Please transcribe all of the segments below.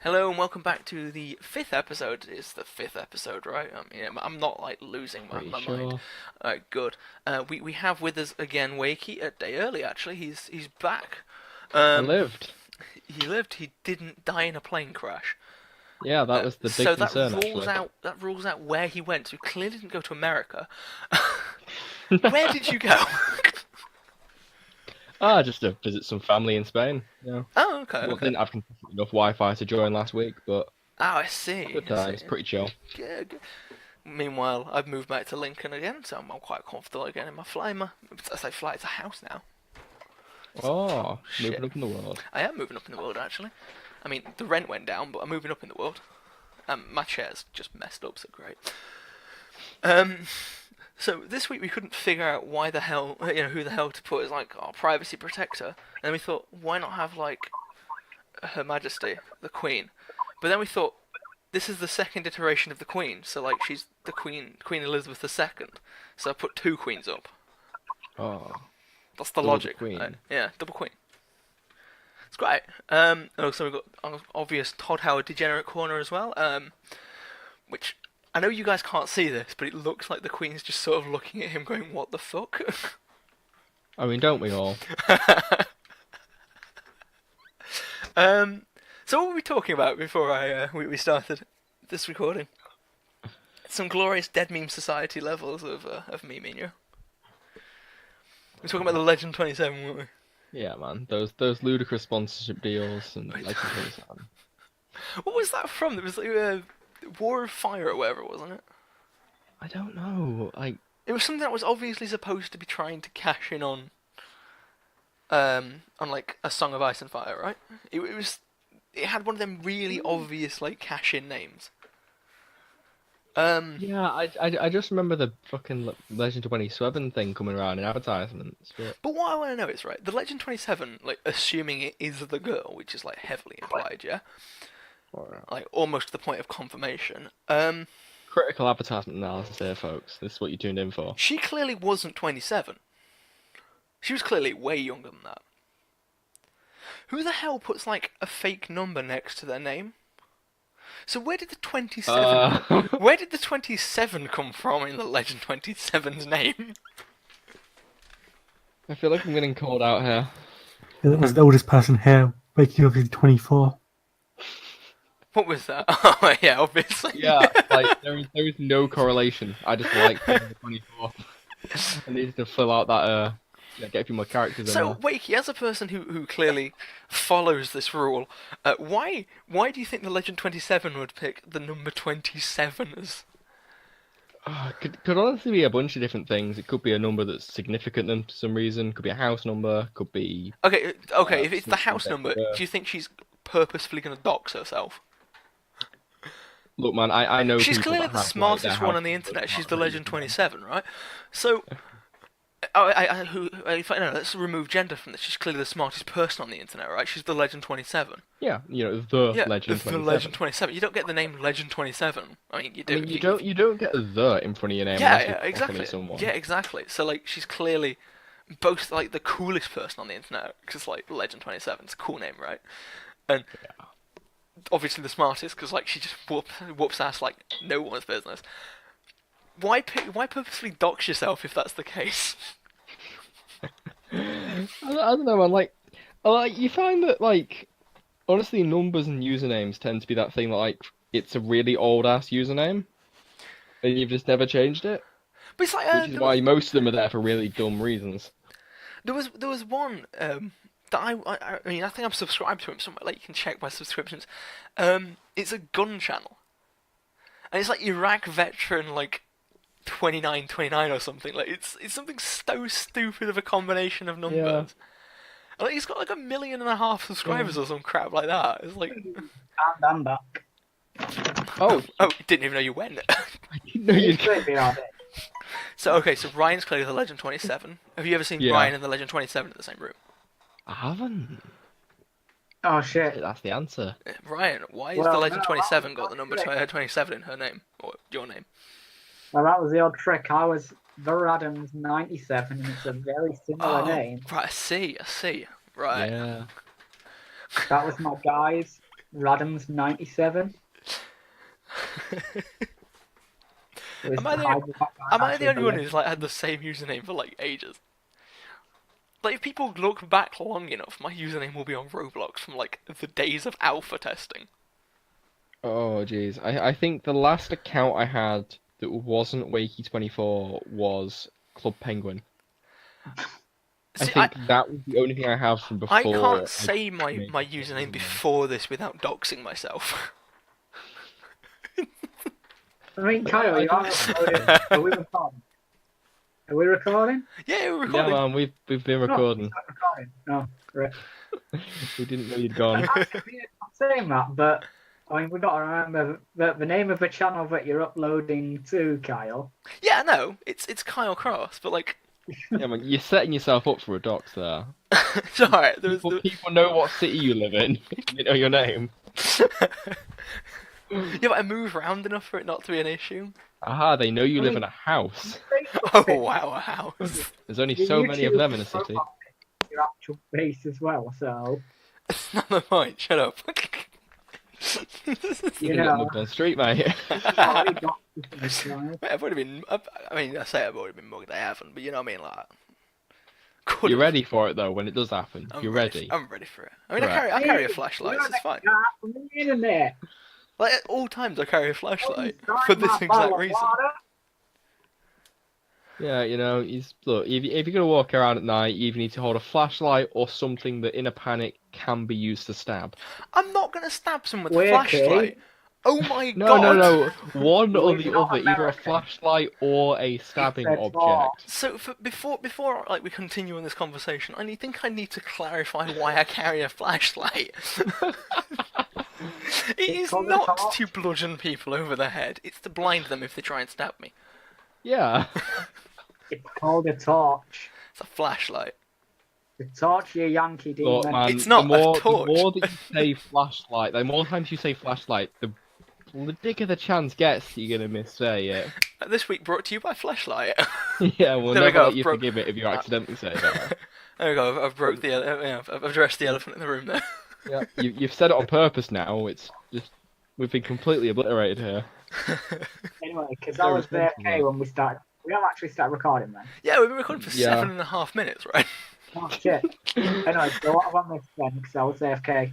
Hello and welcome back to the fifth episode. It's the fifth episode, right? I mean, I'm not like losing Pretty my mind. sure. Alright, good. We have with us again Wakey, a day early actually. He's back. I Um, lived. he lived. He didn't die in a plane crash. Yeah, that was the big So that concern, rules actually. out where he went. So he clearly didn't go to America. Where did you go? Just to visit some family in Spain. Yeah. Oh, okay, Well, okay. didn't have enough Wi-Fi to join last week, but Oh, I see. good I see. times, pretty chill. Good. Meanwhile, I've moved back to Lincoln again, so I'm quite comfortable again in my fly. I say fly, it's a house now. Oh, moving Shit. up in the world. I am moving up in the world, actually. I mean, the rent went down, but I'm moving up in the world. My chair's just messed up, so great. Um, so this week we couldn't figure out why the hell, who the hell to put as like our privacy protector, and we thought, why not have like Her Majesty, the Queen? But then we thought, this is the second iteration of the Queen, so like she's the Queen, Queen Elizabeth II. So I put two queens up. Oh, That's the double the logic. queen. Yeah, double queen. It's great. Also we've got obvious Todd Howard degenerate corner as well. Which I know you guys can't see this, but it looks like the Queen's just sort of looking at him, going, "What the fuck?" I mean, don't we all? So what were we talking about before we started this recording? Some glorious Dead Meme Society levels of memeing you. We're talking about the Legend 27, weren't we? Yeah, man. Those ludicrous sponsorship deals and Legend 27. What was that from? It was like War of Fire or whatever, wasn't it? I don't know. It was something that was obviously supposed to be trying to cash in on like a Song of Ice and Fire, right? It had one of them really obvious like cash in names. Yeah, I just remember the fucking Legend 27 thing coming around in advertisements, but But what I want to know is, right, the Legend 27, like assuming it is the girl, which is like heavily implied, yeah, or, like almost to the point of confirmation. critical advertisement analysis here, folks. This is what you tuned in for. She clearly wasn't 27. She was clearly way younger than that. Who the hell puts like a fake number next to their name? So where did the 27 Uh, where did the 27 come from in the Legend 27's name? I feel like I'm getting called out here. It was the oldest person here, waking up in 24. What was that? Oh yeah, obviously. Yeah, like there is no correlation. I just like the 24. I needed to fill out that get a few more characters in So there. Wakey, as a person who clearly follows this rule, why do you think the Legend 27 would pick the number 27 as? Could honestly be a bunch of different things. It could be a number that's significant to them for some reason. Could be a house number. Could be Okay, if it's the something house that- number, do you think she's purposefully going to dox herself? Look, man, I know She's people clearly that the have, like, smartest their one house on the numbers internet. She's not the really Legend different. 27, right? So, no, let's remove gender from this. She's clearly the smartest person on the internet, right? She's the Legend 27. Yeah, the Yeah, Legend the 27. Legend 27. You don't get the name Legend 27. I mean, you do. I mean, you don't get a the in front of your name Yeah, unless yeah, you're exactly. talking to someone. Yeah, exactly. So like, she's clearly both like the coolest person on the internet because like Legend 27 is a cool name, right? And obviously the smartest because like she just whoops ass like no one's business. Why purposely dox yourself if that's the case? I don't know, man. Like you find that like honestly, numbers and usernames tend to be that thing that like it's a really old ass username, and you've just never changed it, But it's like which is why most of them are there for really dumb reasons. there was one that I mean I think I'm subscribed to him somewhere. Like you can check my subscriptions. It's a gun channel, and it's like Iraq veteran like 2929 or something. Like it's something so stupid of a combination of numbers. Yeah. And, like he's got like 1.5 million subscribers or some crap like that. It's like And I'm back. Oh, didn't even know you went. I didn't know you'd. So okay, so Ryan's clearly the Legend 27. Have you ever seen Yeah. Ryan and the Legend 27 in the same room? I haven't. Oh shit. That's the answer. Ryan, why has Well, the Legend no, 27 got the number actually- 27 in her name or your name? Well, that was the odd trick. I was Ver Adams 97, and it's a very similar name. Right, I see. Right. Yeah. That was my guys. Radams 97. Am I the only one who's like had the same username for like ages? Like, if people look back long enough, my username will be on Roblox from like the days of alpha testing. Oh, jeez. I think the last account I had that wasn't Wakey24 was Club Penguin. I See, think that was the only thing I have from before. I can't say my made username it. before this without doxing myself. I mean, Kyle, you are recording. Are we recording? Are we recording? Yeah, we're Yeah, recording. man, we've been recording. No, it's not recording. No, right. We didn't know you'd gone. I'm saying that, but I mean, we've got to remember that the name of the channel that you're uploading to, Kyle. Yeah, no, it's Kyle Cross, but like, Yeah, man, you're setting yourself up for a dox there. it's alright. People know what city you live in. You know your name. Yeah, but I move around enough for it not to be an issue. Aha, they know you live in a house. Oh wow, a house. There's only Your so many of YouTube them in a city. profile is your actual face as well, so It's not the point. Shut up. you You get know. mugged on the street, mate. Probably got this guy. I've already been. I mean, I say I've already been mugged. I haven't, but you know what I mean, like. You're ready for it though when it does happen. You're ready. I'm ready for it. I mean, Right. I carry a flashlight. So it's fine. From the internet. Like at all times, I carry a flashlight Don't for start this my exact bottle of reason. water. Yeah, you know, look, if you're gonna walk around at night, you either need to hold a flashlight or something that in a panic can be used to stab. I'm not gonna stab someone with a Wait, flashlight. okay. Oh my No, god! no. One or We're the not other, either a American. flashlight or a stabbing said object. So before like we continue on this conversation, I think I need to clarify why I carry a flashlight. It is called a not torch. to bludgeon people over the head. It's to blind them if they try and stab me. Yeah. It's called a torch. It's a flashlight. The torch, you Yankee demon. Look, man, It's not a torch. The more that you say flashlight, the more times you say flashlight, the bigger the chance gets that you're gonna missay it. This week brought to you by Flashlight. Yeah, we'll There we never go, let you broke- forgive it if you accidentally say that. There we go. I've broke the. I've addressed the elephant in the room there. Yeah, you've said it on purpose now. It's just we've been completely obliterated here. Anyway, because So I was responsible. AFK when we started. We haven't actually started recording then. Yeah, we've been recording for Yeah. 7.5 minutes, right? Oh shit. Anyway, so what have I missed then? Because I was AFK.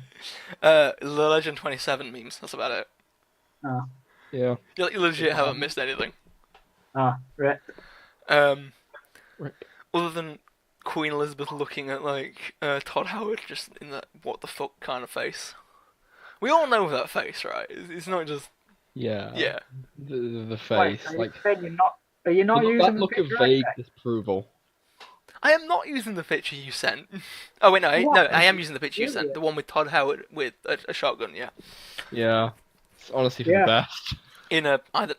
The Legend 27 memes. That's about it. Oh, Yeah. You legit haven't missed anything. right. Right. Other than Queen Elizabeth looking at like Todd Howard just in that what the fuck kind of face. We all know that face, right? It's not just Yeah. yeah. The Wait, face, so like are you not using that the look of picture vague right disapproval. I am not using the picture you sent. Oh wait, no, What? I am using the picture you sent. Idiot. The one with Todd Howard with a shotgun. Yeah. Yeah. It's honestly for Yeah. the best. In a either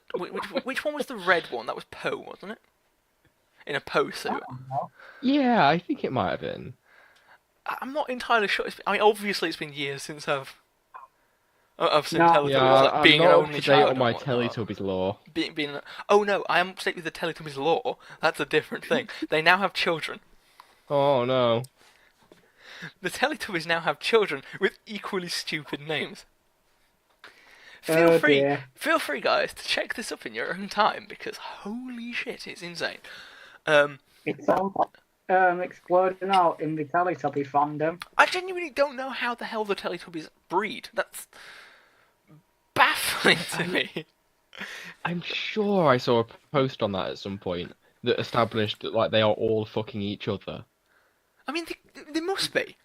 which one was the red one? That was Poe, wasn't it? In a Poe suit. I don't know. Yeah, I think it might have been. I'm not entirely sure. I mean, obviously, it's been years since I've seen No. Teletubbies. Yeah, like, I'm being an not up only to date child on my and whatnot. Teletubbies lore. Being oh no, I am up to date with the Teletubbies lore. That's a different thing. They now have children. Oh no. The Teletubbies now have children with equally stupid names. Oh, dear. Feel free, guys, to check this up in your own time because holy shit, it's insane. It's all exploding out in the Teletubby fandom. I genuinely don't know how the hell the Teletubbies breed. That's baffling to me. I'm sure I saw a post on that at some point that established that like they are all fucking each other. I mean, they must be.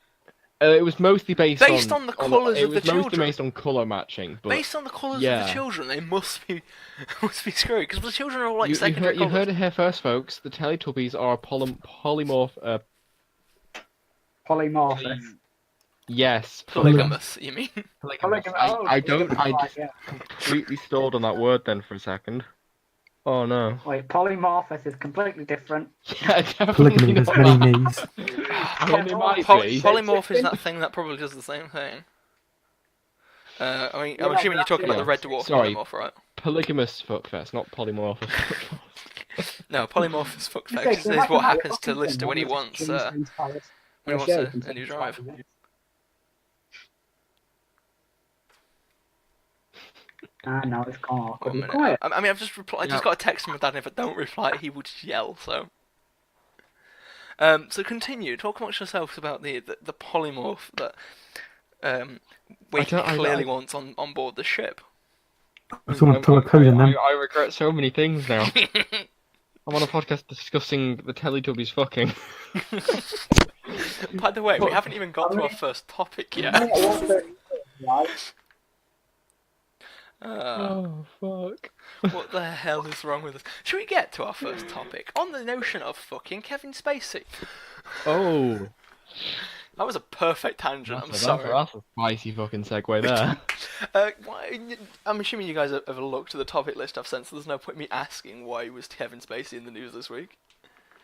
It was mostly based on the colours of the It was mostly children. based on colour matching, but Based on the colours of yeah. the children, they must be screwed because the children are all like you've secondary heard colours. it here first, folks. The Teletubbies are a polymorph. Polymorphous. Yes, Polygamous, you mean? polygamous. Oh, I don't. I just yeah. completely stalled on that word then for a second. Oh no. Wait, polymorphous is completely different. Yeah, definitely Polygamy has not many that. names. I mean, it might be. Polymorph is that thing that probably does the same thing. I mean, I'm Yeah, assuming you're talking about the yeah. Red Dwarf Sorry. polymorph, right? Polygamous fuckfest, not polymorphous. No, polymorph is You fuckface. say, Is what "Why happens to not? Lister when he Why wants not? when he wants a new drive. Ah, now it's gone 1 awkwardly minute. quiet. I mean, I've just replied. I just Yeah. got a text from my dad, and if I don't reply, he will just yell. So, so continue. Talk amongst yourselves about the polymorph that Wake clearly wants on board the ship. Someone pull a code in them. I regret so many things now. I'm on a podcast discussing the Teletubbies fucking. By the way, we What? haven't even got to our first topic yet. Oh, fuck. What the hell is wrong with us? Should we get to our first topic? On the notion of fucking Kevin Spacey. Oh. That was a perfect tangent, I'm sorry. That's a spicy fucking segue there. I'm assuming you guys have looked at the topic list I've sent, so there's no point in me asking why was Kevin Spacey in the news this week.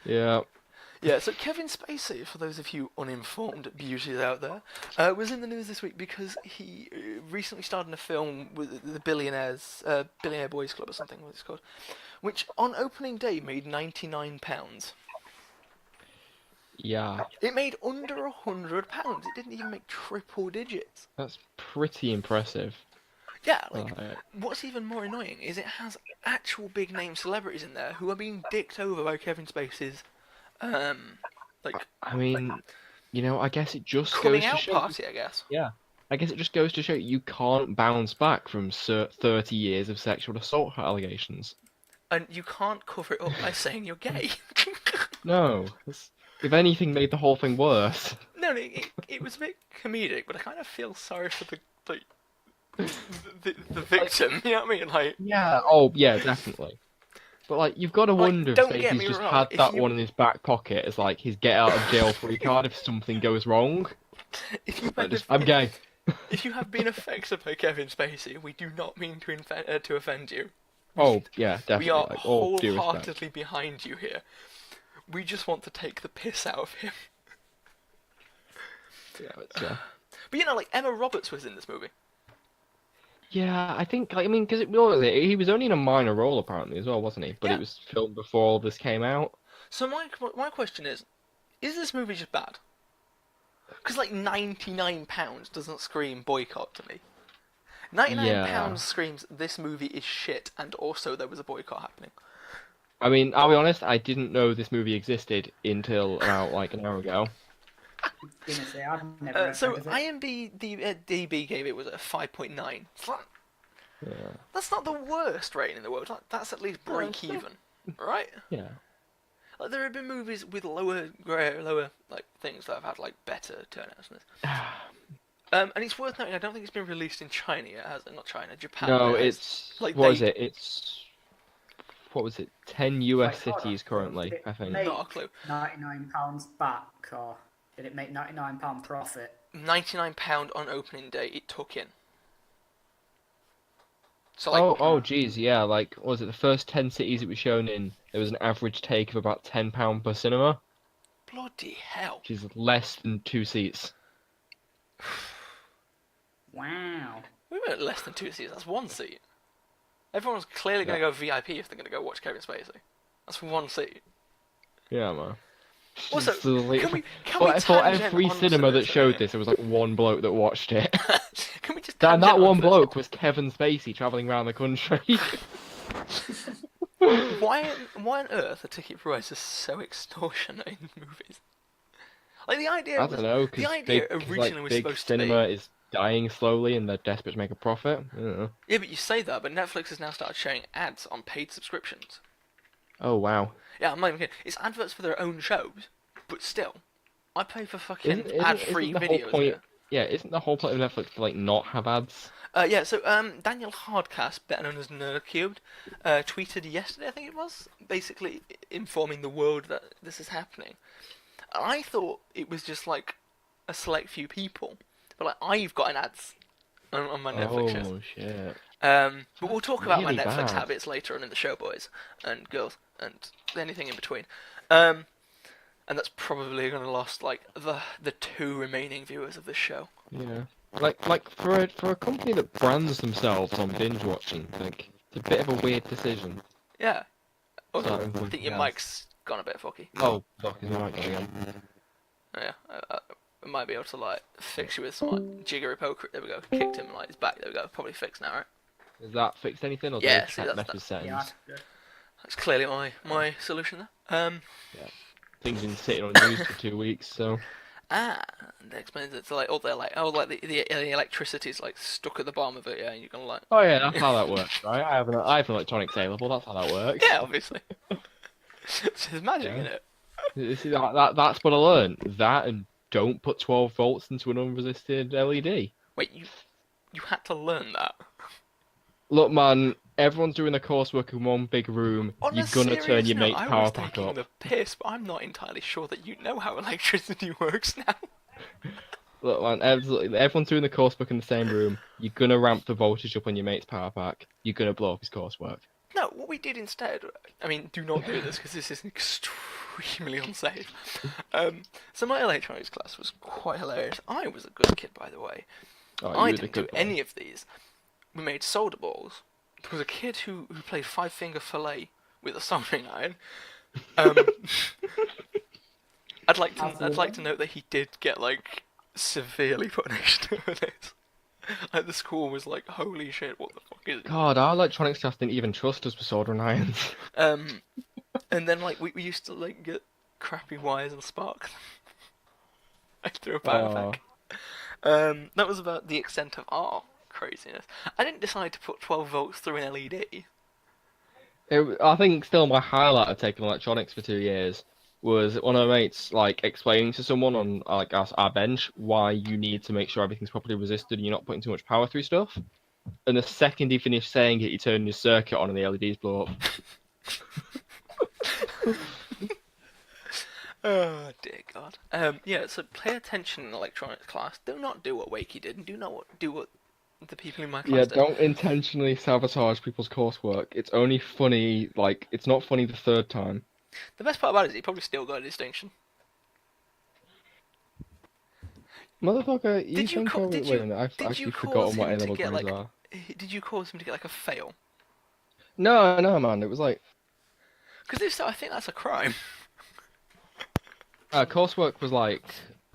Yeah. Yeah, so Kevin Spacey, for those of you uninformed beauties out there, was in the news this week because he recently starred in a film with the Billionaire Boys Club or something, what it's called, which on opening day made £99. Yeah. It made under £100. It didn't even make triple digits. That's pretty impressive. Yeah, like, what's even more annoying is it has actual big name celebrities in there who are being dicked over by Kevin Spacey's, like... I mean, you know, I guess it just coming goes to out show... party, I guess. Yeah. I guess it just goes to show you can't bounce back from 30 years of sexual assault allegations. And you can't cover it up by saying you're gay. No. If anything, made the whole thing worse. No, it was a bit comedic, but I kind of feel sorry for the victim, you know what I mean? Like, Yeah, oh, yeah, definitely. But, like, you've got to wonder if don't get Stacey's me just wrong, had if that you- one in his back pocket as, like, his get-out-of-jail-free card if something goes wrong. if you Like, I'm gay. if you have been affected by Kevin Spacey, we do not mean to offend you. Oh, yeah, definitely. We are like, all due respect. wholeheartedly behind you here. We just want to take the piss out of him. Yeah. But you know, like, Emma Roberts was in this movie. Yeah, I think, like, I mean, because he was only in a minor role apparently as well, wasn't he? But Yeah. it was filmed before all this came out. So my question is this movie just bad? Because, like, £99 doesn't scream boycott to me. £99 Yeah. screams this movie is shit, and also there was a boycott happening. I mean, I'll be honest, I didn't know this movie existed until about, like, an hour ago. I've never So heard of it. IMDb gave it was a 5.9. Yeah. That's not the worst rating in the world. That's at least break even, right? Yeah. Like, there have been movies with lower like things that have had like better turnouts than this. And it's worth noting, I don't think it's been released in China yet, has it? Not China, Japan. No, but it's, like, what is it? It's, what was it? 10 US Like, hold cities on. currently, Did I think. it Not a clue. £99 back, or did it make £99 profit? £99 on opening day it took in. So like, Oh, geez, yeah, like, what was it, the first 10 cities it was shown in, there was an average take of about £10 per cinema, bloody hell. which is less than 2 seats. Wow. We were at less than 2 seats, that's 1 seat. Everyone's clearly going to go VIP if they're going to go watch Kevin Spacey. That's 1 seat. Yeah, man. Also, So, like, can we for tangent every on cinema that to showed this, there was like one blote that watched it. Can we just And tangent that one onto this? bloke was Kevin Spacey travelling around the country. Why on earth are ticket prices so extortionate in movies? Like, the idea I was, don't know, the idea originally was big supposed to cinema be... is dying slowly and they're desperate to make a profit. I don't know. Yeah, but you say that, but Netflix has now started showing ads on paid subscriptions. Oh, wow. Yeah, I'm not even kidding. It's adverts for their own shows, but still. I pay for fucking Isn't ad-free the whole videos point? here. Yeah, isn't the whole point of Netflix to like not have ads? Yeah, so Daniel Hardcast, better known as Nerdcubed, tweeted yesterday, I think it was, basically informing the world that this is happening. And I thought it was just like a select few people, but like I've got an ads on my Netflix shows. Oh shit. But we'll talk about my really Netflix bad. habits later on in the show, boys and girls, and anything in between. And that's probably going to last like the 2 remaining viewers of this show. Yeah. Like for a company that brands themselves on binge watching, like it's a bit of a weird decision. Yeah. Oh, Sorry, I think your yeah. mic's gone a bit fucky. Oh, fuck, is my mic going again? Oh, yeah, I might be able to like fix you with some like, jiggery poker. There we go. Kicked him like he's back. There we go. Probably fixed now, right? Has that fixed anything, or Yeah, the see, chat that's message settings? Yeah, that's good. That's clearly my solution there. Things been sitting unused for 2 weeks, so That explains it. So like, the electricity's like stuck at the bottom of it. Yeah, and you're gonna like. oh yeah, that's how that works, right? I have an electronic saleable. That's how that works. Yeah, obviously. There's magic in Yeah. it. You see, that's what I learned. That and don't put 12 volts into an unresisted LED. Wait, you had to learn that. Look, man, everyone's doing their coursework in one big room. On You're a gonna turn serious your note, mate's I power was back taking up. the piss, but I'm not entirely sure that you know how electricity works now. Look, man, everyone's doing the coursework in the same room. You're gonna ramp the voltage up on your mate's power pack. You're gonna blow up his coursework. No, what we did instead. I mean, do not do this because this is extremely unsafe. So my electronics class was quite hilarious. I was a good kid, by the way. Oh, I you were the didn't do good boy. any of these. We made solder balls. There was a kid who played five-finger fillet with a soldering iron. I'd like to note that he did get like severely punished for this. Like the school was like, "Holy shit, what the fuck is it?" God, our electronics class didn't even trust us with soldering irons. And then like we used to like get crappy wires and spark them. Like through a power pack. That was about the extent of our craziness. I didn't decide to put 12 volts through an LED. I think still my highlight of taking electronics for 2 years was one of my mates like explaining to someone on like our bench why you need to make sure everything's properly resisted and you're not putting too much power through stuff. And the second he finished saying it, he turned his circuit on and the LEDs blew up. Oh dear God. Yeah. So pay attention in electronics class. Do not do what Wakey did, and do what the people in my class Yeah, did. don't intentionally sabotage people's coursework. It's only funny, like, it's not funny the third time. The best part about it is he probably still got a distinction. Motherfucker, you Did you think ca- I did wait you- a minute, I've did actually you forgotten cause what him to A-level get, grades like- are. Did you cause him to get like a fail? No, man, it was like, Because if so, I think that's a crime. coursework was like,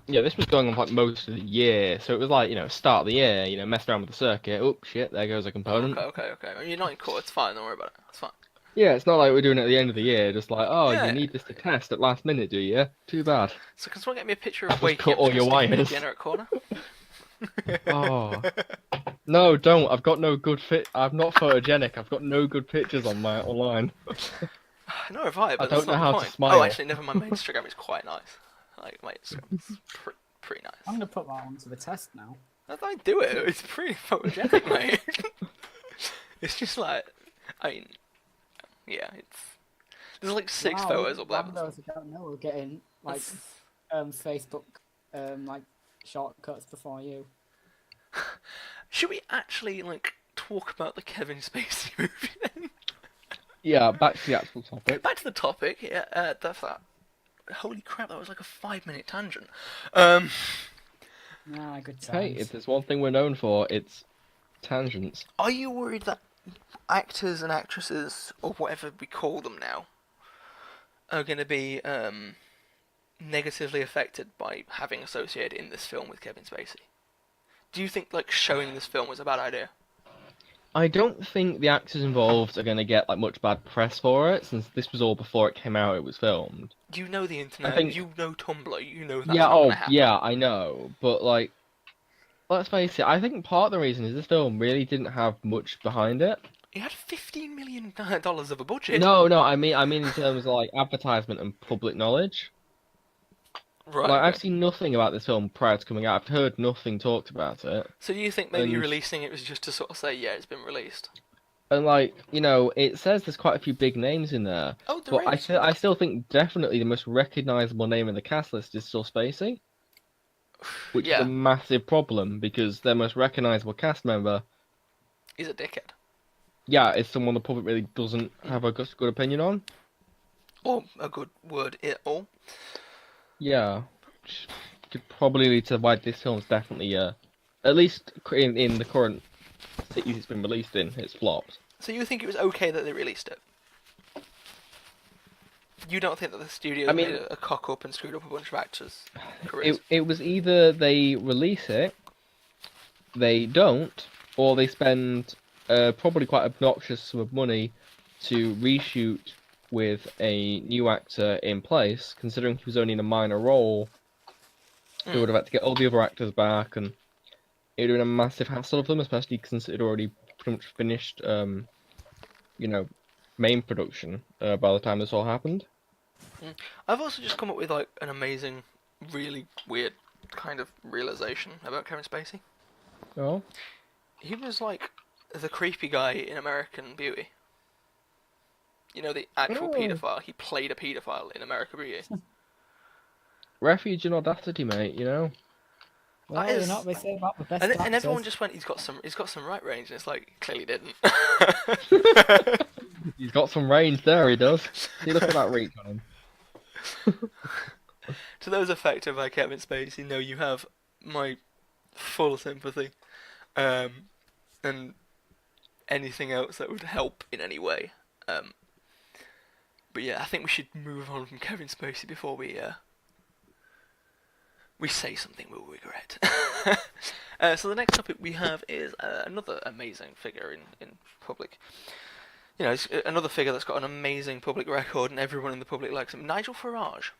yeah, this was going on like most of the year, so it was like, start of the year, mess around with the circuit, oh shit, there goes a component. Okay. I mean, you're not in court. It's fine. Don't worry about it. It's fine. Yeah, it's not like we're doing it at the end of the year, just like, oh, Yeah. you need this to test at last minute, do you? Too bad. So can someone get me a picture I've of just Wakey cut all your sticking in the wires. degenerate corner? Oh. No, don't. I've got no good fit. I'm not photogenic. I've got no good pictures on my online. No, have I, but I that's don't know not how the to point. smile. Oh, actually, never mind. My Instagram is quite nice. Like, my Instagram is pretty nice. I'm gonna put that onto the test now. That's how I do it. It's pretty photogenic, mate. It's just like, I mean, yeah, there's like 6 Wow, photos up there. those who don't know we're getting like Facebook like shortcuts before you. Should we actually like talk about the Kevin Spacey movie then? Yeah, back to the actual topic. Back to the topic. Yeah, that's that. Holy crap, that was like a 5-minute tangent. Ah, good times. Hey, if there's one thing we're known for, it's tangents. Are you worried that actors and actresses, or whatever we call them now, are going to be negatively affected by having associated in this film with Kevin Spacey? Do you think like showing this film was a bad idea? I don't think the actors involved are going to get like much bad press for it, since this was all before it came out. It was filmed. You know the internet. think- You know Tumblr. You know that's Yeah. not Oh, going to happen. yeah. I know, but like, let's face it. I think part of the reason is this film really didn't have much behind it. He had $15 million of a budget. No. I mean in terms of like advertisement and public knowledge. Right. Like, okay. I've seen nothing about this film prior to coming out. I've heard nothing talked about it. So you think maybe and- releasing it was just to sort of say, yeah, it's been released? And like, it says there's quite a few big names in there. Oh, there But is. I still think definitely the most recognizable name in the cast list is still Spacey, which Yeah. is a massive problem because their most recognizable cast member, He's a dickhead. yeah, is someone the public really doesn't have a good opinion on. Or a good word at all. Yeah, which could probably lead to why this film's definitely, at least in the current cities it's been released in, it's flopped. So you think it was okay that they released it? You don't think that the studio mean- made a cock up and screwed up a bunch of actors' careers? It was either they release it, they don't, or they spend probably quite obnoxious sum of money to reshoot with a new actor in place, considering he was only in a minor role. They would have had to get all the other actors back, and it would have been a massive hassle of them, especially since it had already pretty much finished, main production by the time this all happened. I've also just come up with like an amazing, really weird kind of realization about Kevin Spacey. Oh, He was like the creepy guy in American Beauty. You know, the actual Oh. paedophile. He played a paedophile in American Beauty. refuge and audacity, mate. You know. Well, That you is- know what they say about the best And actors. everyone just went, he's got some right range, and it's like, clearly didn't. He's got some range there. He does. See, look at that reach on him. To those affected by Kevin Spacey, know you have my full sympathy, and anything else that would help in any way. But yeah, I think we should move on from Kevin Spacey before we say something we'll regret. So the next topic we have is another amazing figure in public. You know, it's another figure that's got an amazing public record, and everyone in the public likes him. Nigel Farage.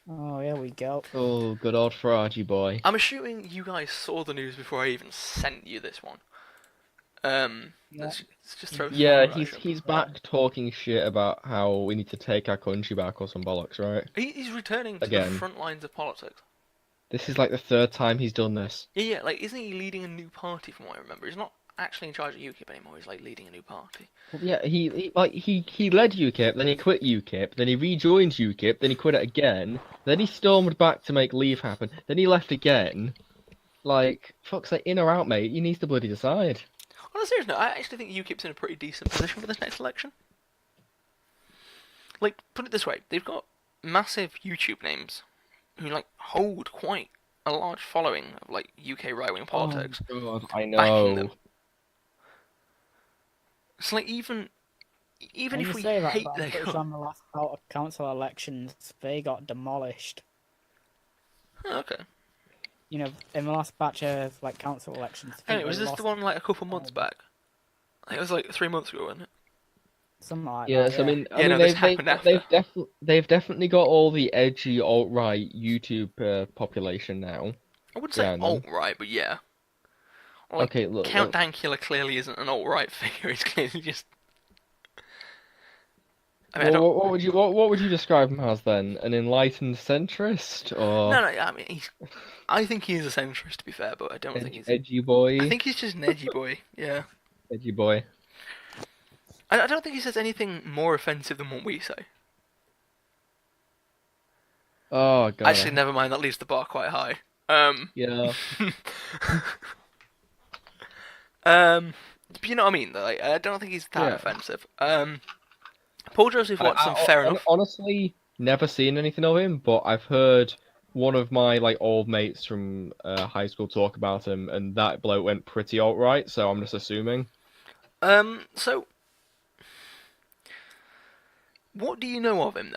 Oh, here we go. Oh, good old Faragey boy. I'm assuming you guys saw the news before I even sent you this one. Yeah. Let's just throw. Yeah, Farage he's up. back talking shit about how we need to take our country back or some bollocks, right? He's returning to Again. the front lines of politics. This is like the third time he's done this. Yeah, like isn't he leading a new party? From what I remember, he's not actually in charge of UKIP anymore. He's like leading a new party. Yeah, he led UKIP, then he quit UKIP, then he rejoined UKIP, then he quit it again, then he stormed back to make Leave happen, then he left again. Like, fuck's sake, in or out, mate? You need to bloody decide. On a serious note, I actually think UKIP's in a pretty decent position for this next election. Like, put it this way, they've got massive YouTube names who like hold quite a large following of like UK right-wing politics. Oh, God, I Backing know. them. It's like even And if you we say that, hate but I'm their pretty sure on the last council elections, they got demolished. Oh, okay. You know, in the last batch of like council elections. I think Anyway, was they this lost the one like a couple months back? I think it was like 3 months ago, wasn't it? something like Yes, that. I mean, Yeah, no, this happened after. they've definitely got all the edgy alt-right YouTube population now. I wouldn't say Yeah, I know. alt-right, but yeah. Like, Okay, look, Count Dankula clearly isn't an alt-right figure. He's clearly just. I mean, I don't. what would you describe him as then? An enlightened centrist or No, I mean, I think he is a centrist, to be fair, but I don't think he's. edgy boy? I think he's just an edgy boy. Yeah. Edgy boy. I don't think he says anything more offensive than what we say. Oh god. Actually, never mind. That leaves the bar quite high. Yeah. But you know what I mean, though. Like, I don't think he's that Yeah. offensive. Paul Joseph Watson, fair enough. Honestly, never seen anything of him, but I've heard one of my like old mates from high school talk about him, and that bloke went pretty alt-right. So I'm just assuming. So, what do you know of him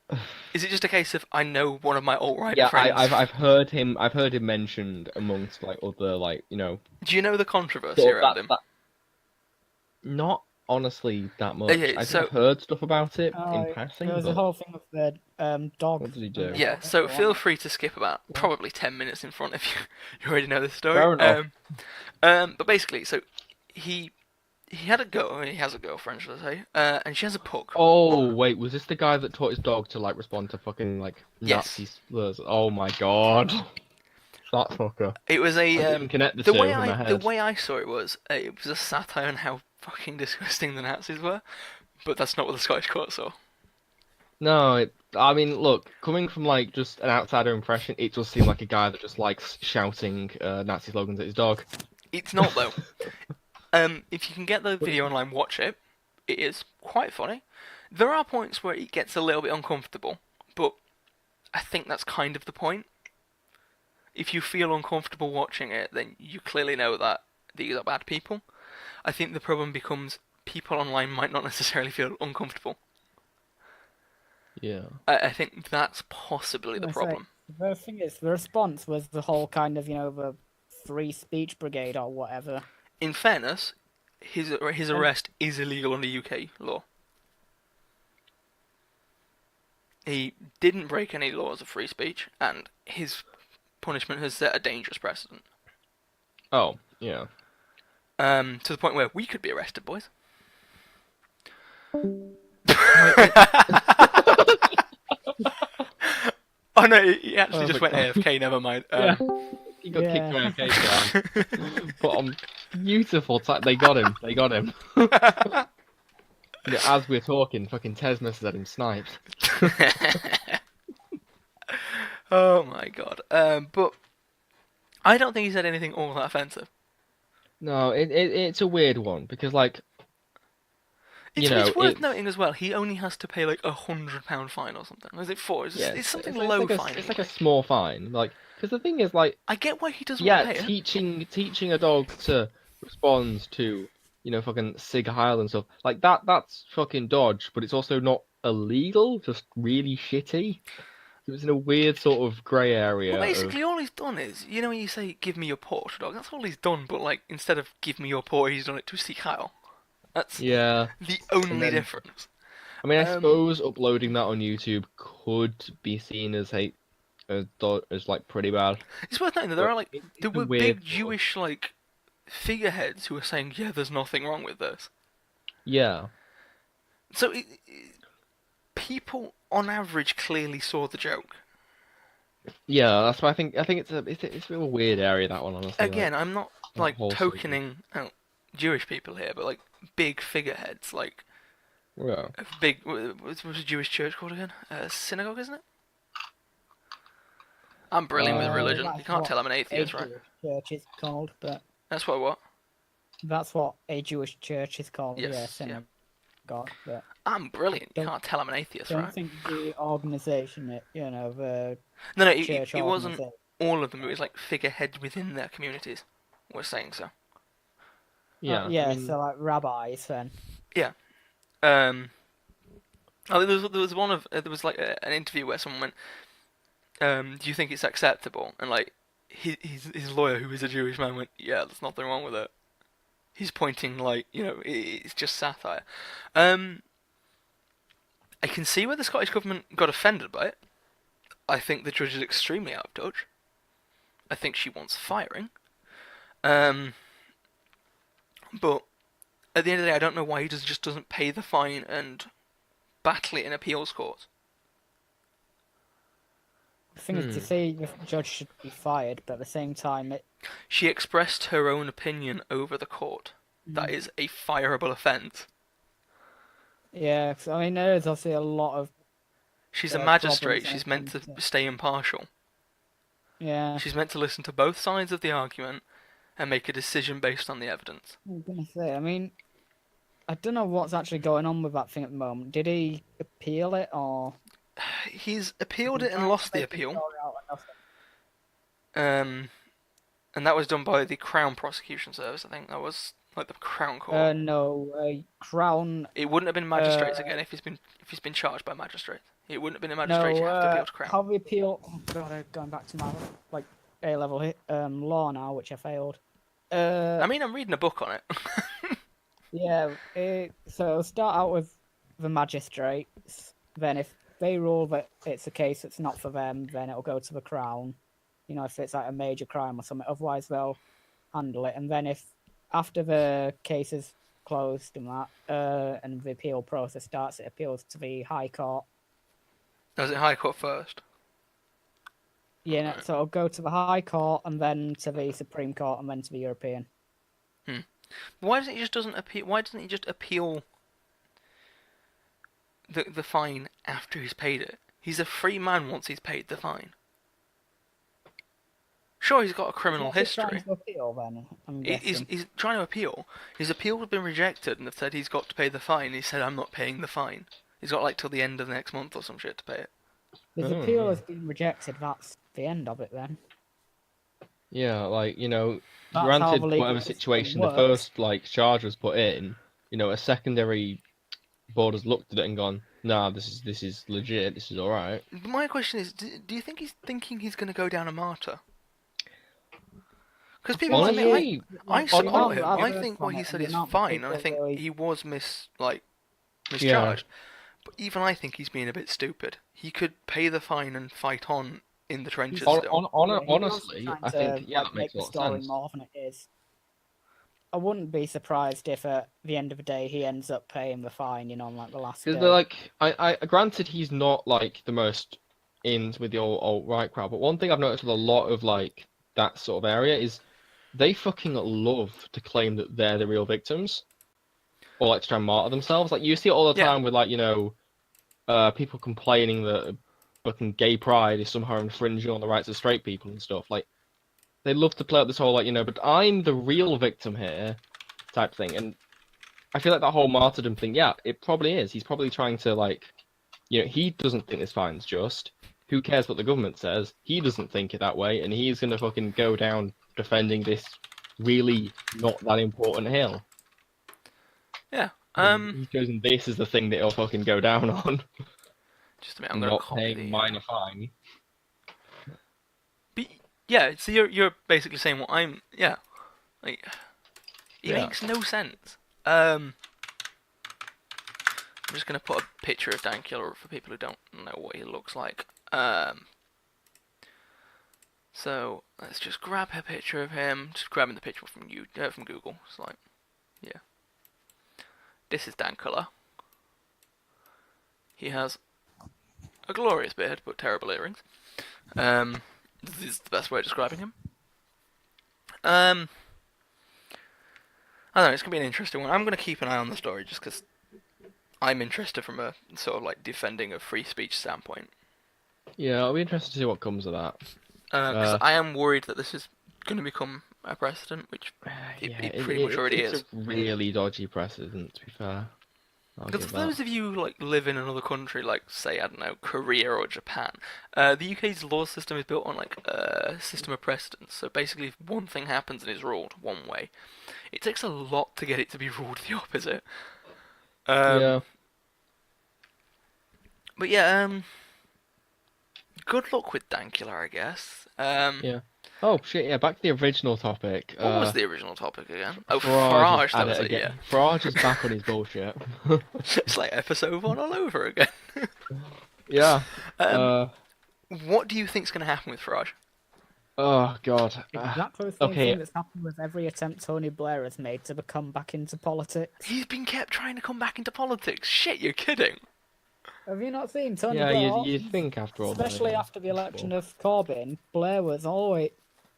then? Is it just a case of I know one of my alt-right Yeah, friends? I've heard him mentioned amongst like other like Do you know the controversy sort of around him? Not honestly that much. Okay, I've so- heard stuff about it Oh, in passing. there was a But whole thing with the dog. what did he do? Yeah, so feel free to skip about probably 10 minutes in front if you already know the story. Fair enough. But basically, so he had a he has a girlfriend, should I say, and she has a pug. Oh wait, was this the guy that taught his dog to like respond to fucking like Yes. Nazi slurs? Oh my god, that fucker. It was I a didn't connect the the two way in my the head. way I saw it was a satire on how fucking disgusting the Nazis were, but that's not what the Scottish court saw. No, I mean, look, coming from like just an outsider impression, it does seem like a guy that just likes shouting Nazi slogans at his dog. It's not though. If you can get the video online, watch it. It is quite funny. There are points where it gets a little bit uncomfortable, but I think that's kind of the point. If you feel uncomfortable watching it, then you clearly know that these are bad people. I think the problem becomes people online might not necessarily feel uncomfortable. Yeah. I think that's possibly the I say, problem. The thing is, the response was the whole kind of, the free speech brigade or whatever. in fairness, his arrest is illegal under UK law. He didn't break any laws of free speech, and his punishment has set a dangerous precedent. Oh, yeah. To the point where we could be arrested, boys. Oh no, he actually just went AFK. Never mind. Yeah. He got kicked from AFK. But beautiful. They got him. They got him. As we're talking, fucking Tez messes at him snipes. Oh my god. But I don't think he said anything all that offensive. No, it's a weird one because like. It's worth noting as well. He only has to pay like £100 fine or something. Or is it £4? It's something low fine. It's like a small fine, like because the thing is like. I get why he doesn't want to pay it. Teaching a dog to respond to fucking Sig Heil and stuff like that. That's fucking dodge, but it's also not illegal. Just really shitty. It was in a weird sort of grey area. Well, basically, all he's done is, when you say "give me your paw" to a dog, that's all he's done. But like, instead of "give me your paw," he's done it to Sig Heil. That's the only difference. I mean, I suppose uploading that on YouTube could be seen as like pretty bad. It's worth noting that there were big Jewish like figureheads who were saying, "Yeah, there's nothing wrong with this." Yeah. So people on average clearly saw the joke. Yeah, that's why I think it's a real weird area, that one, honestly. Again, I'm not like tokening out Jewish people here, but like big figureheads, like big. What's a Jewish church called again? Synagogue, isn't it? I'm brilliant with religion. You can't tell I'm an atheist, right? Church is called, but that's what? That's what a Jewish church is called. Yes, yeah, synagogue. But I'm brilliant. You can't tell I'm an atheist, right? I don't think the organisation, the no, it wasn't all of them. It was like figureheads within their communities were saying so. Yeah. So like rabbis then. Yeah. There was like an interview where someone went, "Do you think it's acceptable?" And like his lawyer, who is a Jewish man, went, "Yeah, there's nothing wrong with it." He's pointing like it's just satire. I can see where the Scottish government got offended by it. I think the judge is extremely out of touch. I think she wants firing. But at the end of the day, I don't know why he just doesn't pay the fine and battle it in appeals court. The thing is to say the judge should be fired, but at the same time, she expressed her own opinion over the court. That is a fireable offence. Yeah, cause, I mean, there's obviously a lot of. She's a magistrate. She's meant to stay impartial. Yeah. She's meant to listen to both sides of the argument and make a decision based on the evidence. I was gonna say, I mean, I don't know what's actually going on with that thing at the moment. Did he appeal it or? He's appealed it and lost the appeal. And that was done by the Crown Prosecution Service. I think that was like the Crown Court. No, Crown. It wouldn't have been magistrates again if he's been charged by magistrate. It wouldn't have been a magistrate. You have to appeal to Crown. How we appeal? Oh God, going back to my A-level law now, which I failed. I mean, I'm reading a book on it. Yeah. So it'll start out with the magistrates. Then if they rule that it's a case that's not for them, then it'll go to the Crown. If it's like a major crime or something. Otherwise, they'll handle it. And then if after the case is closed and that, and the appeal process starts, it appeals to the High Court. Is it High Court first? Yeah, right. So it'll go to the High Court and then to the Supreme Court and then to the European. Why doesn't he just appeal the fine after he's paid it? He's a free man once he's paid the fine. Sure, he's got a criminal history. He's trying to appeal, then, he's trying to appeal. His appeal has been rejected, and they've said he's got to pay the fine. He said, "I'm not paying the fine." He's got till the end of the next month or some shit to pay it. His appeal has been rejected. That's the end of it, then. Yeah, granted, whatever situation the first charge was put in, a secondary board has looked at it and gone, "Nah, this is legit. This is all right." My question is, do you think he's thinking he's going to go down a martyr? Because people like me, Honestly, I support him. I've I heard think from what he it, said and is the amount of fine, and people I think really- he was yeah. mischarged. But even I think he's being a bit stupid. He could pay the fine and fight on in the trenches He's- still. Yeah, he was Honestly, trying I to think yeah, like that make makes a the lot of story sense. more than it is. I wouldn't be surprised if at the end of the day he ends up paying the fine, on like the last Because day. they're like, I granted he's not like the most in with the old right crowd, but one thing I've noticed with a lot of like that sort of area is they fucking love to claim that they're the real victims, or like to try and martyr themselves. Like you see it all the Yeah. time with like people complaining that fucking gay pride is somehow infringing on the rights of straight people and stuff. Like they love to play up this whole like but I'm the real victim here type thing, and I feel like that whole martyrdom thing, yeah, it probably is. He's probably trying to like, he doesn't think this fine's just. Who cares what the government says? He doesn't think it that way, and he's gonna fucking go down defending this really not that important hill. Yeah. He's chosen this as the thing that he'll fucking go down on, Just a minute. I'm gonna not copy paying the. minor fine. But yeah, so you're basically saying what I'm. Yeah. Like, it Yeah. makes no sense. I'm just gonna put a picture of Dankula for people who don't know what he looks like. So let's just grab a picture of him. Just grabbing the picture from from Google. It's like, yeah. This is Dankula. He has a glorious beard, but terrible earrings. This is the best way of describing him. I don't know, it's going to be an interesting one. I'm going to keep an eye on the story just because I'm interested from a sort of like defending of free speech standpoint. Yeah, I'll be interested to see what comes of that. Because I am worried that this is going to become a precedent, which it pretty much already is. It's a really dodgy precedent, to be fair. Because for those of you who like live in another country, like say I don't know Korea or Japan, the UK's law system is built on like a system of precedence. So basically, if one thing happens and is ruled one way, it takes a lot to get it to be ruled the opposite. Yeah. But yeah, good luck with Dankula, I guess. Yeah. Oh shit! Yeah, back to the original topic. What was the original topic again? Oh, Farage Farage, that was it, yeah. Farage is back on his bullshit. It's like episode 1 all over again. Yeah. What do you think's going to happen with Farage? Oh god. Exactly the same okay. thing that's happened with every attempt Tony Blair has made to become back into politics. He's been kept trying to come back into politics. Shit, you're kidding. Have you not seen Tony Yeah, Blair? you'd think after all. Especially after the election of Corbyn, Blair was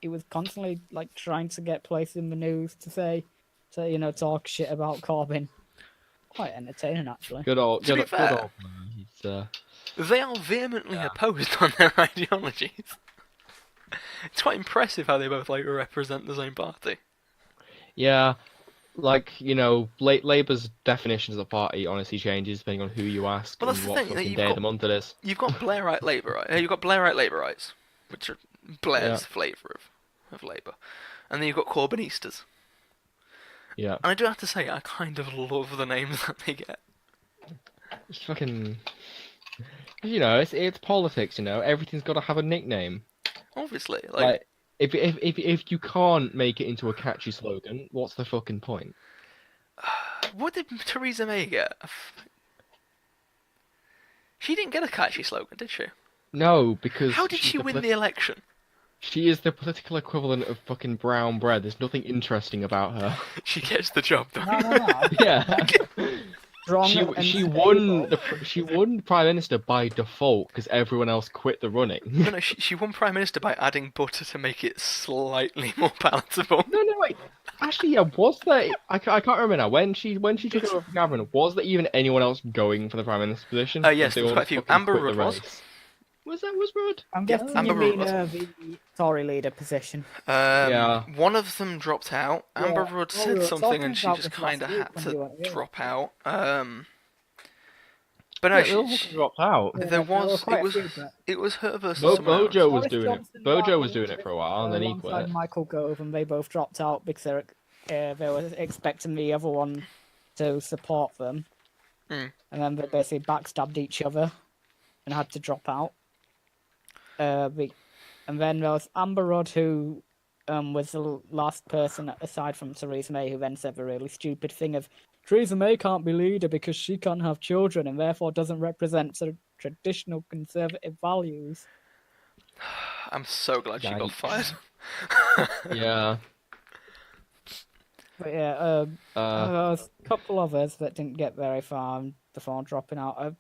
he was constantly like trying to get placed in the news to talk shit about Corbyn. Quite entertaining, actually. Good old. To be fair, Good old man. He's they are vehemently opposed on their ideologies. It's quite impressive how they both like represent the same party. Yeah, like Labour's definitions of a party honestly changes depending on who you ask Well, and that's the what thing, that fucking you've day got- of the month it is. You've got Blairite Labour, right? You've got Blairite Labourites, which are Blair's flavour of Labour, and then you've got Corbynistas. Yeah, And I do have to say, I kind of love the names that they get. it's fucking. It's politics. Everything's got to have a nickname. Obviously, Like, if you can't make it into a catchy slogan, what's the fucking point? what did Theresa May get? She didn't get a catchy slogan, did she? No, because How did she win the election? She is the political equivalent of fucking brown bread. There's nothing interesting about her. She gets the job done. No. Yeah. Strong and She stable. won prime minister by default because everyone else quit the running. No, she won prime minister by adding butter to make it slightly more palatable. No, wait. Actually, yeah, was there? I can't remember now. When she took over from Gavin, was there even anyone else going for the prime minister position? Yes, They there was all quite a few. fucking Amber quit the Rudd was. race. Was Rudd? I'm guessing Amber you mean Rudd the Tory leader position. Yeah. One of them dropped out. Amber Yeah. Rudd Oh, we said were something talking and she about just this last kind of week had when we to weren't here. drop out. But no, Yeah, they all fucking dropped out. Yeah, there there were was quite a few, but- it was her versus someone else. Bojo was Boris doing it. Johnson Bojo ran was doing it for a while, and then he alongside quit. Michael Gove, and they both dropped out because they were expecting the other one to support them, Mm. and then they basically backstabbed each other and had to drop out. And then there was Amber Rudd, who was the last person aside from Theresa May who then said the really stupid thing of Theresa May can't be leader because she can't have children and therefore doesn't represent sort of traditional conservative values. I'm so glad she got Yikes. fired. Yeah. But yeah, there was a couple others that didn't get very far before dropping out. I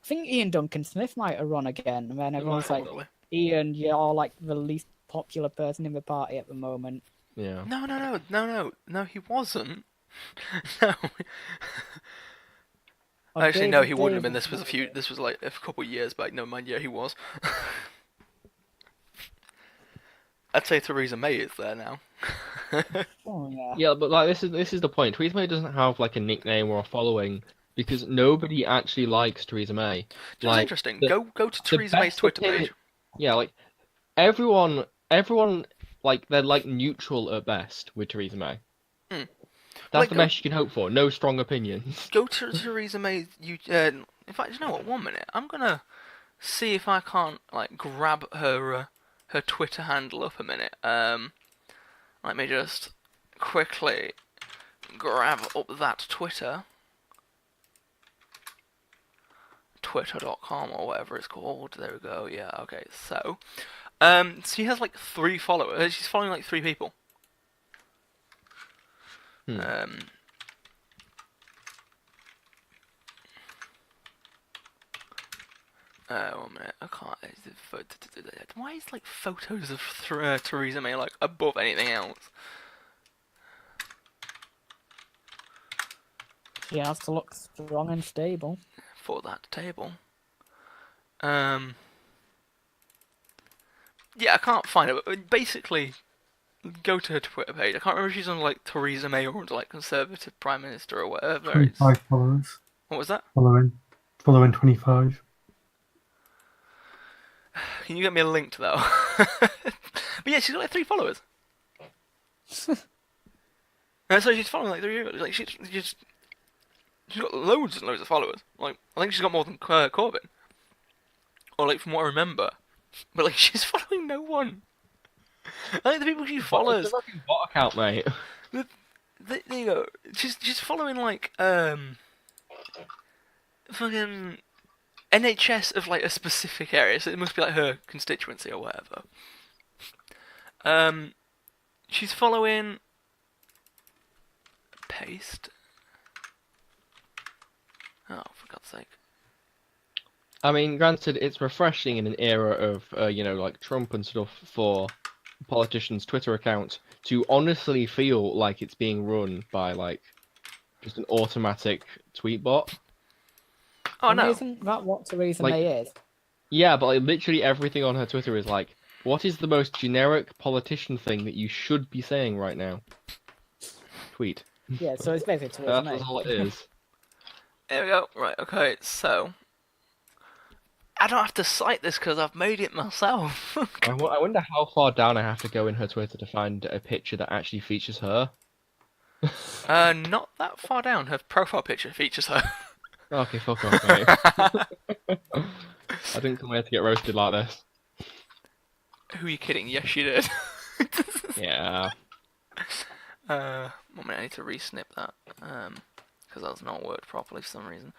think Ian Duncan Smith might have run again, and then everyone's like, Probably. Ian, you're like the least popular person in the party at the moment. Yeah. No, he wasn't. No. Oh, Actually, no, David he wouldn't have been. Davis- This was like a couple of years back. No mind, yeah, he was. I'd say Theresa May is there now. Oh yeah. Yeah, but like this is the point. Theresa May doesn't have like a nickname or a following because nobody actually likes Theresa May. Just Like, interesting. the- Go to the Theresa May's best Twitter opinion- page. Yeah, like everyone, like they're like neutral at best with Theresa May. Mm. That's Like, the best you can hope for. No strong opinions. Go to Theresa May's. In fact, you know what? 1 minute. I'm gonna see if I can't like grab her her Twitter handle up a minute. Let me just quickly grab up that Twitter. Twitter.com or whatever it's called. There we go. Yeah. Okay. So, she has like 3 followers. She's following like 3 people. Hmm. 1 minute. I can't. Why is like photos of Theresa May like above anything else? She has to look strong and stable. For that table. Yeah, I can't find it. But basically, go to her Twitter page. I can't remember if she's on like Theresa May or like Conservative Prime Minister or whatever. 25 followers. What was that? Following 25. Can you get me a link to that? But yeah, she's got like 3 followers. So she's following like 3 people. Like she's got loads and loads of followers. Like I think she's got more than Corbyn. Or like from what I remember. But like she's following no one. I think the people she follows. It's a fucking bot account, mate. There you go. She's following like fucking NHS of like a specific area, so it must be like her constituency or whatever. She's following paste. Oh, for God's sake. I mean, granted, it's refreshing in an era of, like Trump and stuff for politicians' Twitter accounts to honestly feel like it's being run by, like, just an automatic tweet bot. Oh And no. isn't that what Theresa Like- May is? Yeah, but like, literally everything on her Twitter is like, what is the most generic politician thing that you should be saying right now? Tweet. Yeah, so it's basically Theresa May. That's all it is. There we go. Right, okay, so I don't have to cite this because I've made it myself. I wonder how far down I have to go in her Twitter to find a picture that actually features her. Not that far down. Her profile picture features her. Okay, fuck off, mate. I didn't come here to get roasted like this. Who are you kidding? Yes, you did. Yeah. 1 minute, I need to re-snip that. Because that's not worked properly for some reason.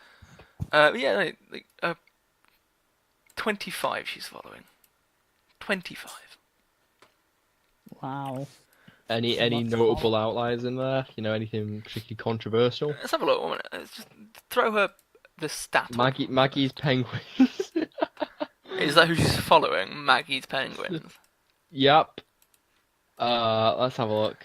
But yeah, 25 she's following. 25. Wow. Any That's notable outliers in there? You know, anything particularly controversial? Let's have a look. 1 minute. Let's just throw her the stat. up. Maggie's penguins. Is that who she's following? Maggie's Penguins. Yep. Let's have a look.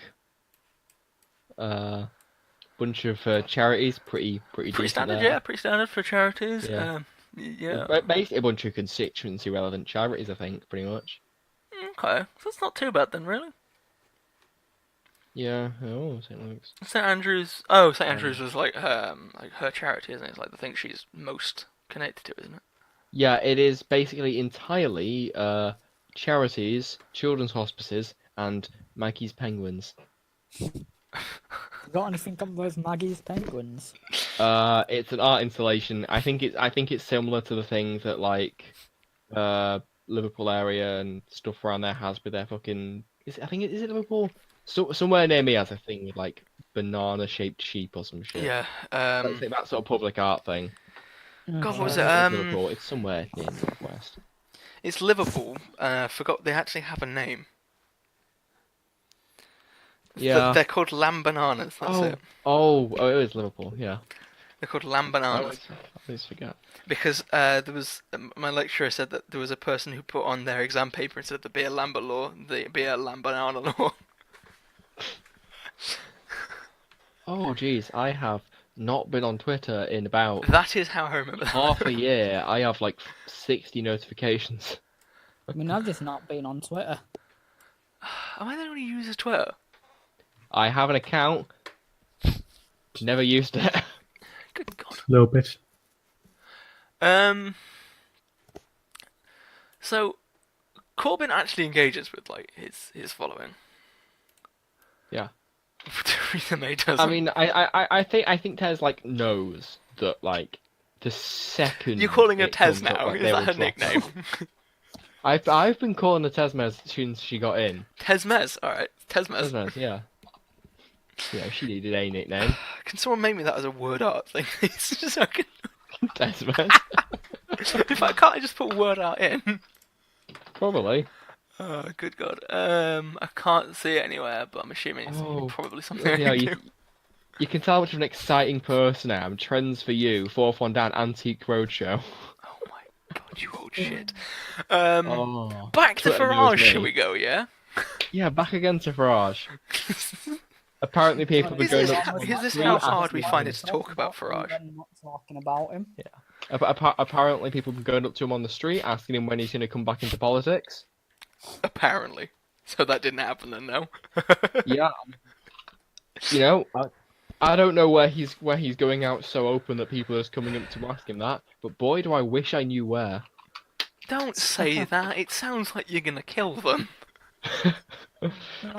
Bunch of charities, pretty Pretty decent standard, there. yeah. Pretty standard for charities. Yeah. Yeah. Basically a bunch of constituency relevant charities, I think, pretty much. Okay, so it's not too bad then, really. Yeah. Oh, St. Luke's. St Andrews. Oh, St Andrews was like her charity, isn't it? It's like the thing she's most connected to, isn't it? Yeah, it is basically entirely charities, children's hospices, and Maggie's penguins. Got anything on those Maggie's penguins? It's an art installation. I think it's similar to the things that like Liverpool area and stuff around there has with their fucking. Is it Liverpool? So somewhere near me has a thing with like banana-shaped sheep or some shit. Yeah. Let's say that sort of public art thing. God, what I was don't it? think it's Liverpool. It's somewhere near Northwest. It's Liverpool. I forgot they actually have a name. Yeah. They're called lamb bananas. That's it. Oh, it is Liverpool. Yeah. They're called lamb I bananas. always forget. Because there was my lecturer said that there was a person who put on their exam paper instead of the beer lambert law, the beer lamb banana law. Oh, jeez, I have not been on Twitter in about That is how I remember that. half a year. I have like 60 notifications. I mean, I've just not been on Twitter. Am I the only who uses Twitter? I have an account. Never used it. Good God. A little bit. So Corbyn actually engages with like his following. Yeah. Theresa May doesn't. I mean, I think Tez like knows that like the second You're calling her it Tez comes up, now? like, Is they that will her drop nickname? it. I've been calling her Tesmez as soon as she got in. Tesmez. All right, Tesmez. Tesmez, yeah. Yeah, she needed a nickname. Can someone make me that as a word art thing? It's just so I can... Tesmez. In fact, can't I just put word art in? Probably. Oh, good God. I can't see it anywhere, but I'm assuming it's probably something. Yeah, I can do. you can tell which of an exciting person I am. Trends for you. Fourth one down. Antique Roadshow. Oh my God, you old shit. Oh. Back to Twitter knows Farage, shall me. we go? Yeah. Yeah, back again to Farage. Apparently, people have been going up. Is this three how asking hard we him- find it to talk about him Farage? and not talking about him. Apparently, people have been going up to him on the street, asking him when he's going to come back into politics. Apparently. So that didn't happen then, no? Yeah. You know, I don't know where he's going out so open that people are just coming up to ask him that. But boy, do I wish I knew where. Don't say that. It sounds like you're gonna kill them.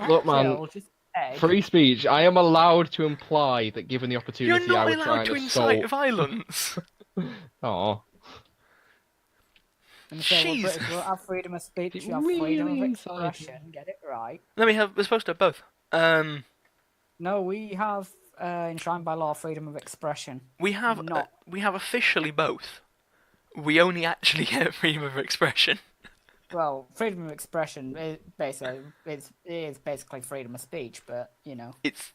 Look, man. Kill, just egg. Free speech. I am allowed to imply that given the opportunity, You're I not would try allowed and to incite assault. violence. Oh, And so we're Jesus. British, we'll have freedom of speech, It you have freedom of really incited. expression. Get it right. No, we're supposed to have both. No, we have enshrined by law freedom of expression. We have Not. we have officially both. We only actually get freedom of expression. Well, freedom of expression is basically freedom of speech, but you know. It's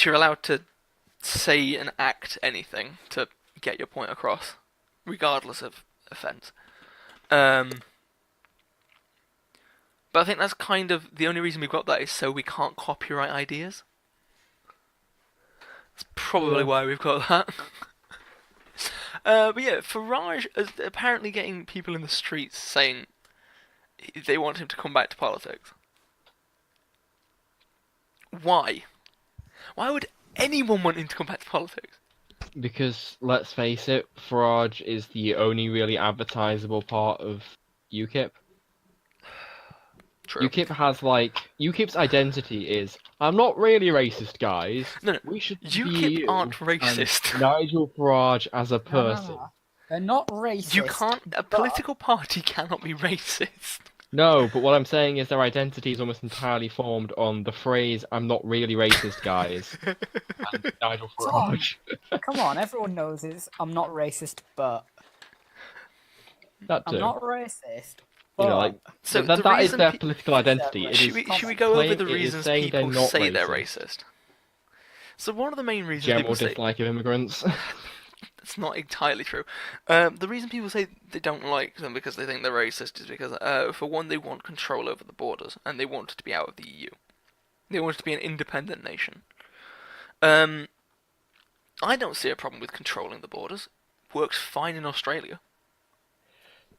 you're allowed to say and act anything to get your point across, regardless of offence. But I think that's kind of the only reason we've got that is so we can't copyright ideas. That's probably why we've got that. But yeah, Farage is apparently getting people in the streets saying they want him to come back to politics. Why? Why would anyone want him to come back to politics? because let's face it, Farage is the only really advertisable part of UKIP. True. UKIP has UKIP's identity is I'm not really racist, guys. No, We should be UKIP you aren't and racist. Nigel Farage as a No, person. no. They're not racist. You can't. A political party cannot be racist. No, but what I'm saying is their identity is almost entirely formed on the phrase "I'm not really racist, guys." And Nigel Farage. Come on, everyone knows I'm not racist, but That too. I'm not racist. You know, but- So that the is reason their pe- political identity. It Should is we go over the it is reasons saying they're people not say racist. they're racist? So one of the main reasons General people say dislike of immigrants. it's not entirely true. The reason people say they don't like them because they think they're racist is because, for one, they want control over the borders and they want to be out of the EU. They want to be an independent nation. I don't see a problem with controlling the borders. Works fine in Australia.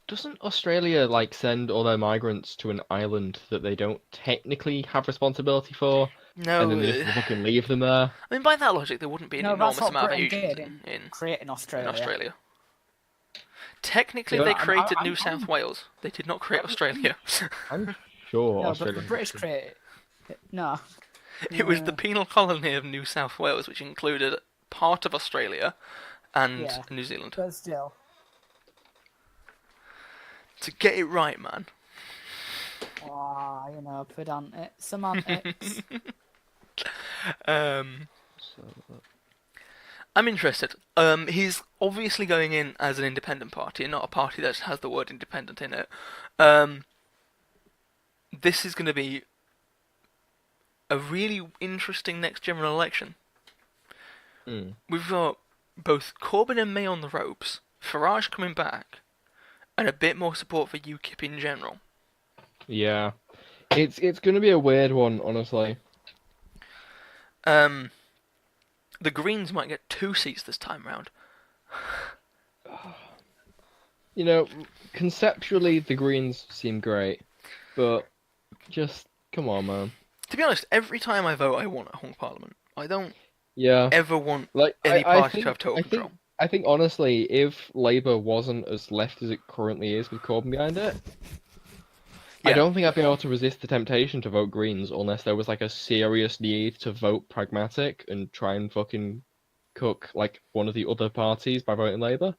Doesn't Australia send all their migrants to an island that they don't technically have responsibility for, No, and then they just fucking leave them there? I mean, by that logic, there wouldn't be an No, that's enormous what amount of Britain Asians did in creating Australia. Australia. Technically, Yeah, they I'm- created I'm- New South Wales. They did not create Australia. I'm sure No, but Australia. the British created. No. It was the penal colony of New South Wales, which included part of Australia and Yeah. New Zealand. But still. So get it right, man. Ah, pedantic semantics. So, I'm interested. He's obviously going in as an independent party, and not a party that has the word independent in it. This is going to be a really interesting next general election. We've got both Corbyn and May on the ropes, Farage coming back, and a bit more support for UKIP in general. yeah, it's going to be a weird one, honestly. The Greens might get 2 seats this time round. Conceptually, the Greens seem great, but just come on, man. To be honest, every time I vote, I want a hung parliament. I don't Yeah, ever want like any I party think, to have total control. I think honestly, if Labour wasn't as left as it currently is with Corbyn behind it, I Yeah. don't think I'd be able to resist the temptation to vote Greens unless there was like a serious need to vote pragmatic and try and fucking cook like one of the other parties by voting Labour.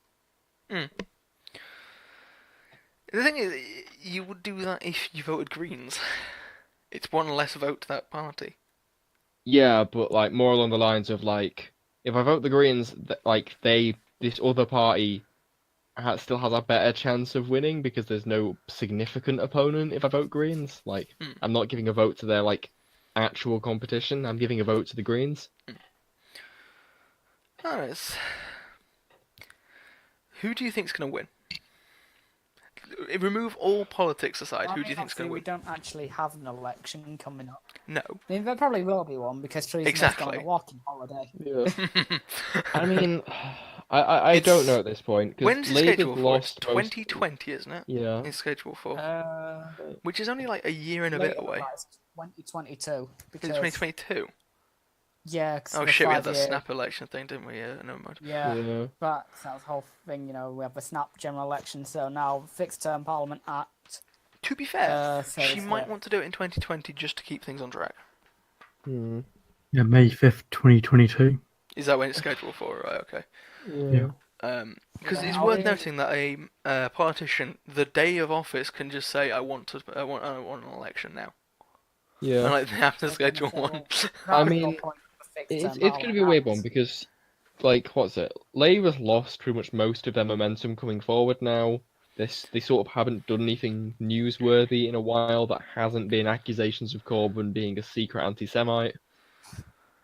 The thing is, you would do that if you voted Greens. It's one less vote to that party. Yeah, but like more along the lines of like, if I vote the Greens, this other party still has a better chance of winning because there's no significant opponent if I vote Greens. Like, I'm not giving a vote to their like actual competition. I'm giving a vote to the Greens. Alright. Who do you think's going to win? Remove all politics aside, who do you think's going to We win? don't actually have an election coming up. No. I mean, there probably will be one because Theresa May's Exactly. gone on a walking holiday. Yeah. I mean, I don't know at this point When's because it Labour's scheduled for? It's lost most. 2020, isn't it? Yeah. It's scheduled for. Which Which is only like a year and a bit away. It's 2022. It's Because, 2022. yeah, cause Oh the shit, we had that 5-year snap election thing, didn't we? Yeah, never mind. Yeah, Yeah. but that was the whole thing, we have the snap general election, so now fixed term Parliament Act. To be fair, so she it's might the- want to do it in 2020 just to keep things on track. Hmm. Yeah, May 5th, 2022. Is that when it's scheduled for? Right, okay. Yeah. Because it's How worth is- noting that a politician, the day of office, can just say, "I want an election now," Yeah. and like they have to I was gonna schedule say, one. well, I that's the mean, whole point of the fixed It's term going to be a Parliament weird one Act. because, like, what's it? Labour's lost pretty much most of their momentum coming forward now. They sort of haven't done anything newsworthy in a while that hasn't been accusations of Corbyn being a secret anti-Semite.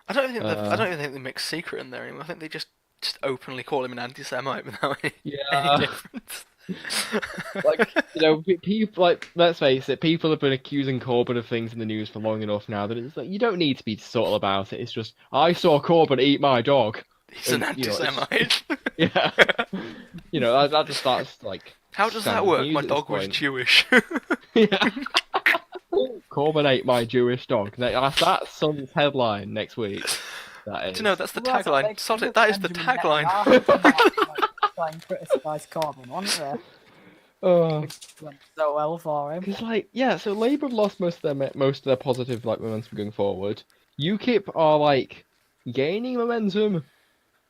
I don't even think they make secret in there anymore. I think they just openly call him an anti-Semite without any Yeah. difference. Like, people, like, let's face it, people have been accusing Corbyn of things in the news for long enough now that it's like, you don't need to be subtle about it. It's just, I saw Corbyn eat my dog. He's an And, anti-Semite. Yeah. That's like... How does that standard work? news My at this dog was point. Jewish. Yeah. Corbyn ate my Jewish dog. That's Sun's headline next week. That is. Do you know that's the Well, that's tagline? like- Sod it, that is the Benjamin tagline. Netanyahu trying to criticise Corbyn, wasn't there? Oh. Which went so well for him. Because so Labour have lost most of their positive momentum going forward. UKIP are gaining momentum,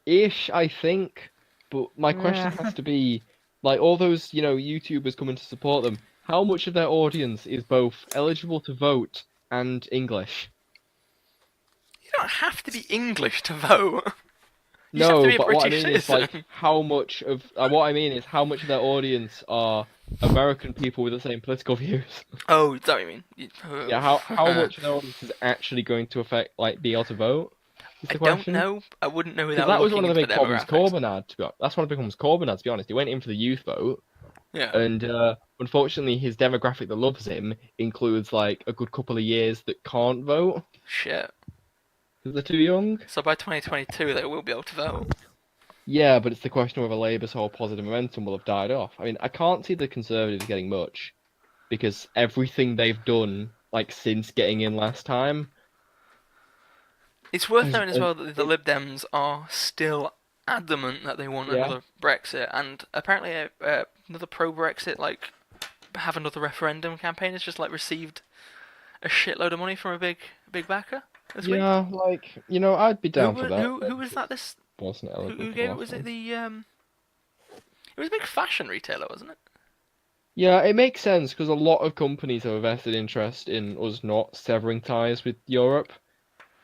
ish, I think. But my question has to be, all those YouTubers coming to support them. How much of their audience is both eligible to vote and English? You don't have to be English to vote. You just No, have to be a but what I British mean is citizen. how much of how much of their audience are American people with the same political views. Oh, is that what you mean? Yeah, how much of their audience is actually going to be able to vote? Is I the don't question. know. I wouldn't know Because without that was looking one of the big into problems demographics. Corbyn had. That's one of the big problems Corbyn had. To be honest, he went in for the youth vote, Yeah. and unfortunately, his demographic that loves him includes a good couple of years that can't vote Shit. because they're too young. So by 2022, they will be able to vote. Yeah, but it's the question whether Labour's whole positive momentum will have died off. I mean, I can't see the Conservatives getting much because everything they've done, since getting in last time. It's worth noting as well that the Lib Dems are still adamant that they want another Brexit, and apparently another pro-Brexit, have another referendum campaign has just received a shitload of money from a big backer this week. Yeah, I'd be down for that. Who was that? This Wasn't who eligible for gave it? last Was it time. the It was a big fashion retailer, wasn't it? Yeah, it makes sense because a lot of companies have a vested interest in us not severing ties with Europe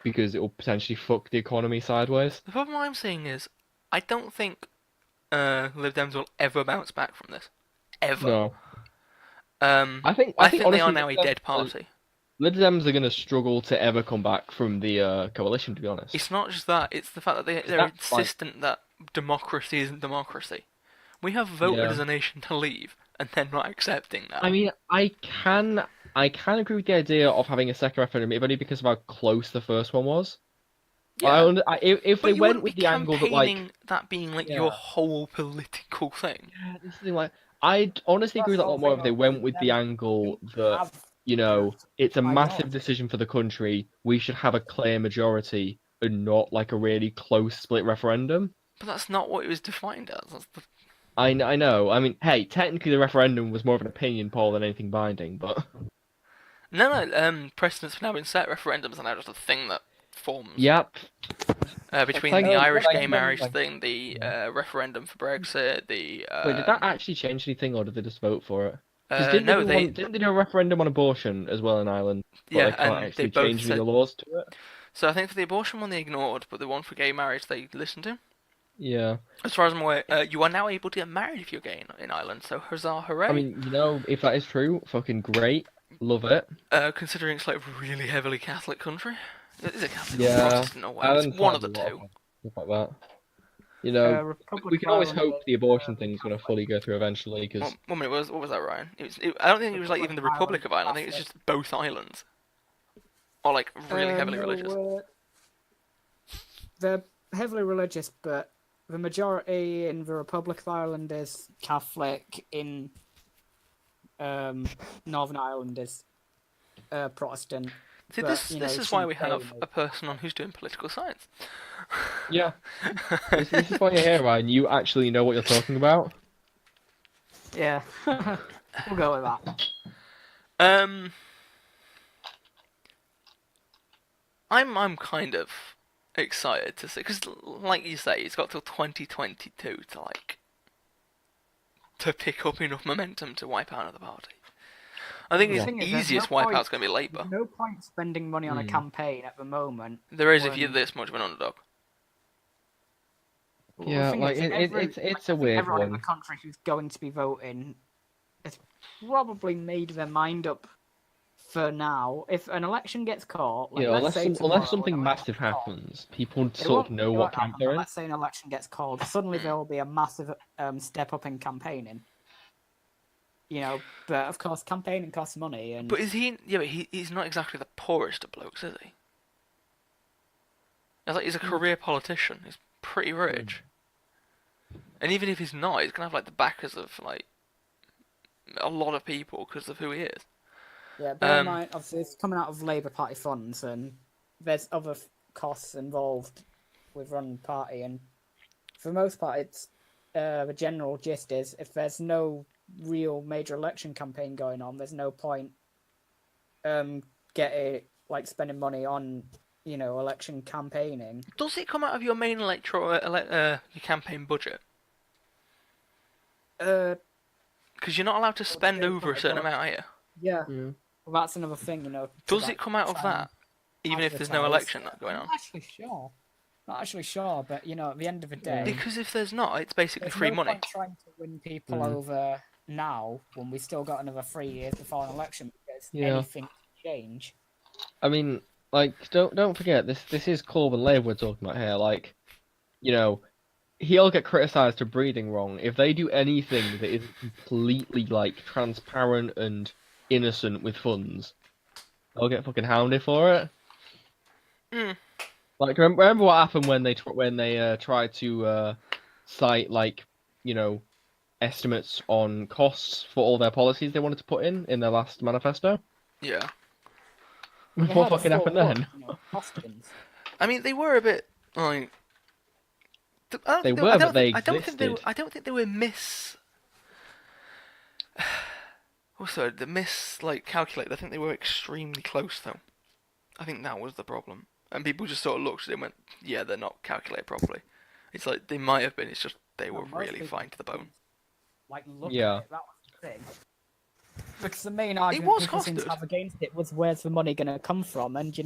because it will potentially fuck the economy sideways. The problem I'm seeing is, I don't think Lib Dems will ever bounce back from this, ever. No, Um, I I think think they are honestly, now a dead party. Lib Dems are going to struggle to ever come back from the coalition. To be honest, It's not just that; it's the fact that 'cause they're that's like, insistent that democracy isn't democracy. We have voted yeah. as a nation to leave, and they're not accepting that. I mean, I can agree with the idea of having a second referendum, if only because of how close the first one was. Yeah, If they but you went wouldn't be with the angle that like, campaigning that being like your yeah, whole political thing. yeah, this is the thing, like, I'd honestly agree That's with that the a whole lot more thing. if they Though, went with with the them, angle we that, have it's a massive minority. decision for the country. We should have a clear majority and not like a really close split referendum. But that's not what it was defined as. I know. I mean, hey, technically the referendum was more of an opinion poll than anything binding, but No. Precedents have now been set. Referendums are now just a thing that forms. yep. Between the Thank, Irish gay thank, marriage thank. thing, the Yeah. referendum for Brexit, the Wait, did that actually change anything, or did they just vote for it? Because no, didn't they do a referendum on abortion as well in Ireland, but they yeah, can't and they actually both change any of said. the laws to it? So I think for the abortion one they ignored, but the one for gay marriage they listened to. Yeah. As far as I'm aware, you are now able to get married if you're gay in Ireland. So huzzah, I hooray! mean, if that is true, fucking great. Love it. Considering it's like a really heavily Catholic country. Is it Catholic or Yeah. Protestant or whatever? It's Ireland one of has a the lot of two. stuff like that. Republic We of can always Ireland hope is the abortion thing's going to Catholic. fully go through eventually, because One minute, what was that, Ryan? I don't think it was like Republic even the of Ireland Republic is of Ireland. I think it was Catholic. just both islands. Or like really heavily No, religious. they're heavily religious, but the majority in the Republic of Ireland is Catholic. In Northern Ireland is Protestant. See, But, this is why we have a person on who's doing political science. yeah. This is why you're here, Ryan. You actually know what you're talking about. Yeah, we'll go with that. I'm kind of excited to see because, like you say, it's got till 2022 to pick up enough momentum to wipe out another party. I think The his thing is, there's easiest no point- wipeout's going to be Labour. There's no point spending money on a Hmm. campaign at the moment. There is if you're when- this much of an underdog. Well, the Yeah, thing like, is, it's I a think weird everyone in one. the country who's going to be voting has probably made their mind up for now. If an election gets caught, like, let's say tomorrow, unless something an massive election gets called, happens, people it sort of won't- know it what won't camp happen, they're but in. let's say an election gets called, suddenly there will be a massive step up in campaigning. But of course, campaigning costs money, and But is he? Yeah, but he's not exactly the poorest of blokes, is he? It's like he's a career politician. He's pretty rich. And even if he's not, he's gonna have like the backers of like a lot of people because of who he is. yeah, bear in mind, obviously, it's coming out of Labour Party funds, and there's other costs involved with running the party, and for the most part, it's the general gist is if there's no real major election campaign going on, there's no point spending money on election campaigning. Does it come out of your main your campaign budget? Uh, Because you're not allowed to spend depends over on a the certain budget. amount, are you? yeah, Yeah. well, that's another thing, to, Does like, it come out of try and that, even if there's no advertise. election going on? Not actually sure, but at the end of the day, Because if there's not, it's basically there's free no money. point trying to win people over now when we still got another 3 years before an election because Yeah. anything can change. I mean, like, don't forget this is Corbyn Labour we're talking about here. Like, he'll get criticised for breathing wrong if they do anything that isn't completely like transparent and innocent with funds. They'll get fucking hounded for it. Mm. Like, remember what happened when they tried to cite like estimates on costs for all their policies they wanted to put in their last manifesto? Yeah. They What had a fucking happened full then? look, costings. I mean, they were a bit like. They were, but they I don't think existed. I don't think they were Also, calculated. I think they were extremely close, though. I think that was the problem, and people just sort of looked at it and went, "Yeah, they're not calculated properly." It's like they might have been. It's just they were most really people fine to the bone. Look Yeah. at it, that was the thing. Because the main argument was people seem to costed. have against it was where's the money going to come from, and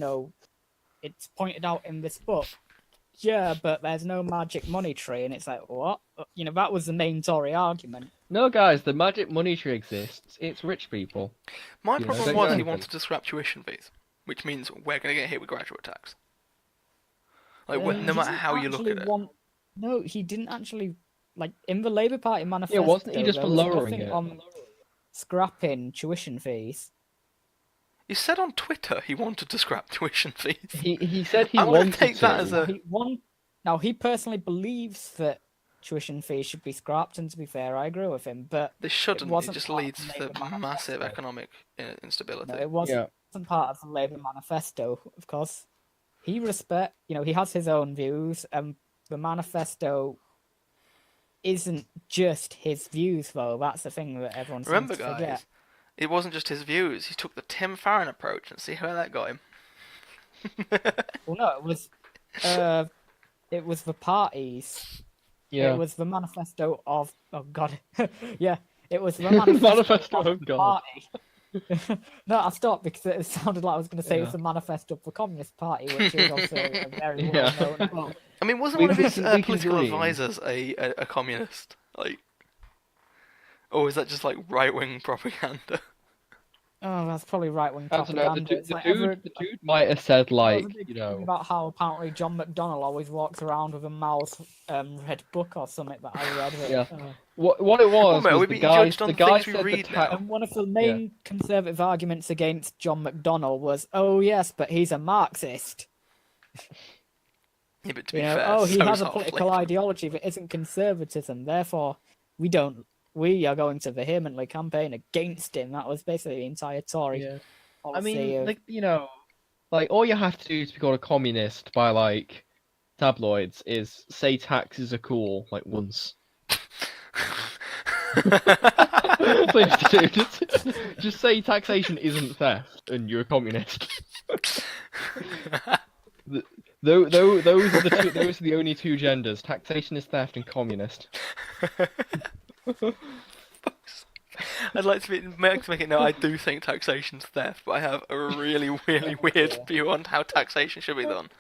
it's pointed out in this book. Yeah, but there's no magic money tree, and it's like what? That was the main Tory argument. No, guys, the magic money tree exists. It's rich people. My You know, problem don't was do he anything. wanted to scrap tuition fees, which means we're going to get hit with graduate tax. Like, He no matter didn't how you look actually at it. No, he didn't actually in the Labour Party manifesto. Yeah, wasn't he just there for was lowering nothing it? on scrapping tuition fees. He said on Twitter he wanted to scrap tuition fees. He said he I'm gonna wanted take to. that as a- Now he personally believes that tuition fees should be scrapped, and to be fair, I agree with him. But They shouldn't. It wasn't just part of leads the to Labour manifesto. massive economic instability. no, it wasn't part of the Labour manifesto. Of course, he he has his own views, and the manifesto isn't just his views, though. That's the thing that everyone Remember, seems to guys, forget. it wasn't just his views. He took the Tim Farron approach, and see how that got him. Well, no, it was the parties. Yeah. It was the manifesto of. Oh God, yeah. It was the manifesto, Manifesto of of the God. party. No, I stopped because it sounded like I was going to say it was Yeah. the manifesto of the Communist Party, which is also a very Yeah. well-known book. I mean, wasn't We one of his can- we can political dream. advisors a communist? Like, or is that just like right-wing propaganda? Oh, that's probably right-wing I don't know. propaganda. The It's like dude might have said there like, was a big you thing know, about how apparently John McDonnell always walks around with a Miles red book or something that I read. That, Yeah. what it was mate, are we was being the guy judged on the guy things we said the read ta- now? And one of the main conservative arguments against John McDonnell was, oh yes, but he's a Marxist. Yeah, but to be fair, he so has a softly. political ideology that isn't conservatism. Therefore, we are going to vehemently campaign against him. That was basically the entire Tory Yeah. policy. I mean, of, like, you know, like all you have to do to be called a communist by like tabloids is say taxes are cool like once. Please do. Just say taxation isn't theft and you're a communist. Those are those are the only two genders. Taxation is theft and communist. I'd like to make it known I do think taxation's theft, but I have a really, really weird view on how taxation should be done.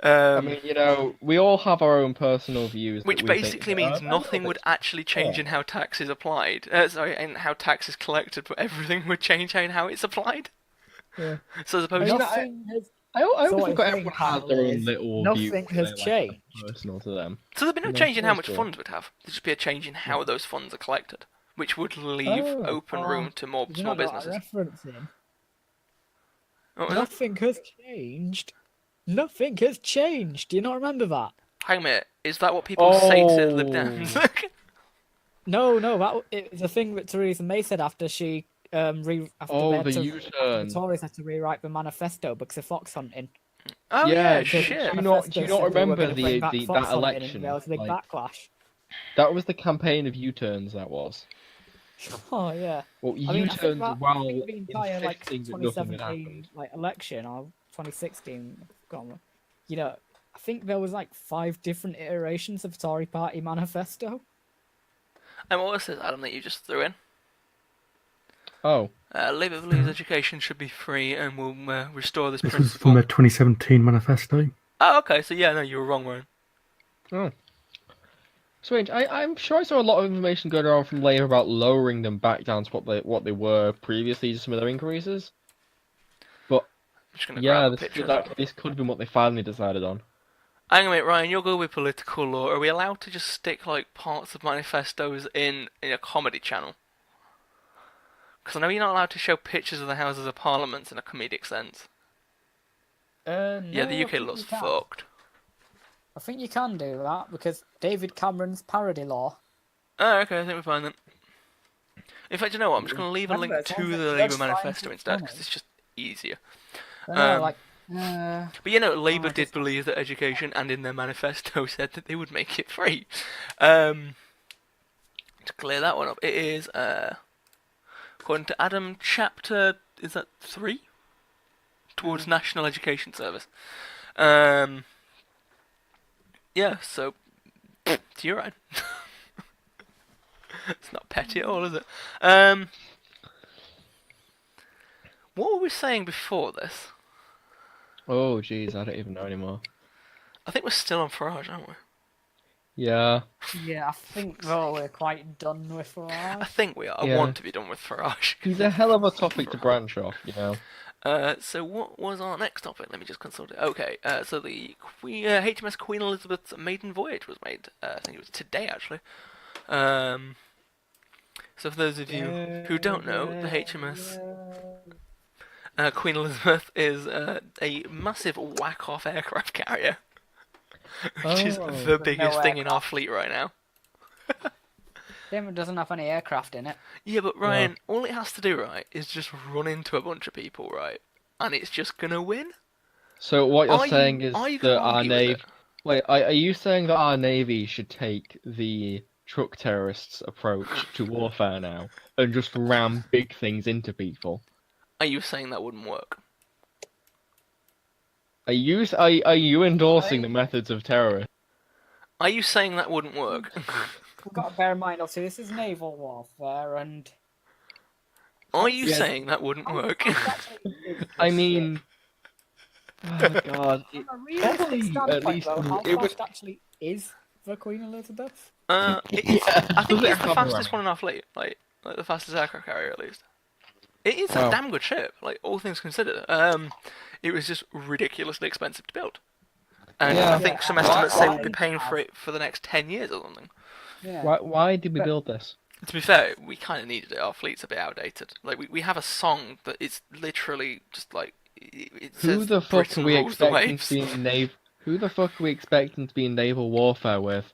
I mean, you know, we all have our own personal views. Which that we think basically that means are a nothing little would bit- actually change in how tax is applied. And how tax is collected, but everything would change in how it's applied. Yeah. So as opposed mean, to... nothing has, I So always what think you're everyone saying, has their own Carl, is little nothing view has changed. personal to them. So there'd be no You know, change in how that's much cool. funds we'd have. There'd just be a change in how those funds are collected, which would leave open room to more You small know what businesses. referencing? What was that? Nothing has changed. Nothing has changed. Do you not remember that? Hang on a minute, is that what people say to Lib Oh. Dems? No, it was a thing that Theresa May said after she after Oh, the the U-turn. U-turn. The Tories had to rewrite the manifesto because of fox hunting. Oh Yeah, yeah, because- shit. Do you not Manifesto said they were remember gonna bring back that fox hunting, and election? there was a big Like, backlash. that was the campaign of U-turns. That was. Oh yeah. Well, I mean, I think U-turns that- while I think the entire like insisting that nothing had 2017 happened. like election or 2016, I think there was like 5 different iterations of Tory Party manifesto. And what was this, Adam, that you just threw in? Oh, Labour believes education should be free and will restore this This was principle. from the 2017 manifesto. Oh, okay, so yeah, no, you were wrong, Ryan. oh. Strange. I'm sure I saw a lot of information going around from Labour about lowering them back down to what they were previously, just some of their increases. I'm just gonna Yeah, grab a picture of that. this could have been what they finally decided on. Hang on a minute, Ryan, you're good with political law. Are we allowed to just stick like parts of manifestos in a comedy channel? Because I know you're not allowed to show pictures of the Houses of Parliament in a comedic sense. No, Yeah, the I UK think law's you can. fucked. I think you can do that because David Cameron's parody law. Oh, okay, I think we're fine then. In fact, you know what? I'm just going to leave a link Remember, it's to on the the Labour website, manifesto it's instead, on because it. it's just easier. Like, But you know, Labour I did just- believe that education, and in their manifesto said that they would make it free. To clear that one up, it is, according to Adam, chapter, is that 3? Towards National Education Service. Yeah, so, to your own. It's not petty at all, is it? What were we saying before this? Oh, jeez, I don't even know anymore. I think we're still on Farage, aren't we? Yeah, Yeah, I think though we're quite done with I Farage. think we are. I Yeah. want to be done with Farage. he's a hell of a topic to branch off, you know. So what was our next topic? Let me just consult it. Okay, so the HMS Queen Elizabeth's maiden voyage was made. I think it was today, actually. So for those of you who don't know, the HMS Queen Elizabeth is a massive whack-off aircraft carrier, which is Oh. the biggest no thing in our fleet right now. It doesn't have any aircraft in it. Yeah, but Ryan, all it has to do, right, is just run into a bunch of people, right, and it's just gonna win. So what you're Are saying you- is are you gonna that our argue with navy. it? Wait, are you saying that our navy should take the truck terrorists' approach to warfare now and just ram big things into people? Are you saying that wouldn't work? Are you endorsing the methods of terrorists? Are you saying that wouldn't work? We've got to bear in mind, obviously, this is naval warfare, and Are you Yes. saying that wouldn't work? I mean, oh god, From a realistic probably standpoint, at least though, how it would. fast actually is the Queen Elizabeth? I think Does it it's the have a fastest ram? one in our fleet, like the fastest aircraft carrier at least. It is Wow. a damn good ship, like all things considered. It was just ridiculously expensive to build, and Yeah. I think some Yeah, estimates say we'll why- be paying for it for the next 10 years or something. Yeah. Why did we But- build this? To be fair, we kind of needed it. Our fleet's a bit outdated. Like we have a song that is literally just like it Who says the fuck Britain are we rules the expecting waves. to be in Who the fuck are we expecting to be in naval warfare with?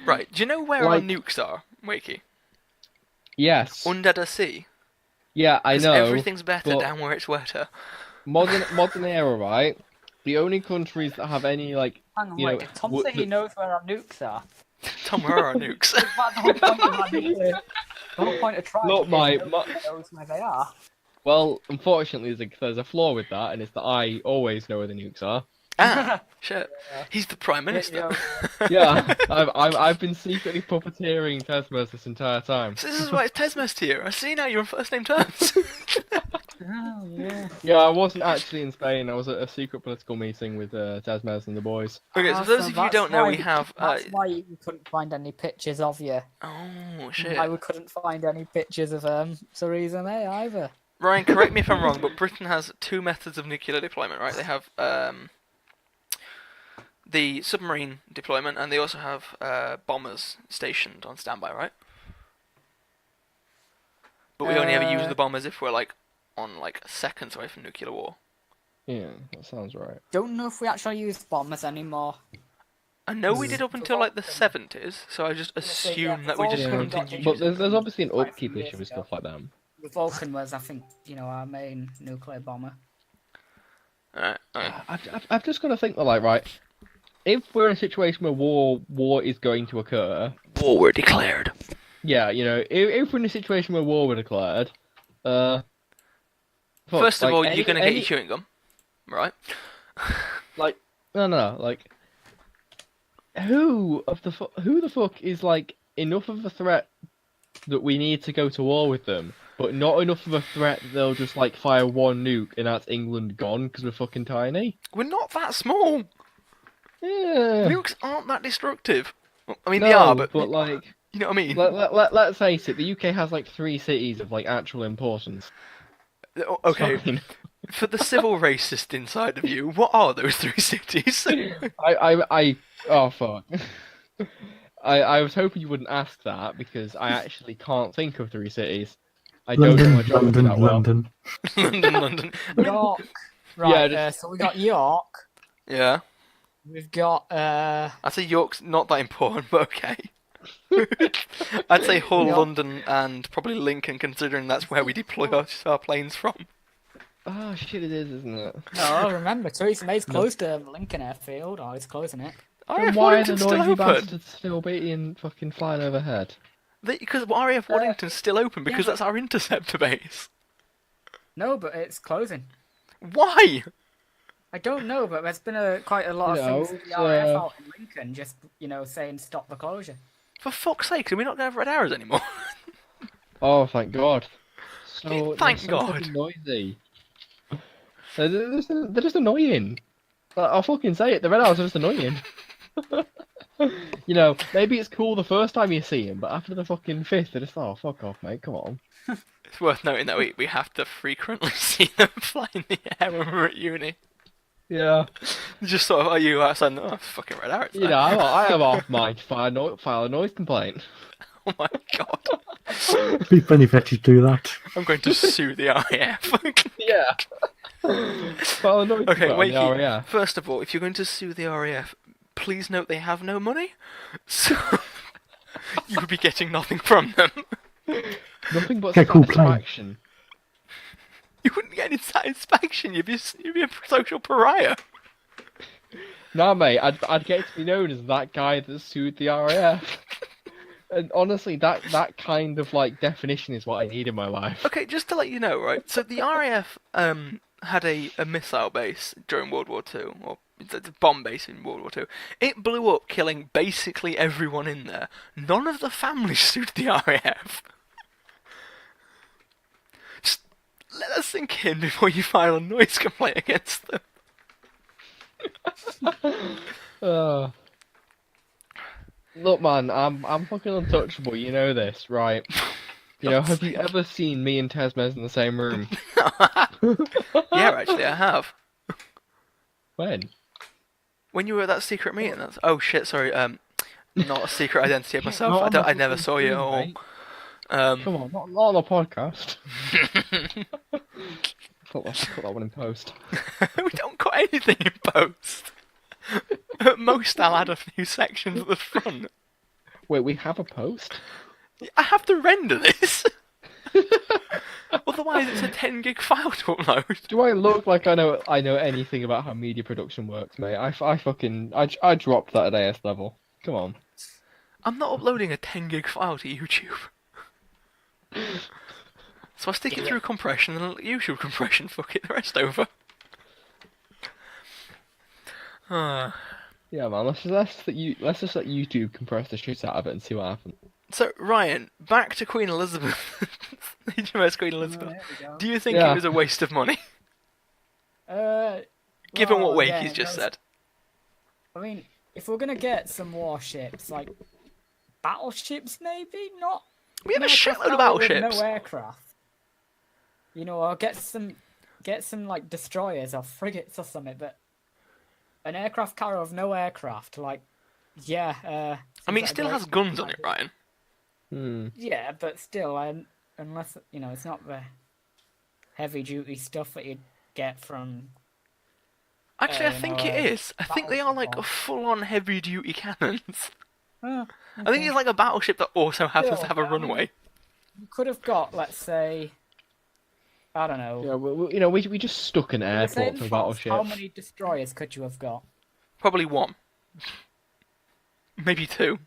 Right, do you know where Like- our nukes are, Wakey? Yes. Under the sea. Yeah, I 'Cause know. everything's better but- down where it's wetter. Modern era, right? The only countries that have any like Hang on, you wait, know, did Tom what say he the- knows where our nukes are? Tom, where are our nukes? That's the whole point of our nuclear. The whole point of trying Not is my- nobody knows where they are. Well, unfortunately, there's a flaw with that, and it's that I always know where the nukes are. Ah, shit. He's the Prime Minister. Yeah, I've been secretly puppeteering Tesmos this entire time. So this is why it's Tesmest here. I see now you're on first name terms. Oh, yeah. Yeah, I wasn't actually in Spain. I was at a secret political meeting with Tesmos and the boys. Okay, so Ah, for those of you who that's don't know, why we have. That's why we couldn't find any pictures of you. Oh, shit. Why we couldn't find any pictures of Theresa May either. Ryan, correct me if I'm wrong, but Britain has two methods of nuclear deployment, right? They have the submarine deployment, and they also have bombers stationed on standby, right? But we only ever use the bombers if we're like on like seconds away from nuclear war. Yeah, that sounds right. Don't know if we actually use bombers anymore. I know we did up until like the 70s, so I just assume that we just Yeah. continued. But using there's them. obviously an Quite a upkeep few years issue with ago. stuff like that. The Vulcan was, I think, our main nuclear bomber. Alright. I've just got to think that, like, right, if we're in a situation where war is going to occur, War were declared. yeah, if we're in a situation where war were declared, fuck, First of like, all, any- you're gonna get any- your chewing gum, right? like, no, like, who the fuck is like enough of a threat that we need to go to war with them, but not enough of a threat that they'll just like fire one nuke and that's England gone because we're fucking tiny. We're not that small. Yeah. Nukes aren't that destructive. Well, I mean, No, they are, but like, you know what I mean. let's face it, the UK has like 3 cities of like actual importance. Okay, Fine. for the civil racist inside of you, what are those 3 cities? Oh fuck. I was hoping you wouldn't ask that because I actually can't think of 3 cities. I don't know my London, geography London, that well. London. London. I mean, York. Right, Yeah, just- so we got York. yeah, We've got, I'd say York's not that important, but okay. I'd say Hull, York. London, and probably Lincoln, considering that's where we deploy our planes from. Oh shit, it is, isn't it? no, remember, Theresa May's close to Lincoln Airfield, or he's closing it. Then RAF why are the Waddington's still noisy open. bastards still being fucking flying overhead? Because RAF Waddington's still open because yeah. that's our interceptor base. No, but it's closing. Why? I don't know, but there's been quite a lot of things from the it's, RAF out in Lincoln just, saying stop the closure. For fuck's sake, are we not going to have red arrows anymore? Oh, thank God. So Thank they're so God. fucking noisy. They're just annoying. I'll fucking say it. The red owls are just annoying. You know, maybe it's cool the first time you see them, but after the fucking fifth, they're just, oh, fuck off, mate. Come on. It's worth noting that we have to frequently see them fly in the air when we're at uni. Yeah. Just sort of, are you outside? No, it's fucking red out. You know, I have half mind to file a noise complaint. Oh my god. It'd be funny if you actually do that. I'm going to sue the RAF. Yeah. File a noise Okay, complaint on wait. the RAF. First of all, if you're going to sue the RAF, please note they have no money, so you would be getting nothing from them. Nothing but Okay, cool plan. satisfaction. You wouldn't get any satisfaction. You'd be a social pariah. Nah, mate, I'd get to be known as that guy that sued the RAF. And honestly, that kind of like definition is what I need in my life. Okay, just to let you know, right? So the RAF had a missile base during World War Two, or the bomb base in World War Two. It blew up, killing basically everyone in there. None of the families sued the RAF. Just let that sink in before you file a noise complaint against them. Look, man, I'm fucking untouchable. You know this, right? You know, have you ever seen me and Tesmez in the same room? Yeah, actually, I have. When? When you were at that secret meeting. That's... Oh shit, sorry. Not a secret identity of myself. Not on I the never fucking saw you at screen, all. mate. Come on, not on the podcast. Put that one in post. We don't cut anything in post. At most, I'll add a few sections at the front. Wait, we have a post? I have to render this. Otherwise, it's a 10 gig file to upload. Do I look like I know anything about how media production works, mate? I dropped that at AS level. Come on. I'm not uploading a 10 gig file to YouTube. So I stick it through compression and YouTube compression. Fuck it, the rest over. Yeah, man. Let's just let YouTube compress the shit out of it and see what happens. So Ryan, back to Queen Elizabeth. HMS Queen Elizabeth. There we go. Do you think Yeah. it was a waste of money? Given what well, Wakey's yeah, just no, said. I mean, if we're gonna get some warships, like battleships, maybe not. We have a aircraft shitload of carrier with battleships. No aircraft. You know, or get some like destroyers or frigates or something, but an aircraft carrier with no aircraft, like, yeah. I mean, it seems still like a has great guns on it, idea. Ryan. Yeah, but still, unless you know, it's not the heavy duty stuff that you'd get from. Actually, I you think know, it is. I think they are like a battleship full-on heavy-duty cannons. Oh, I think it's like a battleship that also happens to Still, have a I mean, runway. you could have got, let's say, I don't know. Yeah, we just stuck an the airport same for force, battleships. how many destroyers could you have got? Probably one. Maybe two.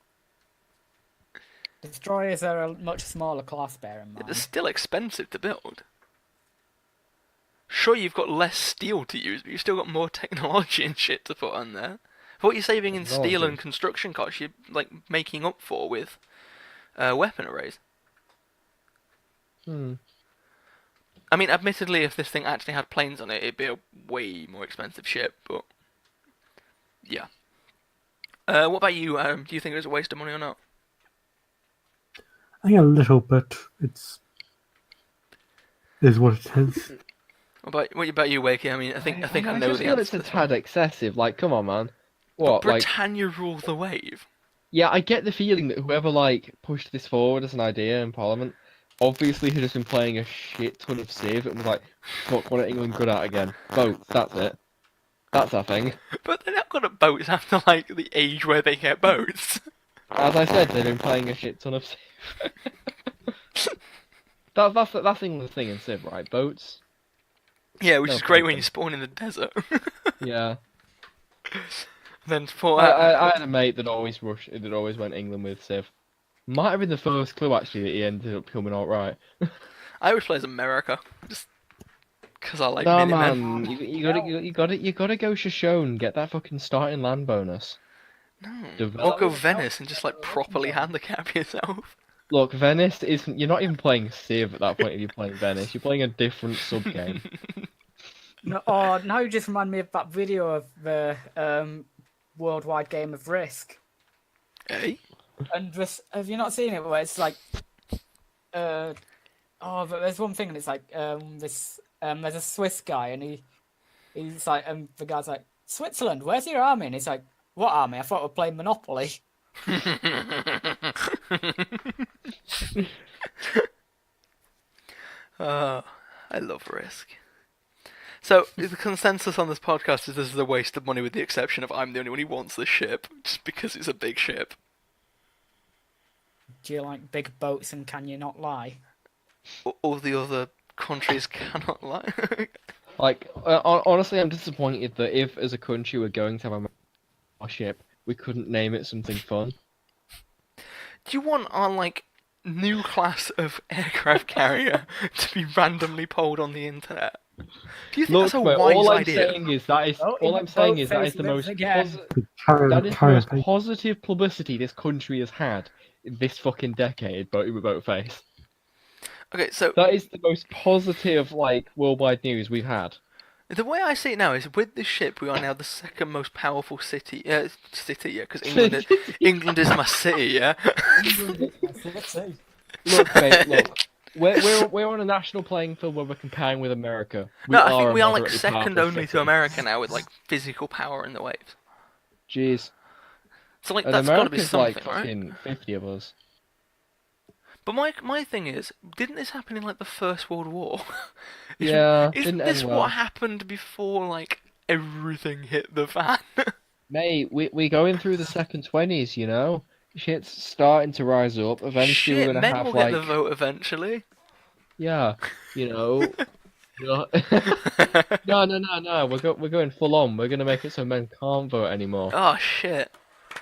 Destroyers are a much smaller class, bear in They're mind. still expensive to build. Sure, you've got less steel to use, but you've still got more technology and shit to put on there. For what you're saving in steel Technology. and construction costs, you're like making up for with weapon arrays. I mean, admittedly, if this thing actually had planes on it, it'd be a way more expensive ship, but yeah. What about you, Adam? Do you think it was a waste of money or not? I think a little, but is what it is. What about you, Wakey? I mean, I think I know just the feel answer. it's a to this one. tad excessive. Like, come on, man. But What? Like, Britannia rule the wave. yeah, I get the feeling that whoever like pushed this forward as an idea in Parliament obviously had just been playing a shit ton of Civ and was like, "Fuck, what are England good at again? Boats. That's it. That's our thing." But they're not good at boats after like the age where they get boats. As I said, they've been playing a shit ton of Civ. That's England's thing in Civ, right? Boats. Yeah, which No is great when problem. you spawn in the desert. Yeah. Then for I had a mate that always went England with Civ. Might have been the first clue actually that he ended up coming out right. I always play as America, just because I like Nah, Minutemen. man, you gotta go Shoshone, get that fucking starting land bonus. No. Or Develop- go Venice and just like properly handicap yourself. Look, Venice isn't. You're not even playing Civ at that point if you're playing Venice. You're playing a different sub game. No, oh, now you just remind me of that video of the worldwide game of Risk. Eh? And just, have you not seen it? Where it's like, but there's one thing, and it's like there's a Swiss guy, and he's like, the guy's like, Switzerland, where's your army? And he's like, what army? I thought we're playing Monopoly. Oh, I love Risk. So, the consensus on this podcast is this is a waste of money with the exception of I'm the only one who wants this ship, just because it's a big ship. Do you like big boats and can you not lie? All the other countries cannot lie. Like, honestly, I'm disappointed that if, as a country, we're going to have a ship, we couldn't name it something fun. Do you want our, like, new class of aircraft carrier to be randomly polled on the internet? Do you think that's a mate, wise all I'm idea? saying is that is Oh, all in I'm the saying is boat that is face the lives most again. that is the Carrier most face. positive publicity this country has had in this fucking decade. Boat face. Okay, so That is the most positive like worldwide news we've had. the way I see it now is with this ship, we are now the second most powerful city, yeah, because England is my city, yeah. Look, mate, look. We're on a national playing field where we're comparing with America. No, I think we are like moderately second powerful only to city. America now with like physical power in the waves. Jeez. So like And that's got to be America's something, like right? fucking 50 of us. But my thing is, didn't this happen in like the First World War? Yeah, Isn't didn't this end well. what happened before like everything hit the fan? Mate, we going through the second 20s, you know? Shit's starting to rise up. Eventually we're Shit, gonna men have will like get the vote eventually. yeah, you know. No, no. We're going full on. We're gonna make it so men can't vote anymore, Oh shit.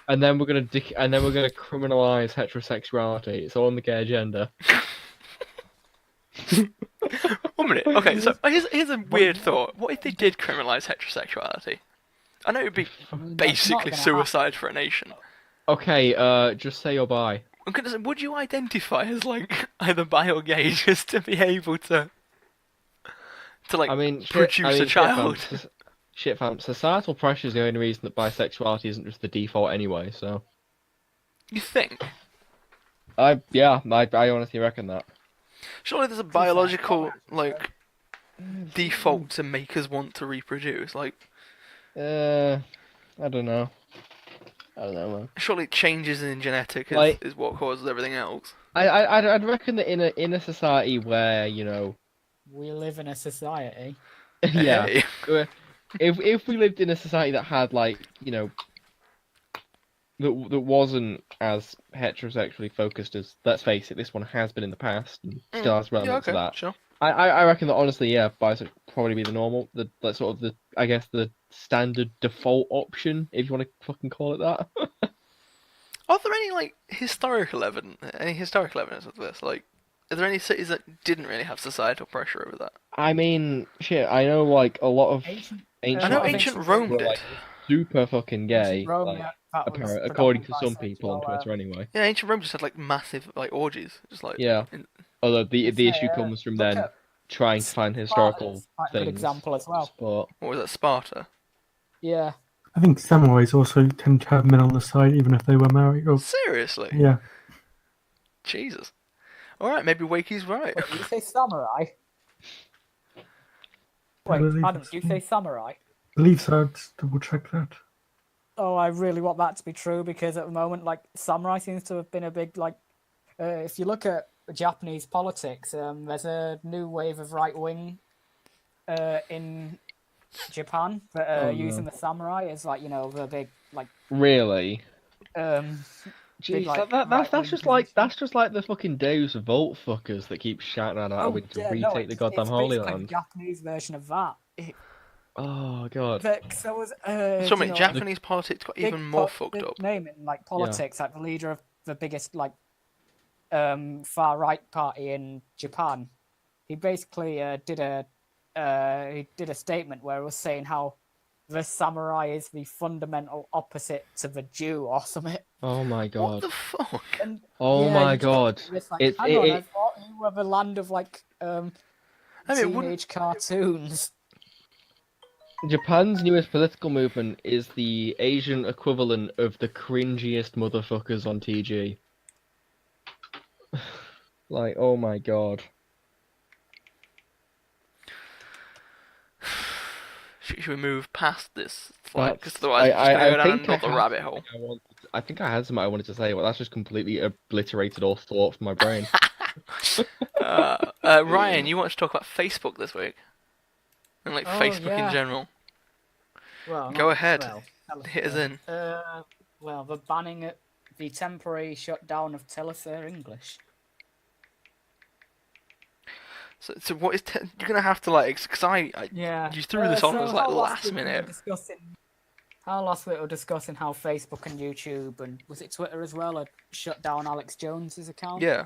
and then we're gonna criminalize heterosexuality. It's all on the gay agenda. 1 minute. Okay, so here's a weird thought. What if they did criminalize heterosexuality? I know it would be basically gonna suicide for a nation. Okay, just say you're bi. I'm gonna say, would you identify as like either bi or gay just to be able to like I mean, produce a child? Shit, fam. Societal pressure is the only reason that bisexuality isn't just the default anyway. So, You think? I honestly reckon that. Surely there's a biological like default to make us want to reproduce. Like, I don't know. Man. surely changes in genetic Like- is what causes everything else. I'd reckon that in a society where you know, We live in a society. yeah, Hey. if we lived in a society that had like you know, that wasn't as heterosexually focused as, let's face it, this one has been in the past and still has Yeah, relevance okay, to that. sure. I reckon that honestly, yeah, bisexual would probably be the normal, the like sort of the I guess the standard default option, if you want to fucking call it that. Are there any historical evidence of this? Like, are there any cities that didn't really have societal pressure over that? I mean, shit, I know like a lot of Ancient, ancient I know I think ancient so. Rome were did. like super fucking gay, Rome, like, yeah, that was according to some predominantly people on bisexual, Twitter anyway. Yeah, ancient Rome just had like massive orgies, just like Yeah. in- Although the Yeah, issue yeah. comes from Look then at trying to find historical Sparta's quite a good things. example as well. But what was that, Sparta? Yeah. I think samurais also tend to have men on the side, even if they were married. Oh, Seriously? yeah. Jesus. All right, maybe Wakey's right. Wait, did you say samurai? Wait, believe Adam, it's did you say samurai? I believe so. I'd double check that. Oh, I really want that to be true because at the moment, like, samurai seems to have been a big, like, if you look at Japanese politics, there's a new wave of right wing in Japan that are Oh, no. using the samurai as, like, you know, the big, like, really, um, jeez, like, that's right-wing just like the fucking Deus Vult fuckers that keep shouting out how we to retake the goddamn Holy it's Land. the Japanese version of that. Oh god. So was So, mate, Japanese politics got even more fucked up. Name in like politics, like the leader of the biggest like far right party in Japan. He basically did a statement where he was saying how the samurai is the fundamental opposite to the Jew or something. Oh my What god. the fuck? And Oh yeah, my you just god. think it's like, It's hang on, I it, thought you were the land of like I mean, it wouldn't. teenage cartoons. Japan's newest political movement is the Asian equivalent of the cringiest motherfuckers on TG. Like, oh my god. Should we move past this slide? Because That's otherwise we're just going to go down think another had rabbit something hole. I think I had something I wanted to say, but that's just completely obliterated all thought from my brain. Ryan, you want to talk about Facebook this week? And like Oh, Facebook in yeah. general. Well, Go ahead. Well, Hit us in. well, the banning the temporary shutdown of Telethur English. So what is you're gonna have to like? Because Yeah. you threw this on us like how last week we were minute. How last week we were discussing how Facebook and YouTube and was it Twitter as well had shut down Alex Jones's account? Yeah.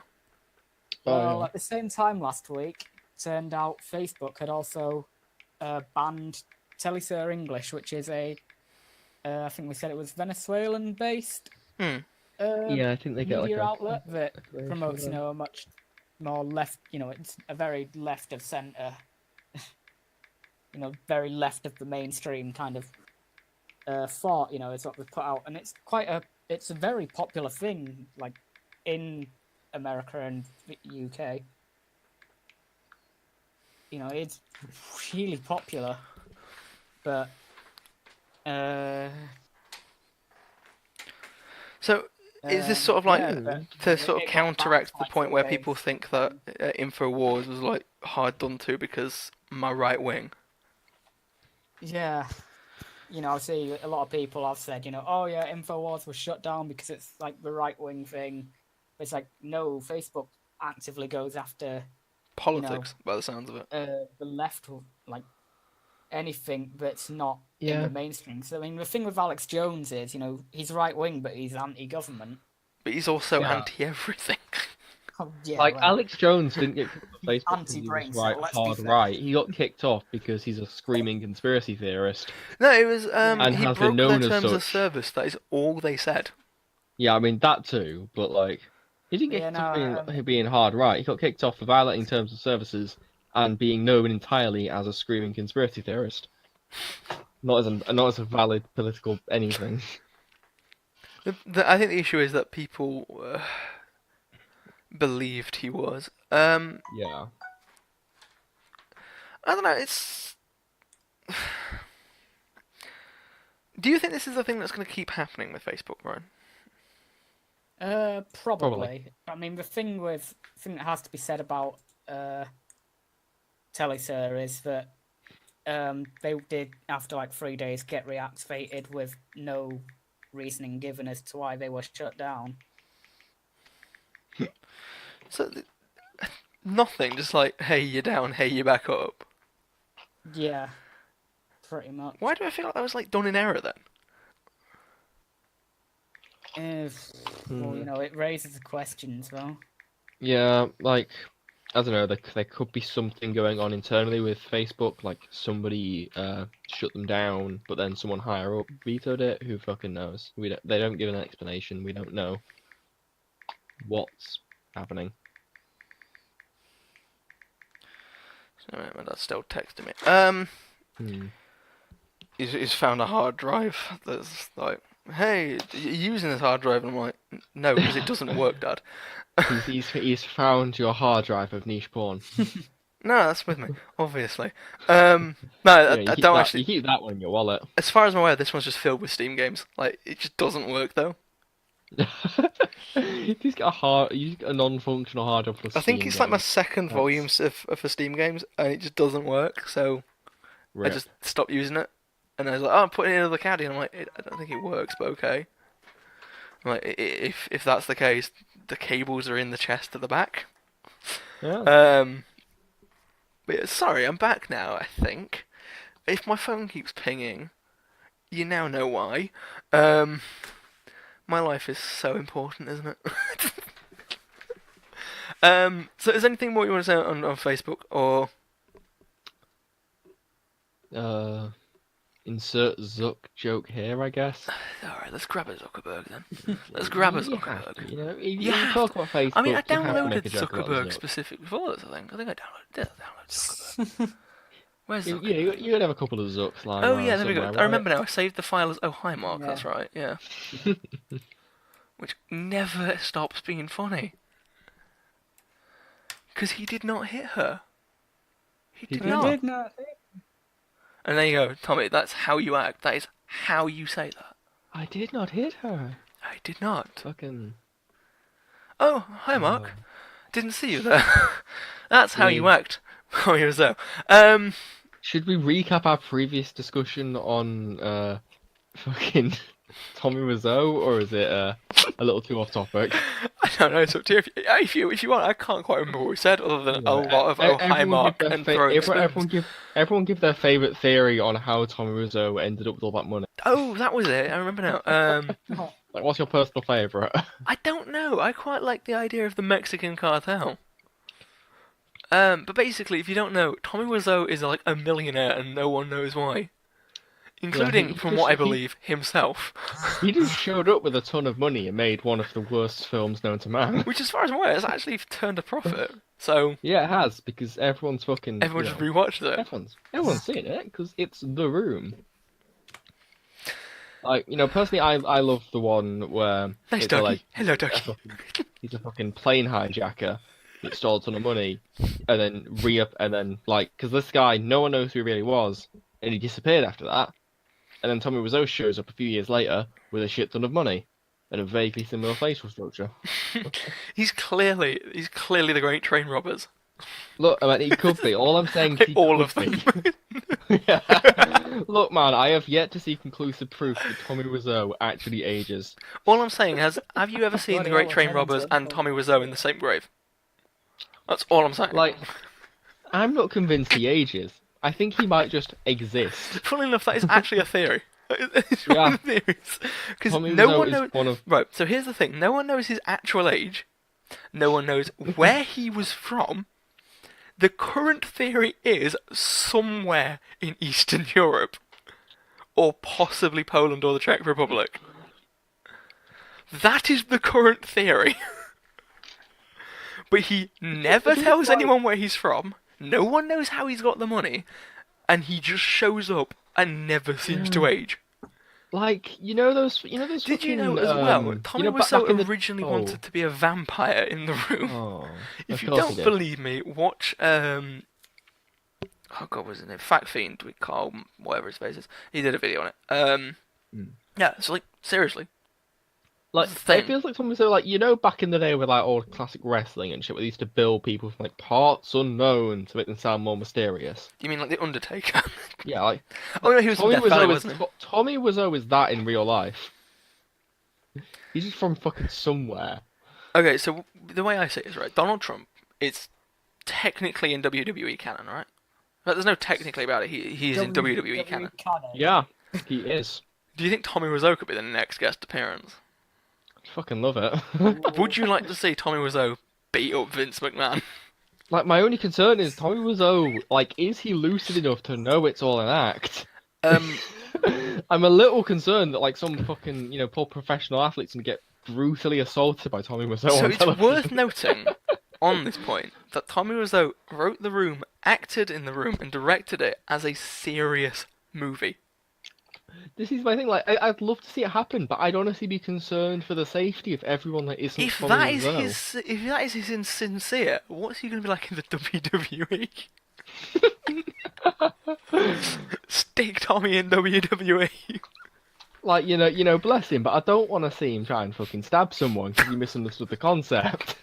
Well, yeah. at the same time last week, turned out Facebook had also banned Telethur English, which is I think we said it was Venezuelan-based Yeah, I think they get like media a outlet that declaration promotes, of that. a much more left, it's a very left of centre, very left of the mainstream kind of thought, is what we've put out, and it's a very popular thing, like in America and the UK. It's really popular, but So is this sort of like yeah, to sort of it got counteract banned the twice point a where day. people think that Infowars was like hard done to because my right wing? Yeah. I see a lot of people have said, oh yeah, Infowars was shut down because it's like the right wing thing. But it's like, no, Facebook actively goes after Politics, by the sounds of it. the left, like anything that's not in Yeah. the mainstream. So I mean, the thing with Alex Jones is, he's right wing, but he's anti-government. But he's also Yeah. anti everything. Oh, yeah, Like well, Alex Jones didn't get kicked off Facebook because he was anti-brain right, cell, let's be hard fair. right. He got kicked off because he's a screaming conspiracy theorist. No, it was And he has broke been known their as terms of such. service. That is all they said. Yeah, I mean that too, but like he didn't get Yeah, kicked off no, being hard right. He got kicked off for violating terms of services and being known entirely as a screaming conspiracy theorist. Not as a valid political anything. I think the issue is that people believed he was. Yeah. I don't know. It's. Do you think this is the thing that's going to keep happening with Facebook, Brian? probably. I mean, the thing that has to be said about Telesur is that they did, after like 3 days, get reactivated with no reasoning given as to why they were shut down. So nothing, just like, hey, you're down, hey, you're back up. Yeah, pretty much. Why do I feel like that was like done in error then? Well, it raises a question as well. Yeah, like I don't know, there could be something going on internally with Facebook, like somebody shut them down, but then someone higher up vetoed it. Who fucking knows? They don't give an explanation. We don't know what's happening. My dad's still texting me. He's found a hard drive that's like, hey, you're using this hard drive, and I'm like, no, because it doesn't work, Dad. He's found your hard drive of niche porn. No, that's with me, obviously. No, I don't actually. You keep that one in your wallet. As far as I'm aware, this one's just filled with Steam games. Like, it just doesn't work though. He's got a non-functional hard drive for I think Steam it's like my games. second volume for Steam games, and it just doesn't work. So I Rip. just stopped using it, and I was like, oh, I'm putting it in another caddy, and I'm like, I don't think it works, but okay. I'm like, if that's the case, the cables are in the chest at the back. Yeah. But yeah, sorry, I'm back now. I think if my phone keeps pinging, you now know why. My life is so important, isn't it? So is there anything more you want to say on Facebook, or? insert Zuck joke here, I guess. Alright, let's grab a Zuckerberg then. Let's grab a You have Zuckerberg. to, you know, You you have talk to. about Facebook. I mean, I you have to make downloaded a joke about Zuckerberg Zuck. specifically for this, I think. I think I did download Zuckerberg. Where's You, Zuckerberg? you would have a couple of Zucks lying Oh around yeah, there we go. somewhere, I remember right? now. I saved the file as hi Mark. Yeah. That's right. Yeah. Which never stops being funny. Because he did not hit her. He did did not. Did not. And there you go, Tommy. That's how you act. That is how you say that. I did not hit her. I did not. Fucking. Oh, hi Mark. Didn't see you there. That's how you act. Oh, you're so. Should we recap our previous discussion on fucking Tommy Wiseau, or is it a little too off topic? I don't know. It's up to you. If you want, I can't quite remember what we said, other than a lot of oh hi Mark and throwing spoons. Everyone give their favourite theory on how Tommy Wiseau ended up with all that money. Oh, that was it. I remember now. Like, what's your personal favourite? I don't know. I quite like the idea of the Mexican cartel. But basically, if you don't know, Tommy Wiseau is like a millionaire and no one knows why. Including, from what I believe, himself. He just showed up with a ton of money and made one of the worst films known to man. Which, as far as I'm aware, has actually turned a profit. So, Yeah, it has, because everyone's fucking... everyone you just know, rewatched it. everyone's seen it, because it's The Room. Like, you know, personally, I love the one where... Nice it's doggy. like, Hello, doggy. he's a fucking plane hijacker that stole a ton of money, and then re-up, and then, like, because this guy, no one knows who he really was, and he disappeared after that. And then Tommy Wiseau shows up a few years later with a shit ton of money and a vaguely similar facial structure. He's clearly the great train robbers. Look, I mean, he could be. All I'm saying is he All could of them. be. Yeah. Look, man, I have yet to see conclusive proof that Tommy Wiseau actually ages. All I'm saying is, have you ever seen the Bloody Great hell, Train Kevin's Robbers good. and Tommy Wiseau in the same grave? That's all I'm saying. Like, I'm not convinced he ages. I think he might just exist. Funnily enough, that is actually a theory. It's one Yeah. of the theories. Because Tommy no Wiseau one is knows. one of... Right, so here's the thing. No one knows his actual age. No one knows where he was from. The current theory is somewhere in Eastern Europe. Or possibly Poland or the Czech Republic. That is the current theory. But he never tells anyone where he's from. No one knows how he's got the money. And he just shows up and never seems to age. Like, you know those Did you fucking, know as well, Tommy you know, Wiseau back in the... originally Oh. wanted to be a vampire in the room. Oh, If of you course he don't did. believe me, watch oh god, what was his name? Fact Fiend with Carl, whatever his face is. He did a video on it. Yeah, so like seriously, Like, thing. it feels like something so, like, you know, back in the day with, like, old classic wrestling and shit, where they used to bill people from, like, parts unknown to make them sound more mysterious. You mean like the Undertaker? Yeah, like, Oh no, he was from Death Valley, wasn't he? Tommy Wiseau is that in real life. He's just from fucking somewhere. Okay, so the way I see it is right. Donald Trump is technically in WWE canon, right? But there's no technically about it. He's in WWE canon. Yeah, he is. Do you think Tommy Wiseau could be the next guest appearance? Fucking love it. Would you like to see Tommy Wiseau beat up Vince McMahon? Like, my only concern is Tommy Wiseau, like, is he lucid enough to know it's all an act? I'm a little concerned that, like, some fucking, you know, poor professional athletes can get brutally assaulted by Tommy Wiseau So on it's television. worth noting on this point that Tommy Wiseau wrote The Room, acted in The Room, and directed it as a serious movie. This is my thing, like, I'd love to see it happen, but I'd honestly be concerned for the safety of everyone that isn't If Tommy that is Wiseau. if that is his sincere, what's he going to be like in the WWE? Stick Tommy in WWE. Like, you know, bless him, but I don't want to see him try and fucking stab someone because he misunderstood the concept.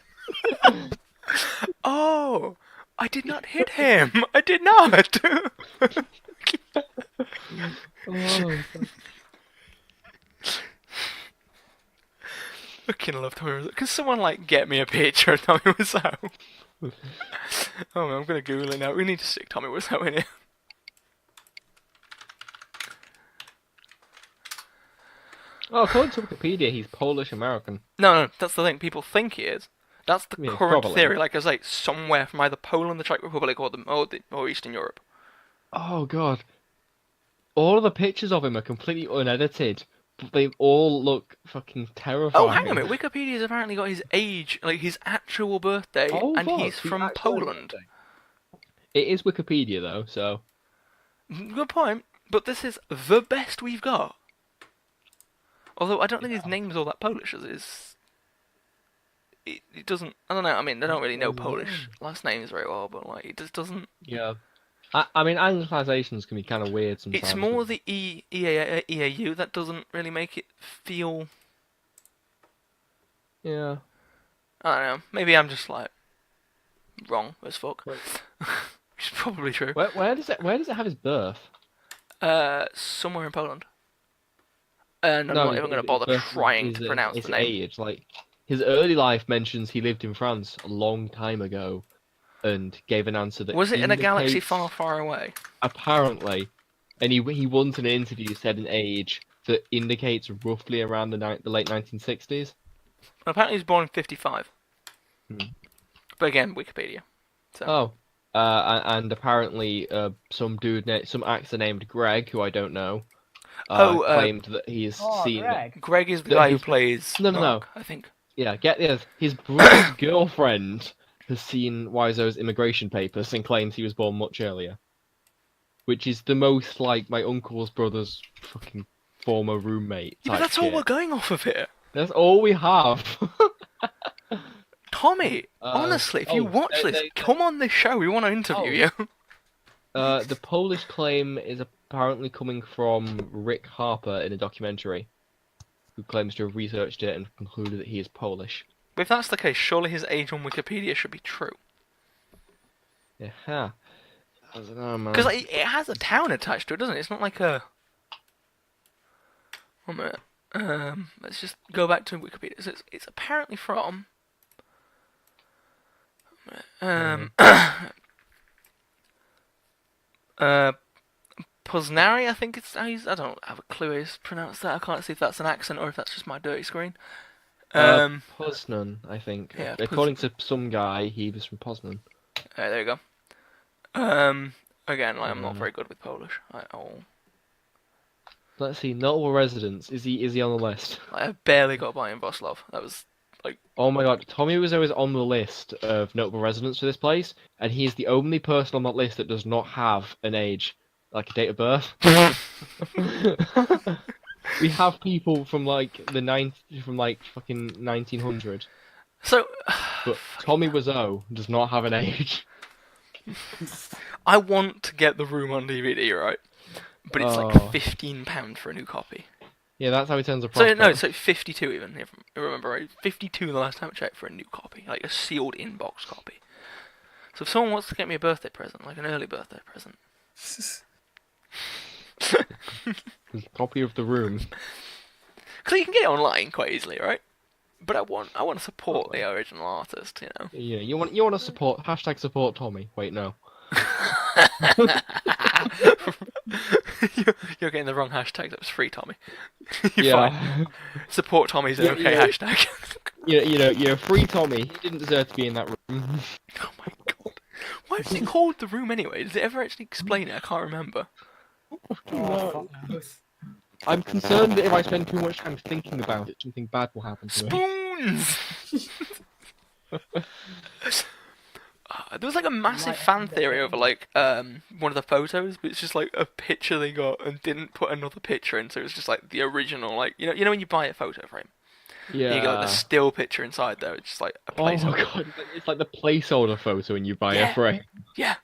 Oh, I did not hit him. I did not. Oh, Fucking love Tommy Wiseau. Can someone like get me a picture of Tommy Wiseau? Oh man, I'm gonna Google it now. We need to stick Tommy Wiseau in here. oh, according to Wikipedia, he's Polish American. No, that's the thing. People think he is. That's the Yeah, current probably. theory. Like I say, somewhere from either Poland, the Czech Republic, or Eastern Europe. Oh god. all of the pictures of him are completely unedited, but they all look fucking terrifying. Oh, hang on a minute. Wikipedia's apparently got his age, like his actual birthday, Oh, and fuck, he's he from actually has a Poland. birthday. It is Wikipedia though, so Good point. But this is the best we've got. Although I don't think his name's all that Polish as it is. It doesn't. I don't know. I mean, they don't really know Polish last names very well, but like it just doesn't. yeah. I mean, Anglicizations can be kind of weird sometimes. It's more the EAU that doesn't really make it feel. Yeah. I don't know. Maybe I'm just like wrong as fuck. Right. Which is probably true. Where does it have his birth? Somewhere in Poland. And I'm not even going to bother trying to pronounce his the name. age. Like his early life mentions he lived in France a long time ago, and gave an answer that Was it in a galaxy indicates- far, far away? Apparently, and he once in an interview said an age that indicates roughly around the late 1960s. Well, apparently he was born in 55. Hmm. But again, Wikipedia. So. Oh, and apparently some actor named Greg, who I don't know, claimed that he's seen. Greg. Is the that guy who he's- plays No, Mark, I think. Yeah, get this. His brother's girlfriend has seen Wiseau's immigration papers and claims he was born much earlier. Which is the most like my uncle's brother's fucking former roommate. Yeah, but type that's all shit. we're going off of here. That's all we have. Tommy, honestly, if you watch this, come on this show. We want to interview you. The Polish claim is apparently coming from Rick Harper in a documentary, who claims to have researched it and concluded that he is Polish. But if that's the case, surely his age on Wikipedia should be true. Yeah. I don't know, man. Because like, it has a town attached to it, doesn't it? It's not like a... One minute. Let's just go back to Wikipedia. So it's apparently from... Poznari, I think it's how I don't have a clue how to pronounce that. I can't see if that's an accent or if that's just my dirty screen. Poznan, I think. Yeah, According to some guy, he was from Poznan. There you go. Again, like, I'm not very good with Polish at all. Let's see, notable residents. Is he on the list? Like, I barely got by in Voslov. That was like... Oh my god, Tommy was always on the list of notable residents for this place, and he is the only person on that list that does not have an age, like a date of birth. We have people from like from like fucking 1900, So, but Tommy Wiseau does not have an age. I want to get the room on DVD, right? But it's like Oh. £15 for a new copy. Yeah, that's how he turns a So profit. no, it's like 52 even, if I remember right. 52 the last time I checked for a new copy, like a sealed in-box copy. So if someone wants to get me a birthday present, like an early birthday present... Copy of the room. Because you can get it online quite easily, right? But I want to support the original artist, you know. Yeah, you want to support #support Tommy. Wait, no. You're getting the wrong hashtag. That was free, Tommy. You're Yeah. fine. Support Tommy's Yeah, okay yeah. hashtag. You're free Tommy. He didn't deserve to be in that room. Oh my god. Why is it called the room anyway? Does it ever actually explain it? I can't remember. Oh, I'm concerned that if I spend too much time thinking about it, something bad will happen to me. Spoons! There was like a massive fan theory over like one of the photos, but it's just like a picture they got and didn't put another picture in, so it was just like the original, like you know when you buy a photo frame, Yeah. you get like the still picture inside there. It's just like a Oh my placeholder. god, it's like the placeholder photo when you buy Yeah. a frame. Yeah.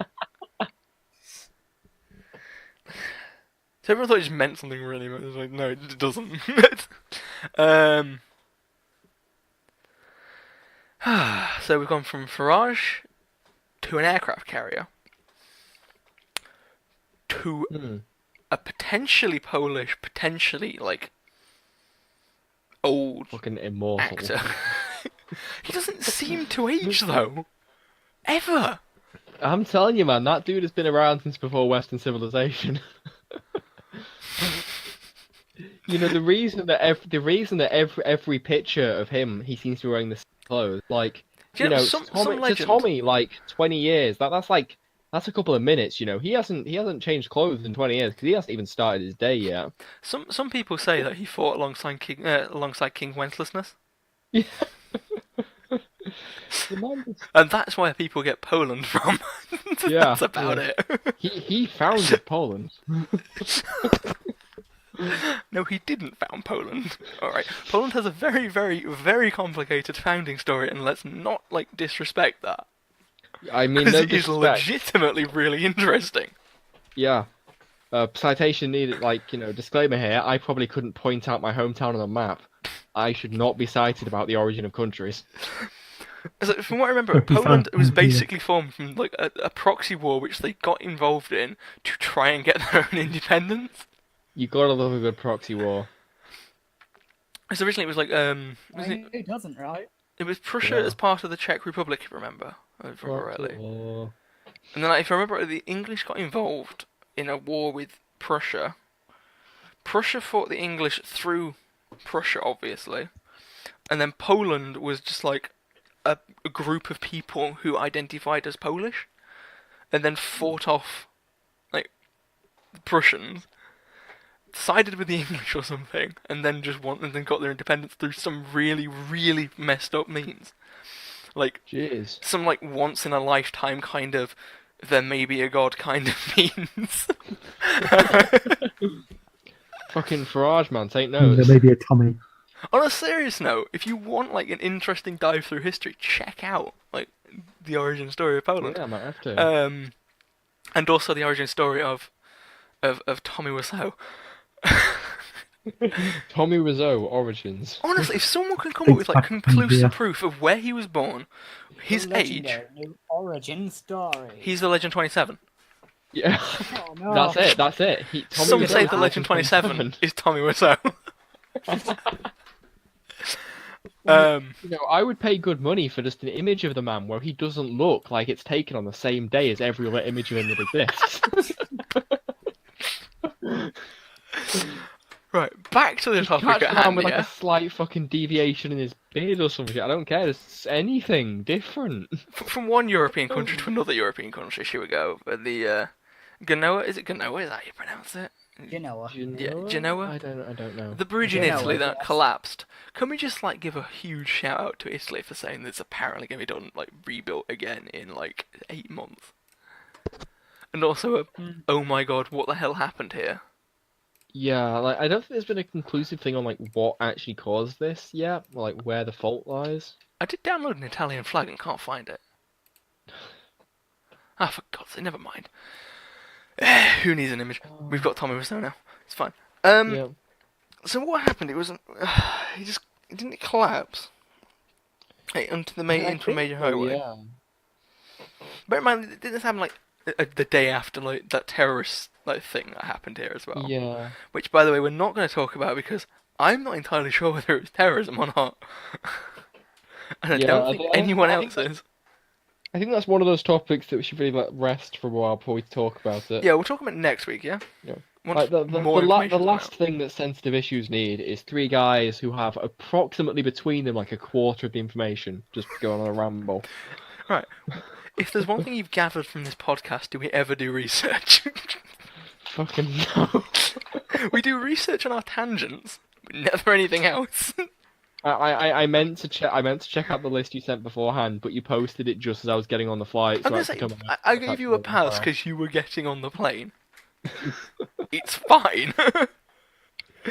So everyone thought it just meant something really, but it was like, no, it doesn't. So we've gone from Farage to an aircraft carrier to Hmm. a potentially Polish, potentially like old Fucking immortal. actor. He doesn't seem to age though, ever. I'm telling you, man, that dude has been around since before Western civilization. You know, the reason that every picture of him, he seems to be wearing the same clothes. Like, Do you know, to some Tommy, legend- to Tommy, like 20 years. That's like That's a couple of minutes, you know. He hasn't changed clothes in 20 years because he hasn't even started his day yet. Some people say that he fought alongside King Wenceslas, Yeah. The man was- and that's where people get Poland from. Yeah, That's about yeah. it. He founded Poland. No, he didn't found Poland. All right, Poland has a very, very, very complicated founding story, and let's not disrespect that I mean, because no it is disrespect. legitimately really interesting. Yeah. Citation needed, disclaimer here. I probably couldn't point out my hometown on a map. I should not be cited about the origin of countries. So, from what I remember, Poland was basically formed from a proxy war which they got involved in to try and get their own independence. You gotta love a good proxy war. So originally it was It doesn't, right? it was Prussia Yeah. as part of the Czech Republic, if you remember, if I remember Proxy rightly. war. And then if I remember rightly, the English got involved in a war with Prussia. Prussia fought the English through Prussia, obviously. And then Poland was just a group of people who identified as Polish, and then fought off the Prussians, sided with the English or something, and then got their independence through some really, really messed up means. Jeez. Some once in a lifetime kind of there may be a god kind of means. Fucking Farage, man, take There notes. may be a Tommy. On a serious note, if you want an interesting dive through history, check out the origin story of Poland. Yeah, I might have to. And also the origin story of Tommy Wiseau. Tommy Wiseau, origins. Honestly, if someone can come up with conclusive proof of where he was born, his The age, legendary new origin story. he's the Legend 27. Yeah. Oh, no. That's it. Tommy Some Wiseau say is the Legend 27 is Tommy Wiseau. You know, I would pay good money for just an image of the man where he doesn't look like it's taken on the same day as every other image of him that exists. Right, back to the topic Catch at a man hand with here. a slight fucking deviation in his beard or something. I don't care. It's anything different. From one European country to another European country, here we go. The Genoa, is it Genoa? Is that how you pronounce it? You know. Genoa? I don't know. The bridge in Genoa, Italy that yes. collapsed. Can we just give a huge shout out to Italy for saying that it's apparently going to be done rebuilt again in 8 months? And also oh my god, what the hell happened here? Yeah, I don't think there's been a conclusive thing on what actually caused this yet, or where the fault lies. I did download an Italian flag and can't find it. Ah, for God's sake, never mind. Who needs an image? We've got Tommy Wiseau now. It's fine. Yeah. So what happened? It was he didn't collapse into a major highway. Yeah. Bear in mind, didn't this happen the day after that terrorist thing that happened here as well? Yeah. Which, by the way, we're not going to talk about because I'm not entirely sure whether it was terrorism or not, and I don't think anyone else is. I think that's one of those topics that we should really let rest for a while before we talk about it. Yeah, we'll talk about it next week. Yeah. Yeah. Once The more information's last out. thing that sensitive issues need is 3 guys who have approximately between them a quarter of the information just going on a ramble. Right. If there's one thing you've gathered from this podcast, do we ever do research? Fucking no. We do research on our tangents, but never anything else. I meant to check out the list you sent beforehand, but you posted it just as I was getting on the flight. I'm So gonna I say, had to come I gave you a pass because you were getting on the plane. It's fine.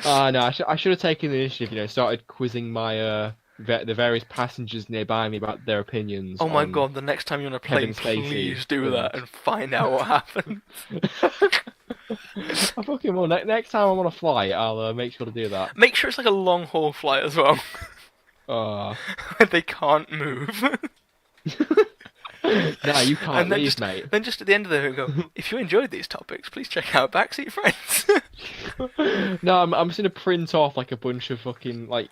No, I should have taken the initiative. Started quizzing my the various passengers nearby me about their opinions. Oh my on god, the next time you're on a plane, Kevin Spacey. please do that and find out what happened. I fucking will. Next time I'm on a flight, I'll make sure to do that. Make sure it's a long haul flight as well. They can't move. Nah, you can't And then leave, just, mate. then just at the end of the day, go, if you enjoyed these topics, please check out Backseat Friends. No, I'm just gonna print off a bunch of fucking the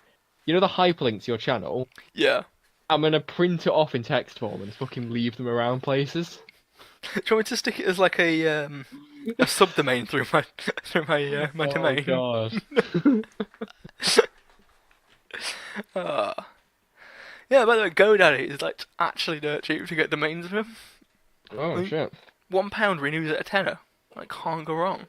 hyperlinks to your channel. Yeah. I'm gonna print it off in text form and fucking leave them around places. Do you want me to stick it as a subdomain through my domain? Oh god. Yeah, by the way, GoDaddy is actually dirt cheap to get domains of him. Oh shit. £1 renews at a tenner. Like, can't go wrong.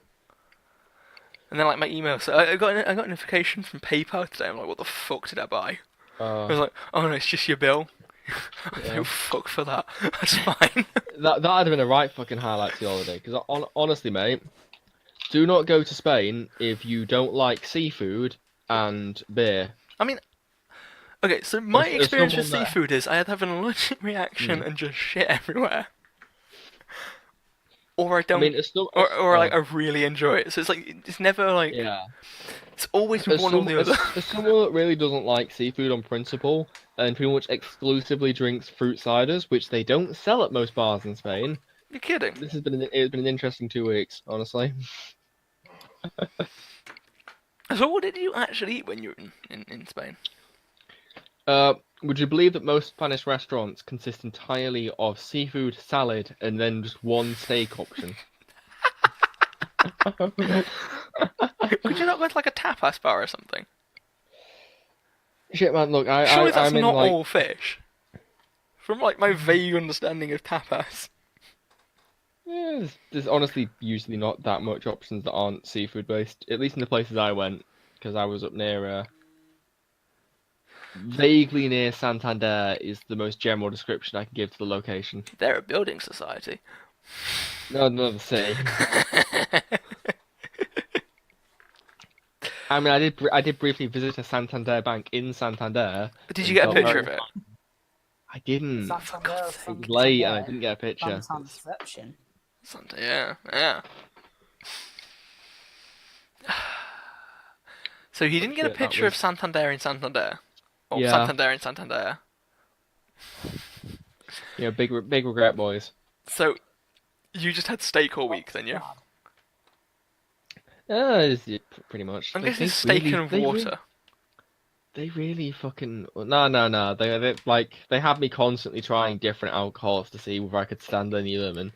And then, like, my email, so I got a notification from PayPal today. I'm like, what the fuck did I buy? I was like, oh no, it's just your bill. No fuck for that. That's fine. That'd have been a right fucking highlight to the holiday. Because honestly, mate, do not go to Spain if you don't like seafood and beer. I mean, okay, so my There's experience with someone there. seafood is I had to have an allergic reaction and just shit everywhere. Or I don't, I mean, it's still, or like I really enjoy it. So it's like, it's never like, yeah. it's always As one or the other. as someone that really doesn't like seafood on principle and pretty much exclusively drinks fruit ciders, which they don't sell at most bars in Spain, You're kidding. it's been an interesting 2 weeks, honestly. So what did you actually eat when you were in Spain? Would you believe that most Spanish restaurants consist entirely of seafood, salad, and then just one steak option? Could you not go to like a tapas bar or something? Shit, man, look, Surely that's I'm in not like... all fish. From like my vague understanding of tapas. Yeah, there's honestly usually not that much options that aren't seafood based, at least in the places I went, because I was up near, vaguely near Santander is the most general description I can give to the location. They're a building society. No, the city. I mean, I did briefly visit a Santander bank in Santander. Did you get a and picture felt of it? I didn't. Santander, It was late and I didn't get a picture. Valentine's reception. Yeah. So he didn't get a Shit, that picture of was- Santander in Santander? Or Yeah. Santander in Santander? Yeah, big regret, boys. So, you just had steak all week then, yeah? Yeah, pretty much. I'm They- guessing they steak really- and they really- water. They really fucking no. They had me constantly trying different alcohols to see whether I could stand any of them, and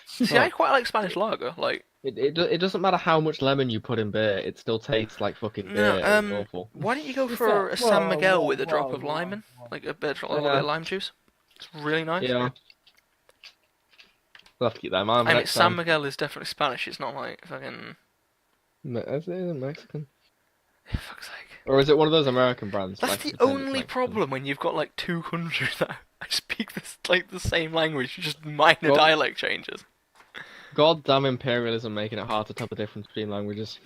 See, I quite like Spanish lager. Like, it doesn't matter how much lemon you put in beer, it still tastes like fucking beer. no, It's awful. why don't you go Whoa, for a San Miguel whoa, with a drop whoa, of lime in? whoa. Like a little bit of lime juice. It's really nice. Yeah. We'll have to keep that in mind. I mean, next San time. Miguel is definitely Spanish. It's not like fucking. Is it Mexican? Fuck's sake. Or is it one of those American brands? That's like, the pretend it's only Mexican? problem when you've got like two countries that speak this like the same language, just minor Well- dialect changes. Goddamn imperialism making it hard to tell the difference between languages.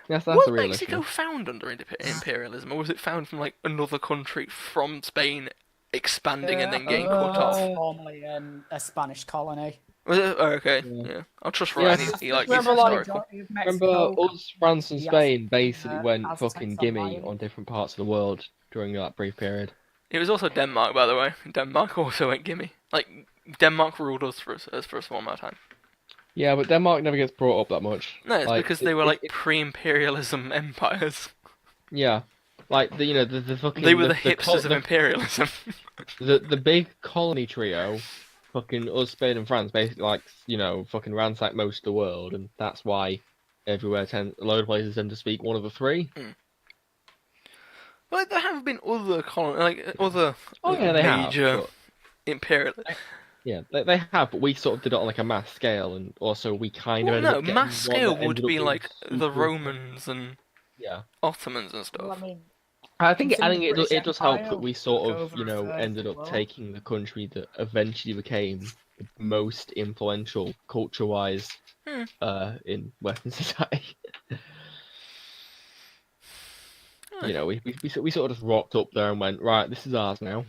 Yes, that's Was a real Mexico issue. found under imperialism, or was it found from like another country from Spain expanding and then getting cut off? Formerly a Spanish colony. Was it? Oh, okay. Yeah. Yeah. I'll trust Yeah, Ryan. He likes his Remember, like, historical. majority of Remember, Mexico, us, France, and Yes. Spain basically went Aztecs fucking and gimme Mayans. on different parts of the world during that brief period. It was also Denmark, by the way. Denmark also went gimme. Like Denmark ruled us for a small amount of time. Yeah, but Denmark never gets brought up that much. No, it's Like, because they were like it- pre-imperialism empires. Yeah, like the fucking. They were the col- hipsters of imperialism. the big colony trio, fucking us, Spain, and France, basically fucking ransacked most of the world, and that's why everywhere a load of places tend to speak one of the three. Well, there have been other other Oh yeah, they have. major but- imperial. Yeah, they have, but we sort of did it on like a mass scale, and also we kind of Well, ended no, up getting mass one scale that would ended up be being like the super- Romans and Yeah, Ottomans and well, stuff. I mean, I think Considering the it British does help Empire that we sort took of over a third ended of up the world. taking the country that eventually became the most influential culture-wise in Western society. You know, we sort of just rocked up there and went, right, this is ours now.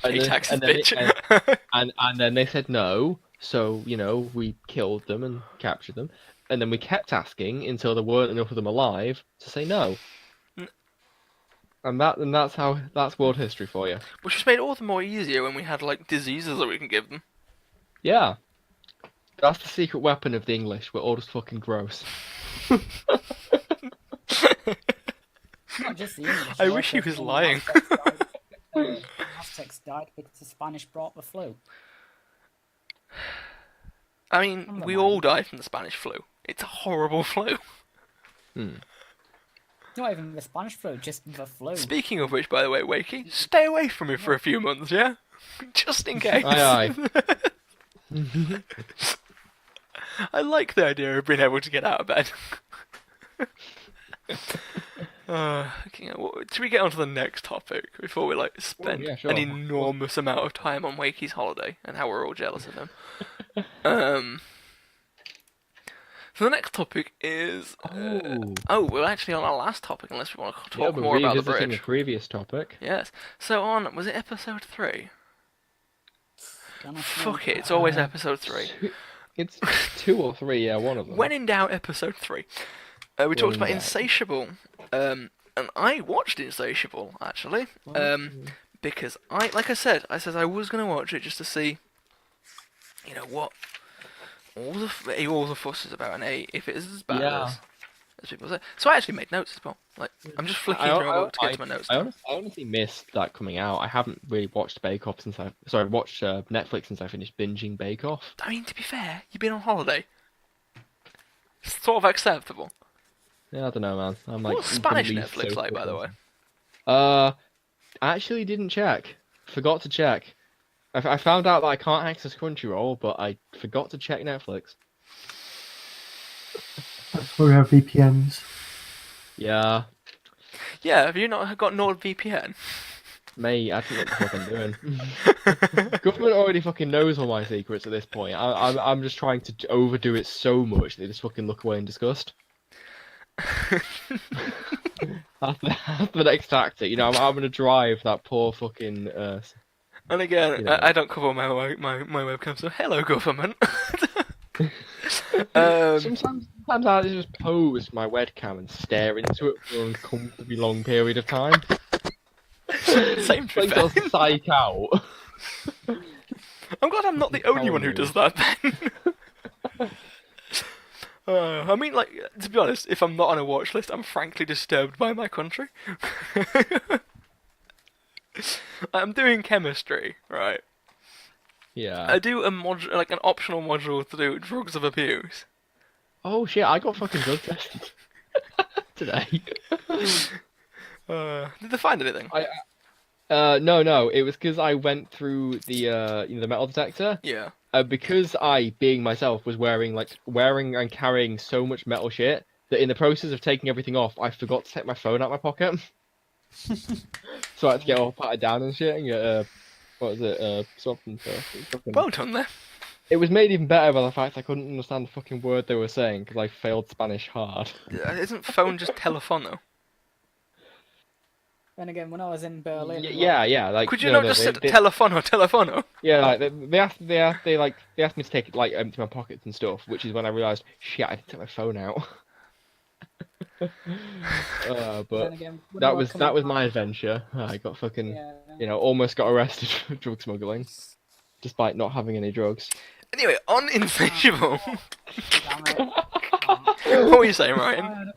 Pay then- taxes, and then bitch. And then they said no, so we killed them and captured them, and then we kept asking until there weren't enough of them alive to say no. And that's world history for you. Which just made it all the more easier when we had like diseases that we can give them. Yeah. That's the secret weapon of the English. We're all just fucking gross. not just the English. I also wish he was the lying. Aztecs died- the Aztecs died because the Spanish brought the flu. I mean, Never we mind. all died from the Spanish flu. It's a horrible flu. Not even the Spanish flu, just the flu. Speaking of which, by the way, Wakey, stay away from me for a few months, yeah? Just in case. Aye, I like the idea of being able to get out of bed. Okay, should we get on to the next topic before we spend yeah, sure. an enormous amount of time on Wakey's holiday and how we're all jealous of him? So the next topic is we're actually on our last topic unless we want to talk more about the bridge. The previous topic. Yes. So was it episode 3? Fuck it, it's always episode 3. It's 2 or 3, yeah, one of them. When in doubt, episode 3. We talked about Insatiable, and I watched Insatiable actually, because like I said I was gonna watch it just to see, what all the fuss is about, and if it is as bad as people say. So I actually made notes as well. I'm just flicking through my book to get to my notes. I honestly missed that coming out. I haven't really watched Bake Off since I've watched Netflix since I finished binging Bake Off. I mean, to be fair, you've been on holiday. It's sort of acceptable. Yeah, I don't know, man. What's Spanish Netflix like, by the way? I actually didn't check. Forgot to check. I found out that I can't access Crunchyroll, but I forgot to check Netflix. That's why we have VPNs. Yeah. Yeah, have you not got NordVPN? Mate, I don't know what the fuck I'm doing. Government already fucking knows all my secrets at this point. I'm just trying to overdo it so much they just fucking look away in disgust. That's the next tactic. I'm gonna drive that poor fucking. And again, I don't cover my webcam, so hello, government. Sometimes I just pose my webcam and stare into it for an uncomfortably long period of time. Same to be fair. Like, psych out. I'm glad I'm not the only one who does that then. I mean, to be honest, if I'm not on a watch list, I'm frankly disturbed by my country. I'm doing chemistry, right? Yeah. I do an optional module to do drugs of abuse. Oh shit! I got fucking drug tested today. Did they find anything? No. It was because I went through the the metal detector. Yeah. Because I, being myself, was wearing and carrying so much metal shit that in the process of taking everything off, I forgot to take my phone out of my pocket. So I had to get all patted down and shit and get something. Well done there. It was made even better by the fact I couldn't understand the fucking word they were saying because I failed Spanish hard. Isn't phone just telefono? Then again, when I was in Berlin, yeah. Could you not just say telefono? Yeah, they asked me to take empty my pockets and stuff, which is when I realised, shit, I didn't take my phone out. But again, that was my adventure. I got fucking almost got arrested for drug smuggling, despite not having any drugs. Anyway, on Insatiable. What were you saying, Ryan?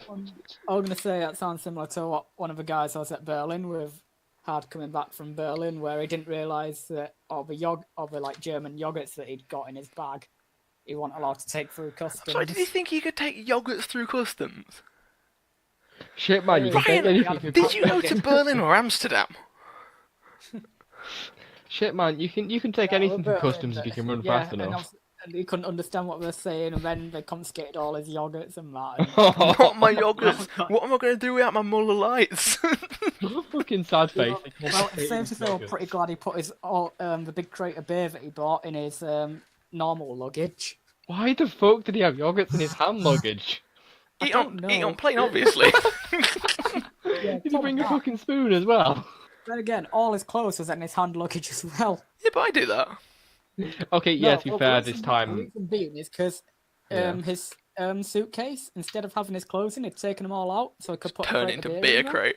I was gonna say that sounds similar to what one of the guys I was at Berlin with had coming back from Berlin, where he didn't realise that all the German yogurts that he'd got in his bag, he wasn't allowed to take through customs. Sorry, did he think he could take yogurts through customs? Shit, man, you can take anything. Did you go to Berlin or Amsterdam? Shit, man, you can take anything through customs if you can run fast enough. And he couldn't understand what they were saying, and then they confiscated all his yogurts and that. And... Not my yogurts! What am I going to do without my Muller Lights? Fucking sad face. Well, it's safe to say I'm pretty glad he put his the big crate of beer that he bought in his normal luggage. Why the fuck did he have yogurts in his hand luggage? Eat on plane, obviously. Yeah, did he bring a fucking spoon as well? Then again, all his clothes was in his hand luggage as well. Yeah, but I do that. Okay, yeah, to be fair, this time... The reason being is because his suitcase, instead of having his clothes in, he'd taken them all out, so he could put turn into beer crate.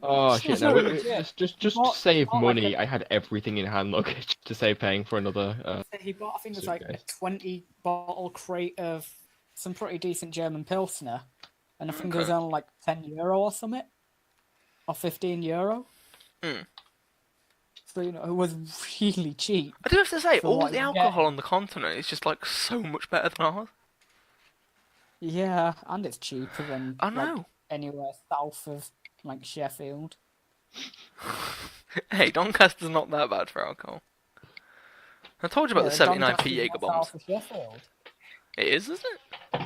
Oh shit! No, just to save money, I had everything in hand luggage to save paying for another. He bought, I think it was like a 20-bottle crate of some pretty decent German Pilsner, and I think it was only like €10 or something, or €15. So it was really cheap. I do have to say, all the alcohol on the continent is just so much better than ours. Yeah, and it's cheaper than I know. Anywhere south of Sheffield. Hey, Doncaster's not that bad for alcohol. I told you about the 79p Doncaster's Jaeger not bombs. south of Sheffield. It is, isn't it?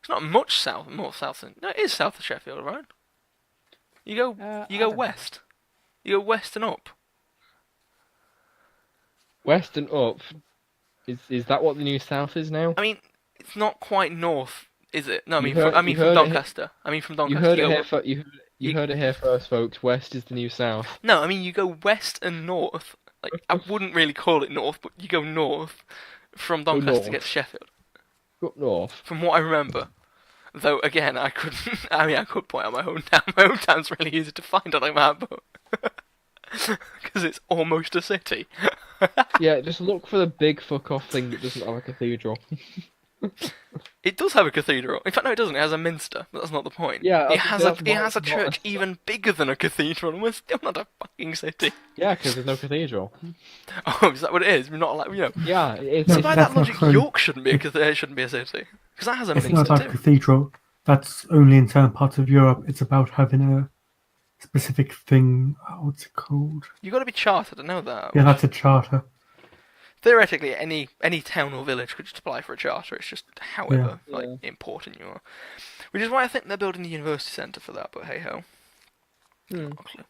It's not much south, more south than... No, it is south of Sheffield, right? You go I go don't know. west. You go west and up. West and up. Is that what the new south is now? I mean, it's not quite north, is it? No, I You mean, heard- from you heard it Doncaster. I mean, from You Doncaster. heard you it go... here. You heard it here first, folks. West is the new south. No, I mean, you go west and north. Like, I wouldn't really call it north, but you go north from Doncaster to get north. to Sheffield. Up north. From what I remember. Though, again, I couldn't... I mean, I could point out my hometown. My hometown's really easy to find on a map, but... Because it's almost a city. Yeah, just look for the big fuck off thing that doesn't have a cathedral. It does have a cathedral. In fact, no, it doesn't. It has a minster, but that's not the point. Yeah, it has that's a why it has a it's not church a- even bigger than a cathedral, and we're still not a fucking city. Yeah, because there's no cathedral. Oh, is that what it is? We're not like Yeah, it's, So No, by that's that not logic, true. York shouldn't be shouldn't be a city because that has a It's not minster about too. cathedral. That's only in certain parts of Europe. It's about having a specific thing. Oh, what's it called? You got to be chartered. I know that. Yeah, that's a charter. Theoretically, any town or village could just apply for a charter. It's just however important you are, which is why I think they're building the university centre for that. But hey ho. Hmm. Not a clue.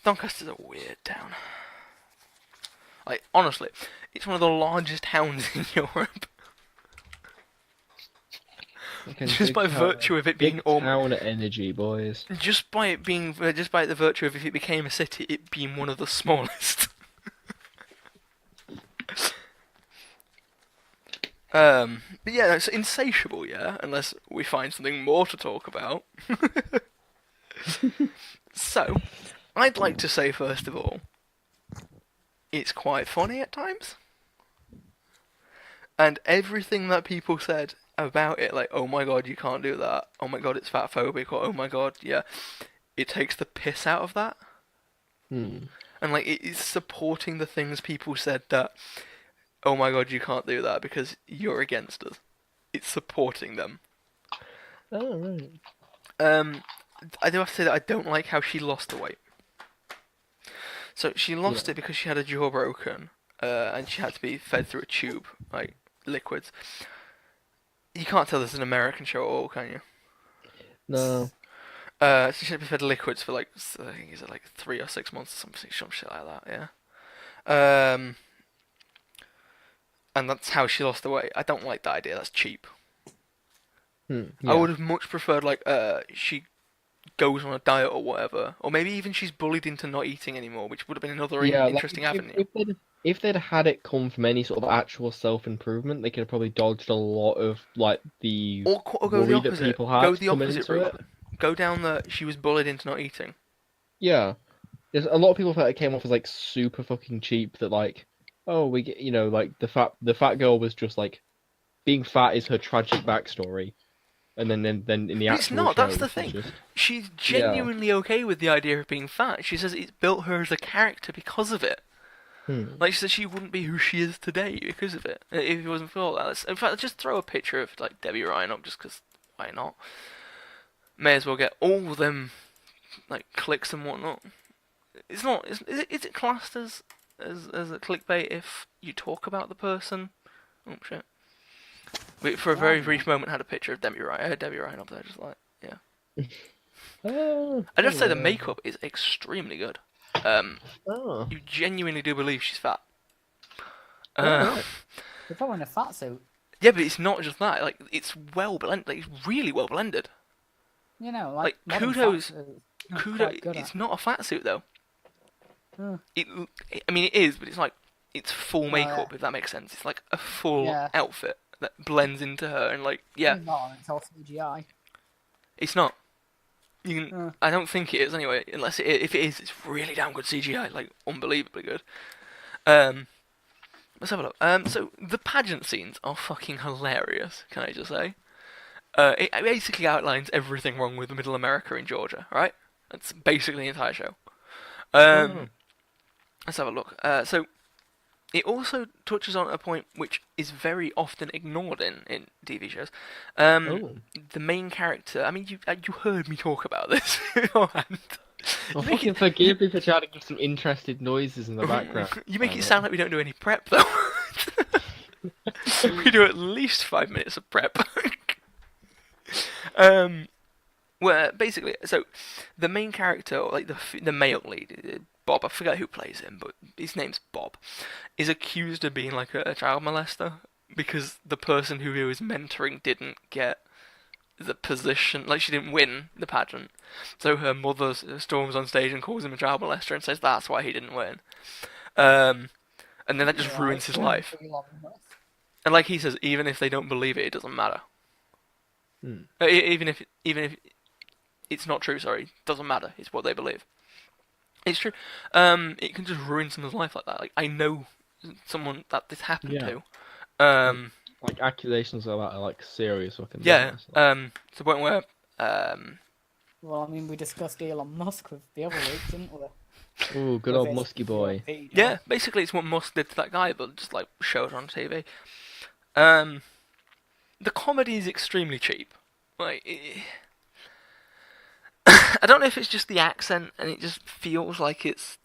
Doncaster's a weird town. Like, honestly, it's one of the largest towns in Europe. fucking Just big by town- virtue of it being big almost... town energy, boys. Just by the virtue of if it became a city, it being one of the smallest. But yeah, it's insatiable, yeah, unless we find something more to talk about. So, I'd like to say first of all, it's quite funny at times. And everything that people said about it, like, oh my god, you can't do that, oh my god, it's fat phobic, or oh my god, yeah, it takes the piss out of that. Hmm. And like, it is supporting the things people said that, oh my god, you can't do that because you're against us. It's supporting them. Oh, right. I do have to say that I don't like how she lost the weight. So she lost it because she had her jaw broken, and she had to be fed through a tube, like liquids. You can't tell this is an American show at all, can you? No. So she had to be fed liquids for like, I think is it like 3 or 6 months or something, some shit like that, yeah. And that's how she lost the weight. I don't like that idea. That's cheap. Hmm. I would have much preferred like she goes on a diet or whatever, or maybe even she's bullied into not eating anymore, which would have been another interesting avenue. If they'd had it come from any sort of actual self-improvement, they could have probably dodged a lot of like the Or go the worry that opposite. people had Go the coming opposite into route. it. Go down the she was bullied into not eating. Yeah. There's a lot of people felt it came off as like super fucking cheap. That like, oh, we get like the fat girl was just like being fat is her tragic backstory, and then in the But actual it's not. show, That's the it's thing. just- She's genuinely okay with the idea of being fat. She says it's built her as a character because of it. Like she said, she wouldn't be who she is today because of it. If it wasn't for all that. In fact, just throw a picture of like Debbie Ryan up, just because why not? May as well get all them like clicks and whatnot. It's not. Is it classed as a clickbait if you talk about the person? Oh shit! We, for a very brief moment, had a picture of Debbie Ryan. I had Debbie Ryan up there, just like yeah. I just say the makeup is extremely good. Oh. You genuinely do believe she's fat. They're probably in a fat suit. Yeah, but it's not just that. Like, it's well blended. Like, it's really well blended. You know, Like, modern kudos. fat suits, not Kudos. quite good It's at. not a fat suit though. Hmm. I mean, it is, but it's like it's full yeah. makeup. If that makes sense. It's like a full Yeah. outfit that blends into her, and like, yeah, It's not, it's all CGI. it's not. You can, Hmm. I don't think it is anyway. Unless if it is, it's really damn good CGI. Like, unbelievably good. Let's have a look. So the pageant scenes are fucking hilarious. Can I just say? It basically outlines everything wrong with Middle America in Georgia, right? That's basically the entire show. Let's have a look. So it also touches on a point which is very often ignored in TV shows. The main character. I mean, you heard me talk about this beforehand. Well, make fucking forgive me for trying to give some interested noises in the background. You make it sound like we don't do any prep, though. We do at least 5 minutes of prep. Where basically, so the main character, or like the male lead, Bob, I forget who plays him, but his name's Bob, is accused of being like a child molester because the person who he was mentoring didn't get the position, like she didn't win the pageant. So her mother storms on stage and calls him a child molester and says that's why he didn't win. And then that just ruins his life. And like he says, even if they don't believe it, it doesn't matter. Even if it's not true, sorry, it doesn't matter. It's what they believe. It's true. It can just ruin someone's life like that. Like I know someone that this happened to. Like accusations of that are like serious fucking. Yeah. business. To the point where Well, I mean, we discussed Elon Musk with the other week, didn't we? Ooh, good With old his musky boy. PhD. yeah, basically it's what Musk did to that guy, but just like showed on TV. The comedy is extremely cheap. Like, I don't know if it's just the accent, and it just feels like it's.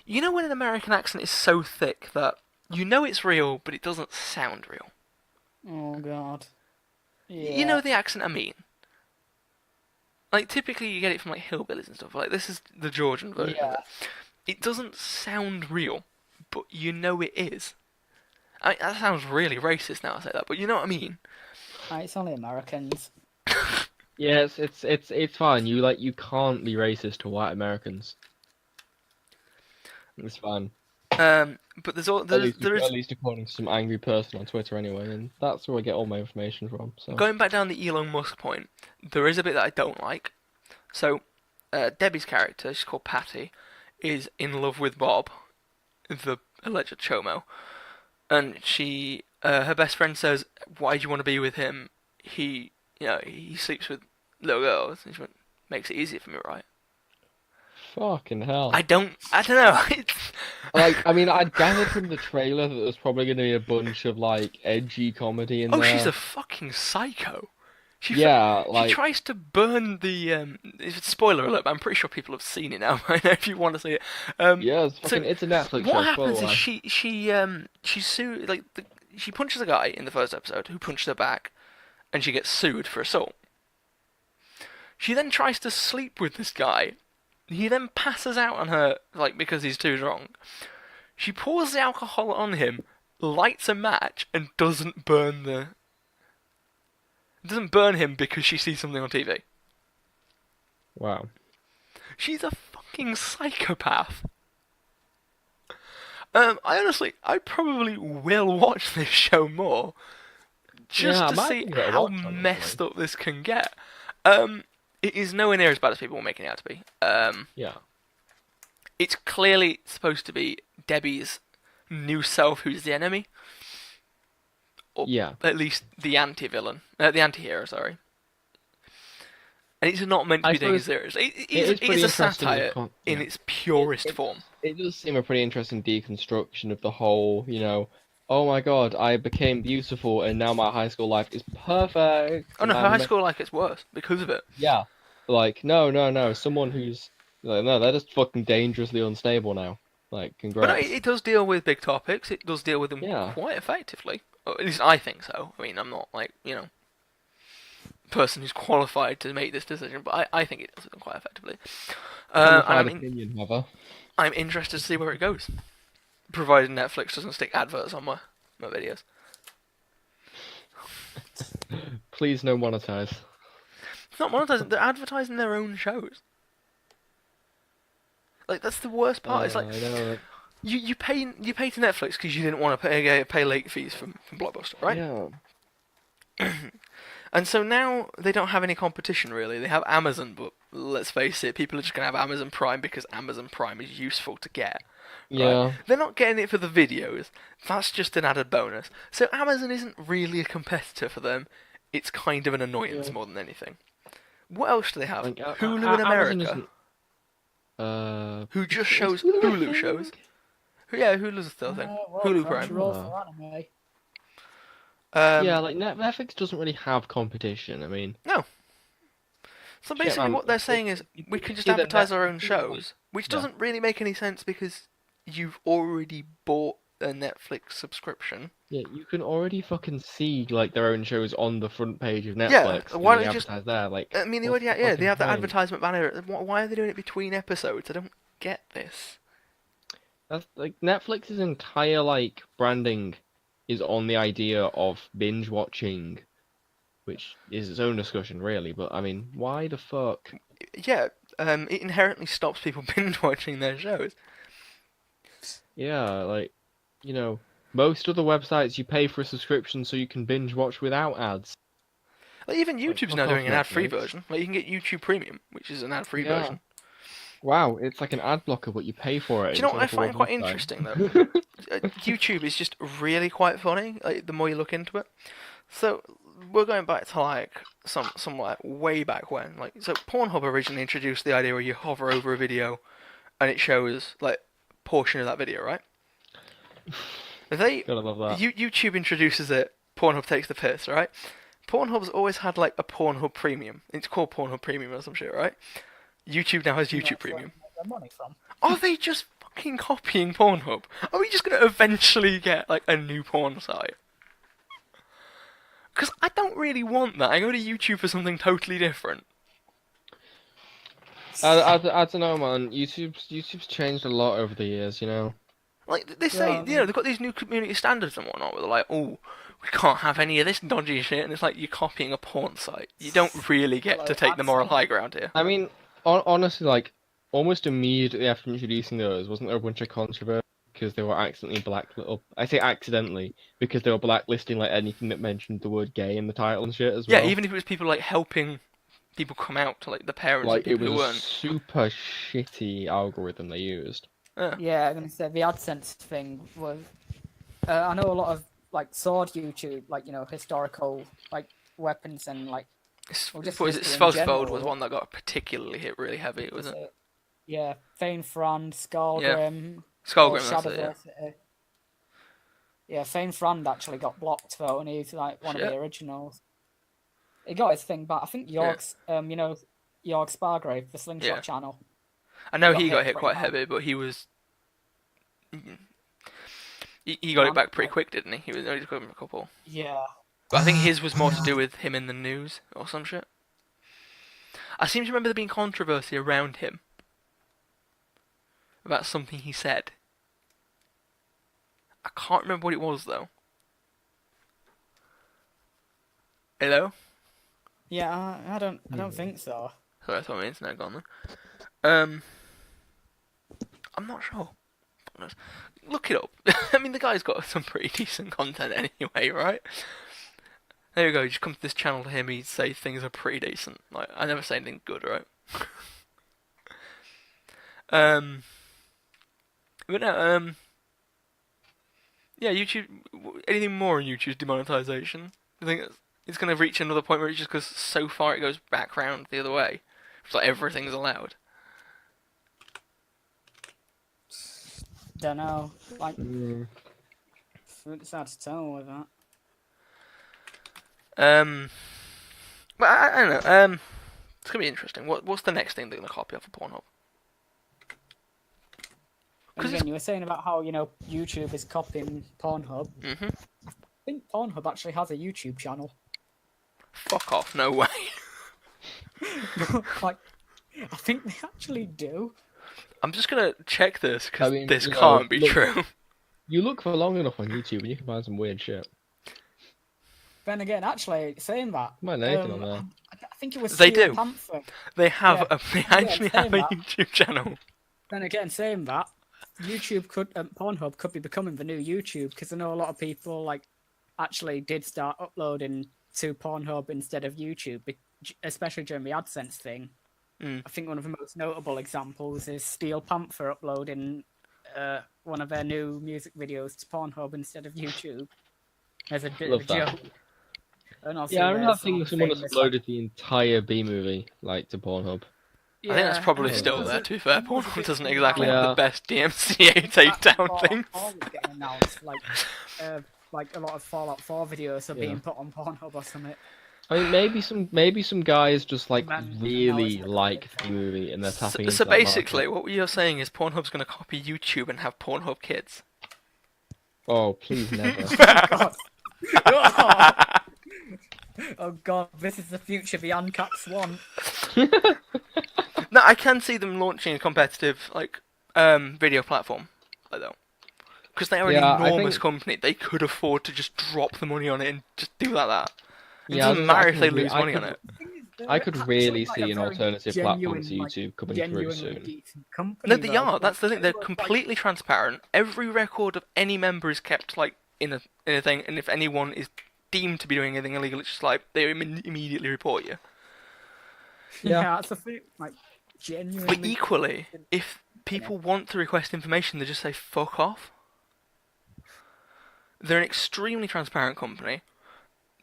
You know when an American accent is so thick that you know it's real, but it doesn't sound real. Oh God. Yeah. You know the accent I mean. Like typically you get it from like hillbillies and stuff. Like this is the Georgian version of Yeah. it. It doesn't sound real, but you know it is. I mean, that sounds really racist now I say that, but you know what I mean. It's only Americans. Yes, it's fine. You can't be racist to white Americans. It's fine. But At least according to some angry person on Twitter anyway, and that's where I get all my information from. So going back down the Elon Musk point, there is a bit that I don't like. So, Debbie's character, she's called Patty, is in love with Bob, the alleged chomo, and she, her best friend says, "Why do you want to be with him? He sleeps with little girls." And she went, "Makes it easier for me, right?" fucking hell. I don't know. Like, I mean, I'd gathered from the trailer that there's probably going to be a bunch of like edgy comedy in Oh, there. she's a fucking psycho. She tries to burn the. Spoiler alert! But I'm pretty sure people have seen it now. I know if you want to see it. Yeah, it's a Netflix show. What happens spoiler is she sued she punches a guy in the first episode who punched her back, and she gets sued for assault. She then tries to sleep with this guy. He then passes out on her because he's too drunk. She pours the alcohol on him, lights a match, and doesn't burn him because she sees something on TV. Wow. She's a fucking psychopath. I probably will watch this show more, just Yeah, I to might see give it a how watch, honestly. messed up this can get. It is nowhere near as bad as people are making it out to be. Yeah. It's clearly supposed to be Debbie's new self who's the enemy. Or Yeah. at least the anti-villain. The anti-hero, sorry. And it's not meant to I be taken suppose serious. is It is pretty a interesting satire in yeah. its purest form. It does seem a pretty interesting deconstruction of the whole, oh my god, I became beautiful and now my high school life is perfect. Oh no, and her high I'm school life gets worse because of it. Yeah. Like, no. Someone who's like, no, they're just fucking dangerously unstable now. Like, But no, congrats. it does deal with big topics. It does deal with them Yeah. quite effectively. Or at least I think so. I mean, I'm not person who's qualified to make this decision, but I think it does it quite effectively. And Qualified opinion, Heather. I'm interested to see where it goes, provided Netflix doesn't stick adverts on my videos. Please no monetize. It's not monetizing; they're advertising their own shows. Like that's the worst part. It's like I know. you pay to Netflix because you didn't want to pay late fees from Blockbuster, right? Yeah. And so now they don't have any competition really. They have Amazon, but let's face it, people are just gonna have Amazon Prime because Amazon Prime is useful to get. Yeah. Right? They're not getting it for the videos. That's just an added bonus. So Amazon isn't really a competitor for them. It's kind of an annoyance more than anything. What else do they have? Like, Hulu in Amazon America, isn't- who just shows Hulu Hulu thing? shows. Yeah, Hulu's still a thing. Hulu Prime. Crunchyroll for anime. Yeah, like Netflix doesn't really have competition. I mean, So Shit, basically, man, what they're saying is we can just either advertise our Netflix own shows, which Yeah. doesn't really make any sense because you've already bought a Netflix subscription. Yeah, you can already fucking see like their own shows on the front page of Yeah, Netflix why when don't they you just? advertise there. Like, I mean, they what's already the they fucking have the point? advertisement banner. Why are they doing it between episodes? I don't get this. That's like Netflix's entire like branding is on the idea of binge watching, which is its own discussion really. But I mean, why the fuck? Yeah, it inherently stops people binge watching their shows. Yeah, like most other websites you pay for a subscription so you can binge watch without ads. Like, even Like, YouTube's fuck now off, doing an ad-free Netflix. version. Like you can get YouTube Premium, which is an ad-free Yeah. version. Wow, it's like an ad blocker, but you pay for it. Do you know what I instead of a find quite website. interesting though? YouTube is just really quite funny. Like the more you look into it. So we're going back to like some like way back when. Like so, Pornhub originally introduced the idea where you hover over a video, and it shows like a portion of that video, right? Gotta love that. YouTube introduces it. Pornhub takes the piss, right? Pornhub's always had like a Pornhub Premium. It's called Pornhub Premium or some shit, right? YouTube now has YouTube That's where Premium. they get their money from. Are they just fucking copying Pornhub? Are we just gonna eventually get like a new porn site? Because I don't really want that. I go to YouTube for something totally different. I don't know, man. YouTube's changed a lot over the years, you know. Like they say, Yeah. you know, they've got these new community standards and whatnot. Where they're like, oh, we can't have any of this dodgy shit, and it's like you're copying a porn site. You don't really get to Like, take the moral that's- high ground here. I mean, honestly, like almost immediately after introducing those, wasn't there a bunch of controversy because they were I say accidentally because they were blacklisting like anything that mentioned the word gay in the title and shit as well. Yeah, even if it was people like helping people come out to like the parents like of it people was who a weren't. super shitty algorithm they used. Yeah, I'm gonna say the AdSense thing was. I know a lot of like sword YouTube, like historical like weapons and like. Well, just What is it? history in Svozvold general. was one that got particularly hit really heavy, wasn't it? Yeah, Fane Frand, Skalgrim, Skullgrim, that's it, yeah. Shadowversity. Yeah, Fane Frand actually got blocked though, and he's like one of Shit. the originals. He got his thing back. I think York's, York Spargrave, the Slingshot Yeah. channel. I know He he got got hit hit quite pretty bad. heavy, but he was. He got it back pretty quick, didn't he? He was only got him a couple. Yeah. But I think his was more to do with him in the news or some shit. I seem to remember there being controversy around him about something he said. I can't remember what it was though. Hello? Yeah, I don't think so. Sorry, I thought my internet had gone then. I'm not sure. Look it up. I mean, the guy's got some pretty decent content anyway, right? There you go. You just come to this channel to hear me say things are pretty decent. Like, I never say anything good, right? But no, yeah, YouTube. Anything more on YouTube's demonetization? Do you think it's going to reach another point where it's just because so far it goes back round the other way? It's like everything's allowed. Don't know. Like, it's hard to tell with that. But I don't know. It's gonna be interesting. What's the next thing they're gonna copy off of Pornhub? And again, you were saying about how YouTube is copying Pornhub. Mm-hmm. I think Pornhub actually has a YouTube channel. Fuck off! No way. Like, I think they actually do. I'm just gonna check this because I mean, this you know, can't be look- true. You look for long enough on YouTube and you can find some weird shit. Then again, actually, saying that, Might know anything on there. I think it was They Steel do. Panther. They have Yeah. they actually have a saying that. YouTube channel. Then again, saying that, Pornhub could be becoming the new YouTube because I know a lot of people like actually did start uploading to Pornhub instead of YouTube, especially during the AdSense thing. Mm. I think one of the most notable examples is Steel Panther uploading one of their new music videos to Pornhub instead of YouTube as a bit Love of a that. joke. And also Yeah, I remember there's that thing some someone has famous, uploaded the entire B movie like to Pornhub. I think that's probably and still there's there. a- To be fair, there's a Pornhub bit doesn't about, exactly Yeah. have the best DMCA takedown Fallout things. 4 was getting announced, like a lot of Fallout 4 videos are Yeah. being put on Pornhub or something. I mean, maybe some guys just like Man, now really it's like the movie and they're So, tapping so into that basically, market. what you're saying is Pornhub's going to copy YouTube and have Pornhub Kids. Oh, please never. Oh God. Oh. Oh God, this is the future the Uncaps want. No, I can see them launching a competitive video platform, though, because they are an Yeah, I enormous think. company. They could afford to just drop the money on it and just do that. It Yeah, I was doesn't gonna say, matter if they lose money on I it. could really see an alternative platform to Genuine, like, YouTube coming through genuinely soon. decent No, company they though. are. Like, That's the thing. they They're look like completely transparent. Every record of any member is kept in a thing, and if anyone is deemed to be doing anything illegal, it's just like they immediately report you. Yeah. yeah, that's the thing. Like, But genuinely. equally, decent if company. people want to request information, they just say fuck off. They're an extremely transparent company.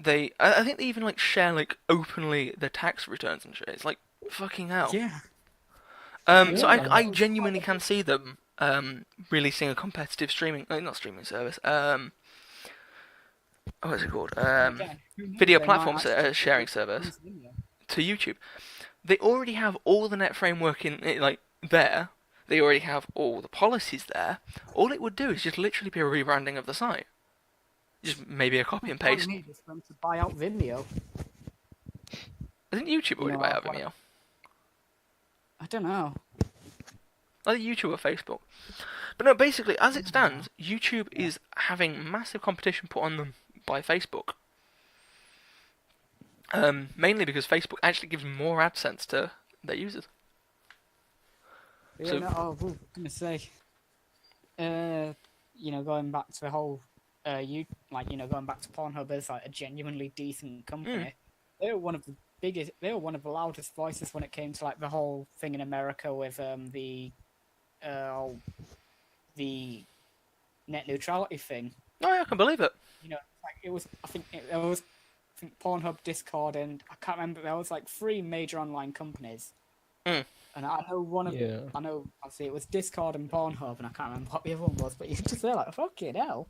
I think they even share openly their tax returns and shit. It's like fucking hell. Yeah. So Yeah. I genuinely can see them releasing a competitive streaming, not streaming service. What's it called? Again, who knows, Video they might platform actually sharing service use Vimeo. to YouTube. They already have all the net framework there. They already have all the policies there. All it would do is just literally be a rebranding of the site. Just maybe a copy and All you paste. need is for them to buy out Vimeo. Isn't YouTube already know, buy out like- Vimeo? I don't know. Either YouTube or Facebook. But no, basically, as it stands, YouTube is having massive competition put on them by Facebook. Mainly because Facebook actually gives more AdSense to their users. But So- yeah, no, I was gonna say, going back to the whole, going back to Pornhub as like a genuinely decent company. They were one of the biggest. They were one of the loudest voices when it came to like the whole thing in America with the net neutrality thing. Oh yeah, I can believe it. Like it was. I think Pornhub, Discord, and I can't remember. There was like 3 major online companies. Mm. And I know one of Yeah. I know obviously it was Discord and Pornhub, and I can't remember what the other one was, but you just feel like fucking hell.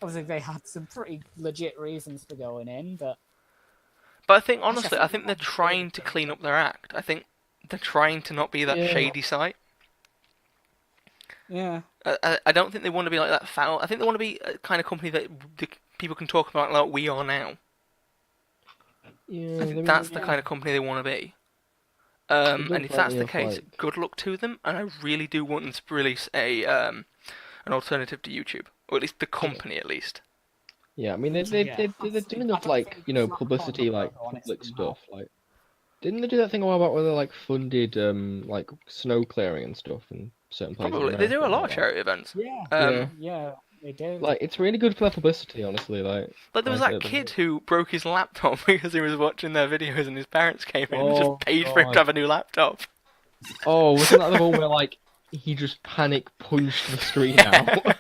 Obviously they had some pretty legit reasons for going in, but But I think, Actually, I honestly, think I think they're that's trying really to good. clean up their act. I think they're trying to not be that Yeah. shady site. yeah. I don't think they want to be like that foul. I think they want to be a kind of company that people can talk about like we are now. Yeah. I think that's the kind of company they want to be. And if that's the case, good luck to them. And I really do want them to release an alternative to YouTube, or at least the company, at least. Yeah, I mean they're doing enough publicity, public stuff. Like, didn't they do that thing a while back where they funded snow clearing and stuff in certain places? in Probably they do a America lot and of all charity events. Yeah. Yeah, they do. that? Like, it's really good for their publicity, honestly. Like There was like, that kid who broke his laptop because he was watching their videos and his parents came in and Oh, just paid for him to God. have a new laptop. Oh, wasn't that the one where he just panic punched the screen out?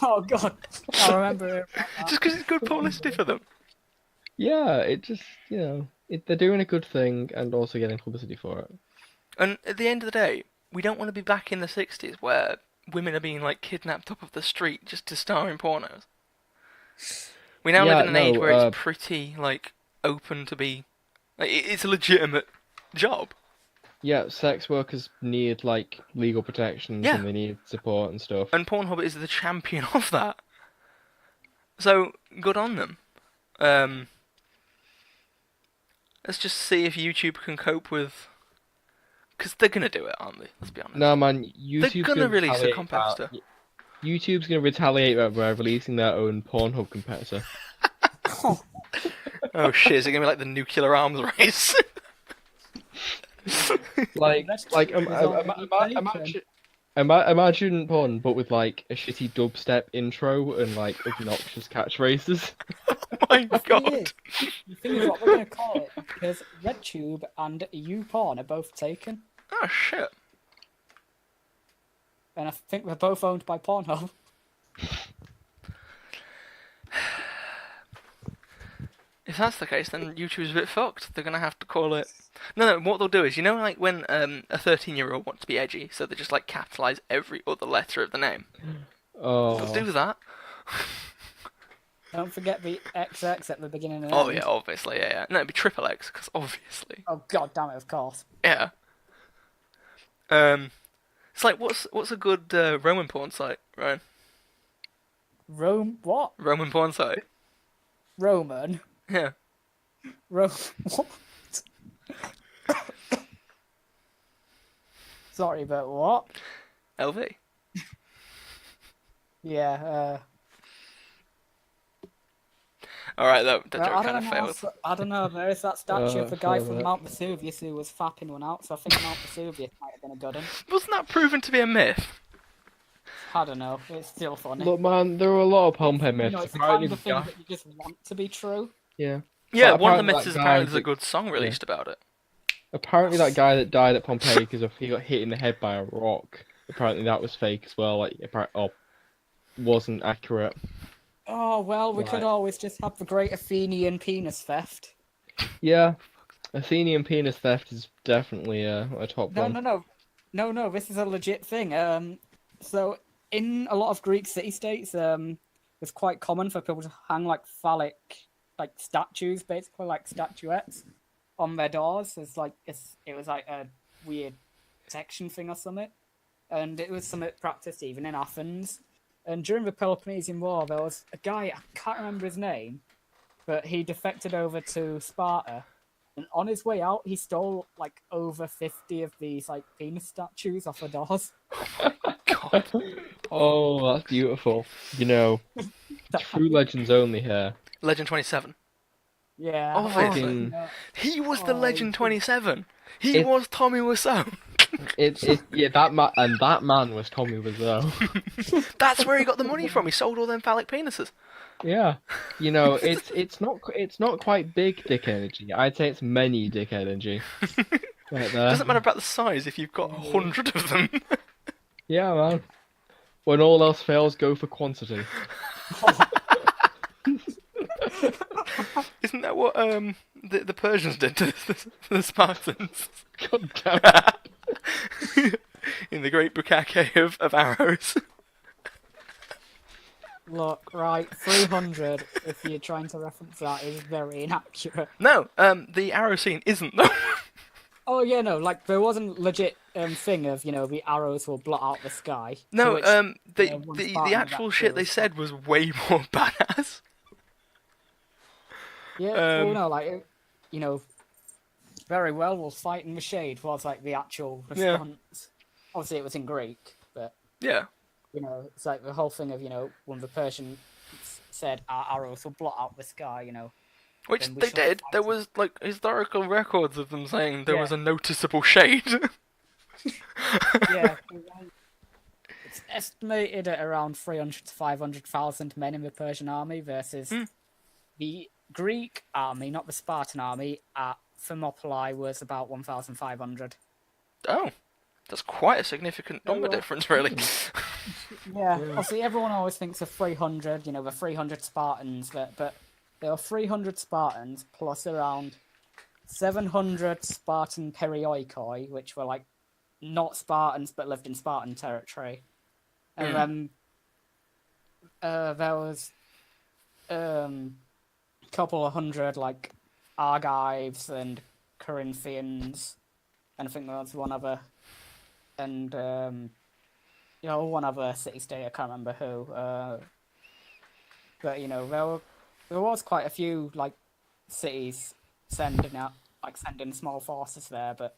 Oh god, I remember it. Just because it's good publicity for them. Yeah, it just they're doing a good thing and also getting publicity for it. And at the end of the day, we don't want to be back in the 60s where women are being kidnapped up off the street just to star in pornos. We now live in an age where it's pretty open to be it's a legitimate job. Yeah, sex workers need legal protections Yeah. and they need support and stuff. And Pornhub is the champion of that. So good on them. Let's just see if YouTube can cope with. Because they're gonna do it, aren't they? Let's be honest. No, man, YouTube's They're gonna release a retaliate competitor. YouTube's gonna retaliate by releasing their own Pornhub competitor. Oh shit! Is it gonna be like the nuclear arms race? Imagine porn, but with a shitty dubstep intro and obnoxious catchphrases. Oh my god! The thing is what we're going to call it, because RedTube and YouPorn are both taken, Oh shit! and I think they're both owned by Pornhub. If that's the case, then YouTube's a bit fucked. They're gonna have to call it. No. What they'll do is, when a 13-year-old wants to be edgy, so they just capitalize every other letter of the name. Oh, They'll do that. Don't forget the XX at the beginning and Oh end. yeah, obviously, yeah. No, it'd be triple X because obviously, Oh god damn it, of course. yeah. It's like what's a good Roman porn site, Ryan? Rome what? Roman porn site. Roman? Yeah. Rome what? Sorry, but what? LV. Yeah, All right, that well, joke kind of failed. I don't know, there is that statue of the guy from failed it. Mount Vesuvius who was fapping one out, so I think Mount Vesuvius might have been a good one. Wasn't that proven to be a myth? I don't know, it's still funny. Look, man, there were a lot of Pompeii myths. You know, it's the Apparently kind of the thing guy- that you just want to be true. Yeah. Yeah, But one of the apparently myths that is guy apparently there's a that- good song released about it. Apparently that guy that died at Pompeii because he got hit in the head by a rock. Apparently that was fake as well. Like, wasn't accurate. Oh, well, we could Right. always just have the great Athenian penis theft. Yeah, Athenian penis theft is definitely a top No, one. no, this is a legit thing. So in a lot of Greek city-states, it's quite common for people to hang like phallic, like statues, basically like statuettes, on their doors. It was like a weird section thing or something, and it was something practiced even in Athens. And during the Peloponnesian War, there was a guy, I can't remember his name, but he defected over to Sparta. And on his way out, he stole like over 50 of these like penis statues off the doors. God. Oh, that's beautiful. You know, true legends only here. Legend 27. Yeah. Obviously. Oh, no. He was the Oh, Legend he- 27. He It- was Tommy Wiseau. Yeah, that man was Tommy Wiseau. That's where he got the money from. He sold all them phallic penises. Yeah, you know, it's not quite big dick energy. I'd say it's many dick energy. Right there. Doesn't matter about the size if you've got 100 of them. Yeah, man. When all else fails, go for quantity. Isn't that what the Persians did to the Spartans? God damn it. In the great bukkake of arrows. Look, right, 300, if you're trying to reference that, is very inaccurate. No, the arrow scene isn't though. Oh, yeah, no, like, there wasn't legit thing of, the arrows will blot out the sky. to No, which, the one the Spartan actual that shit they kills. said was way more badass. Yeah, well, no, like, very well was fight in the shade was, like, the actual Yeah. response. Obviously, it was in Greek, but, Yeah. it's like the whole thing of, when the Persian said, our arrows will blot out the sky, Which Then we they shall did. fight There it. was like historical records of them saying there Yeah. was a noticeable shade. Yeah. It's estimated at around 300 to 500,000 men in the Persian army versus the Greek army, not the Spartan army, at Thermopylae was about 1,500. Oh, that's quite a significant number difference, really. Yeah, obviously everyone always thinks of 300, the 300 Spartans, but there were 300 Spartans plus around 700 Spartan perioikoi, which were like not Spartans but lived in Spartan territory. And then there was a couple of hundred like Argives and Corinthians, and I think there was one other, and one other city-state, I can't remember who. But there was quite a few like cities sending small forces there, but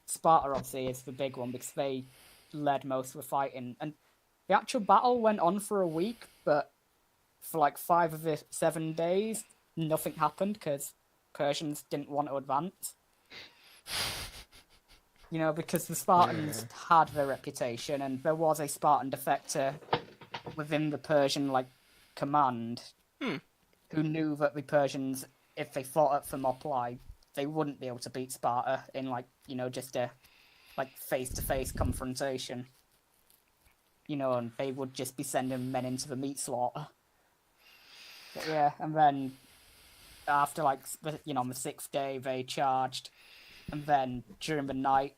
Sparta obviously is the big one because they led most of the fighting, and the actual battle went on for a week, but for like 5 of the 7 days, nothing happened because Persians didn't want to advance. Because the Spartans had their reputation, and there was a Spartan defector within the Persian command who knew that the Persians, if they fought at Thermopylae, they wouldn't be able to beat Sparta in just a face-to-face confrontation. And they would just be sending men into the meat slaughter. But yeah, and then after on the 6th day they charged, and then during the night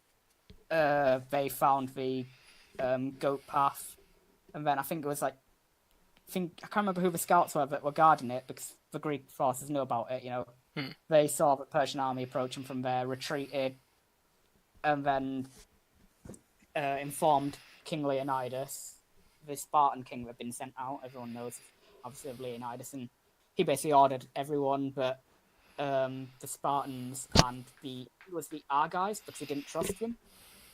they found the goat path, and then I think it was think I can't remember who the scouts were that were guarding it because the Greek forces knew about it. Hmm. They saw the Persian army approaching from there, retreated, and then informed King Leonidas, the Spartan king that had been sent out. Everyone knows, obviously, of Leonidas, and he basically ordered everyone but the Spartans and it was the Argives, because he didn't trust them,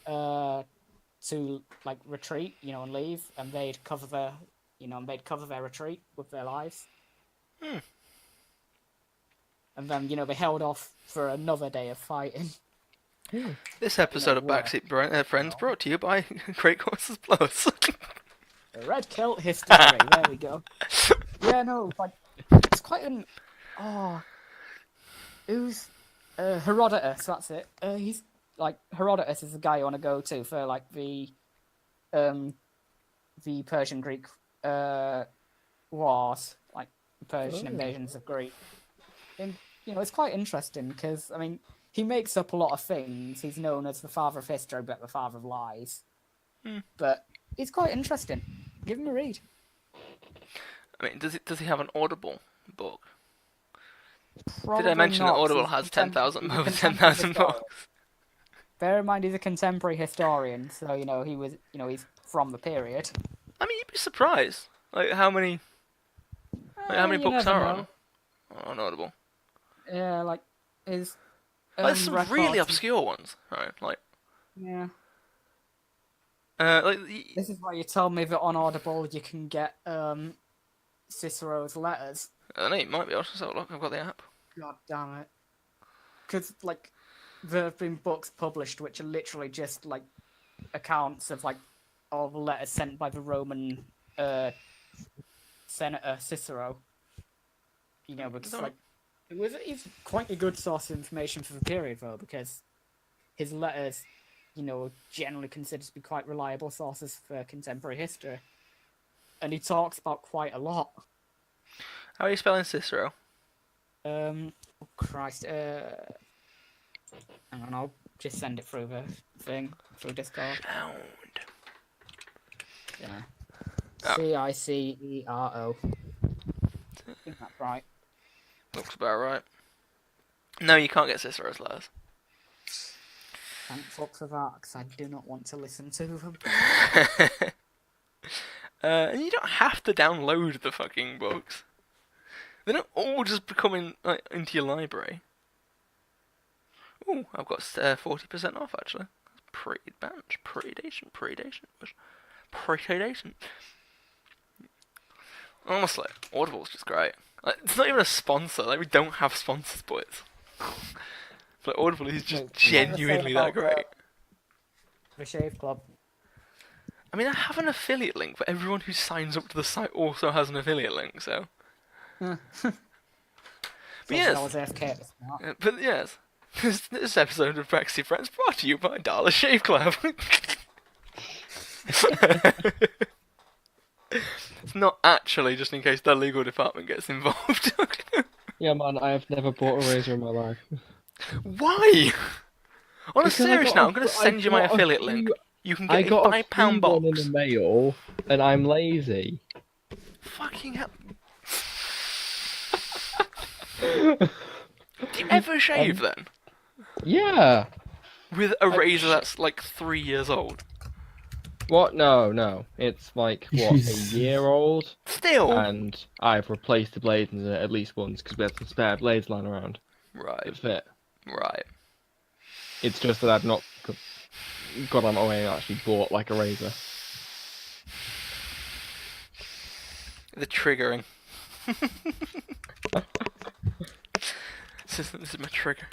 to like retreat, and leave, and they'd cover their retreat with their lives. Hmm. And then they held off for another day of fighting. This episode of Backseat Friends brought to you by Great Courses Plus. The Red Kilt history. There we go. Yeah, no, like it's quite an. Oh, who's Herodotus? That's it. He's like Herodotus is the guy you want to go to for like the Persian Greek wars, like the Persian invasions of Greece. And it's quite interesting because I mean he makes up a lot of things. He's known as the father of history, but the father of lies. But it's quite interesting. Give him a read. I mean, does he have an Audible book? Probably Did I mention that not, Audible he's has contemporary- over he's a 10,000 contemporary books? Bear in mind he's a contemporary historian, so he's from the period. I mean, you'd be surprised. Like how many You books never are know. on Audible? Yeah, like his. There's some really records- obscure ones, right? Like, Yeah. like This is why you told me that on Audible you can get Cicero's letters. I don't know, it might be. I'll just have a look. I've got the app. God damn it. Because, like, there have been books published which are literally just, like, accounts of, like, all the letters sent by the Roman Senator Cicero. Because, like, it's quite a good source of information for the period, though, because his letters, are generally considered to be quite reliable sources for contemporary history. And he talks about quite a lot. How are you spelling Cicero? Oh Christ. Hang on, I'll just send it through the thing, through Discord. Sound. Yeah. Oh. Cicero. I think that's right. Looks about right. No, you can't get Cicero's letters. Thank fuck for that, because I do not want to listen to them. And you don't have to download the fucking books. They don't all just become into your library. Ooh, I've got 40% off actually. Pretty bunch. Pretty decent. Honestly, Audible's just great. Like, it's not even a sponsor. Like, we don't have sponsors, boys. But Audible is just genuinely that great. The Shave Club. I mean, I have an affiliate link, but everyone who signs up to the site also has an affiliate link, so. But yes. I was AFK at this point. But yes, this episode of Backseat Friends brought to you by Dollar Shave Club. It's not actually just in case the legal department gets involved. Yeah, man, I have never bought a razor in my life. Why? On a Because serious note, I'm going to send you my affiliate link. You can get a £5 box. One in the mail, and I'm lazy. Fucking hell. Do you ever shave then? Yeah. With a razor that's like 3 years old? What? No. It's like, what, a year old? Still? And I've replaced the blades in it at least once, because we had some spare blades lying around Right. that fit. Right. It's just that I've not got on my way and actually bought, like, a razor. The triggering. This is my trigger.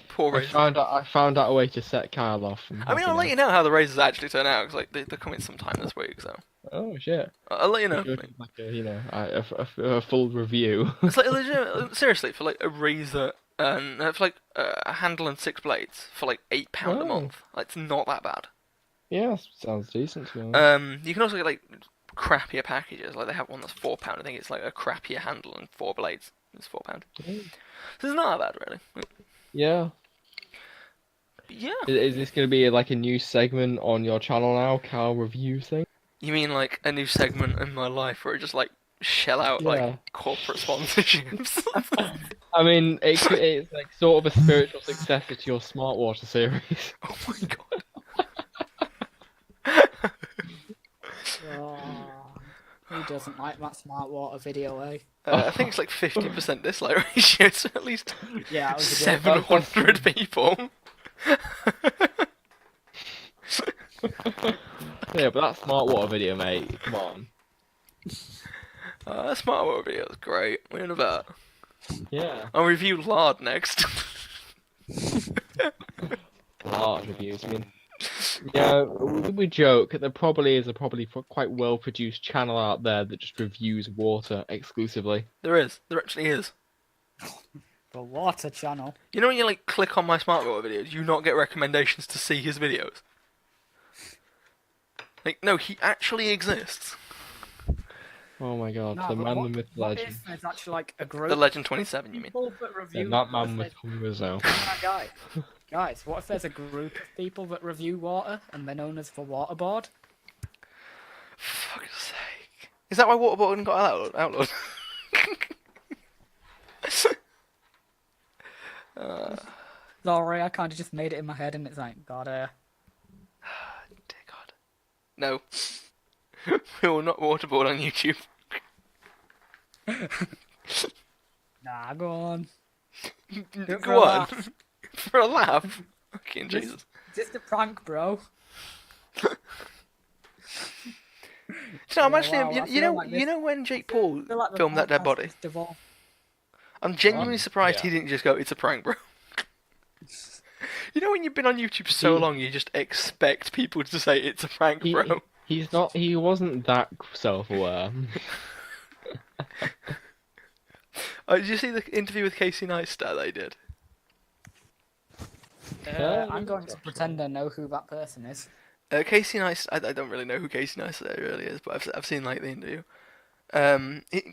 Poor I razor. found out a way to set Kyle off. I mean, I'll let you know how the razors actually turn out, because like, they're coming sometime this week, so. Oh, shit. I'll let you know. Like a full review. It's like, legit, seriously, for like a razor, for like a handle and 6 blades, for like £8 a month. Like, it's not that bad. Yeah, sounds decent to be honest. You can also get like crappier packages, like they have one that's £4, I think it's like a crappier handle and 4 blades. It's £4. So it's not that bad, really. Yeah. But yeah. Is this going to be like a new segment on your channel now, Kyle review thing? You mean like a new segment in my life where I just like shell out Yeah. like corporate sponsorships? I mean, it's like sort of a spiritual successor to your Smart Water series. Oh my god. Oh, who doesn't like that smart water video, eh? I think it's like 50% dislike ratio, so at least Yeah, it was a good. 700 people. Yeah, but that Smart Water video, mate, come on. That smart water video is great. We're in about. Yeah, I'll review lard next. large reviews. I mean, yeah, we joke. There probably is a quite well-produced channel out there that just reviews water exclusively. There is. There actually is. The water channel. You know when you like click on my smart water videos, you not get recommendations to see his videos. Like, no, he actually exists. Oh my god, No, the but man, what, the myth, the what legend. if there's actually like a group The of Legend 27, you mean? people that Yeah, review? that what man if with Hummers now. guys, what if there's a group of people that review water and they're known as the water board? Fuck's sake. Is that why Waterboarding got outlawed? Sorry, I kind of just made it in my head, and it's like, Dear God. No. We will not waterboard on YouTube. nah, go on. Go on. For a laugh. Fucking Jesus. Just a prank, bro. So I'm Yeah, actually, wow, I feel like you know when Jake Paul I feel like the filmed that dead podcast body? has devolved. I'm genuinely surprised Yeah. he didn't just go, "It's a prank, bro." You know when you've been on YouTube so long, you just expect people to say it's a prank, bro. He's not. He wasn't that self-aware. Did you see the interview with Casey Neistat they did? I'm going to pretend I know who that person is. Casey Neistat, I don't really know who Casey Neistat really is, but I've seen like the interview.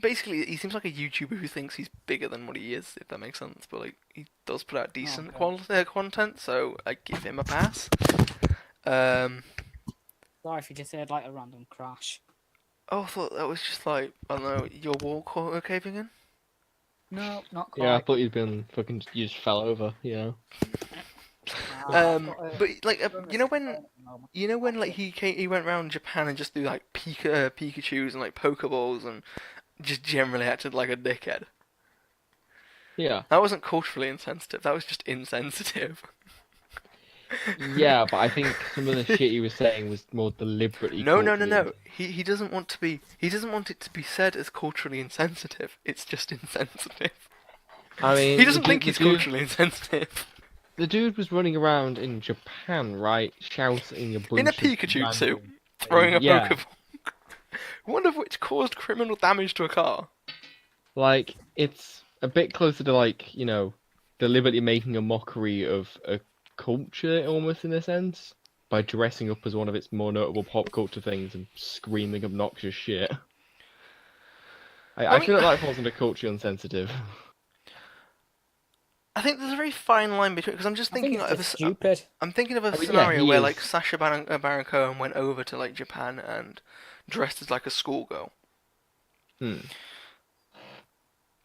Basically, he seems like a YouTuber who thinks he's bigger than what he is, if that makes sense. But like, he does put out decent content, so I give him a pass. Sorry if you just heard like a random crash. Oh, I thought that was just like, I don't know, your wall caving in. No, not quite. Yeah, I thought you'd been fucking. You just fell over. You know. But like, you know when like he went around Japan and just threw like Pikachu's and like Pokeballs and just generally acted like a dickhead. Yeah. That wasn't culturally insensitive. That was just insensitive. Yeah, but I think some of the shit he was saying was more deliberately. No. culturally- He doesn't want to be. He doesn't want it to be said as culturally insensitive. It's just insensitive. I mean, He doesn't the think dude- he's culturally insensitive. The dude was running around in Japan, right, shouting a bunch In a of Pikachu random- suit, throwing a Yeah. Pokeball. One of which caused criminal damage to a car. Like, it's a bit closer to, like, deliberately making a mockery of a culture, almost, in a sense, by dressing up as one of its more notable pop culture things and screaming obnoxious shit. I feel like that falls under culture insensitive. I think there's a very fine line between, because I'm just I think thinking it's of just stupid. I'm thinking of a mean, yeah, scenario he where is. like Sacha Baron Cohen went over to like Japan and dressed as like a schoolgirl.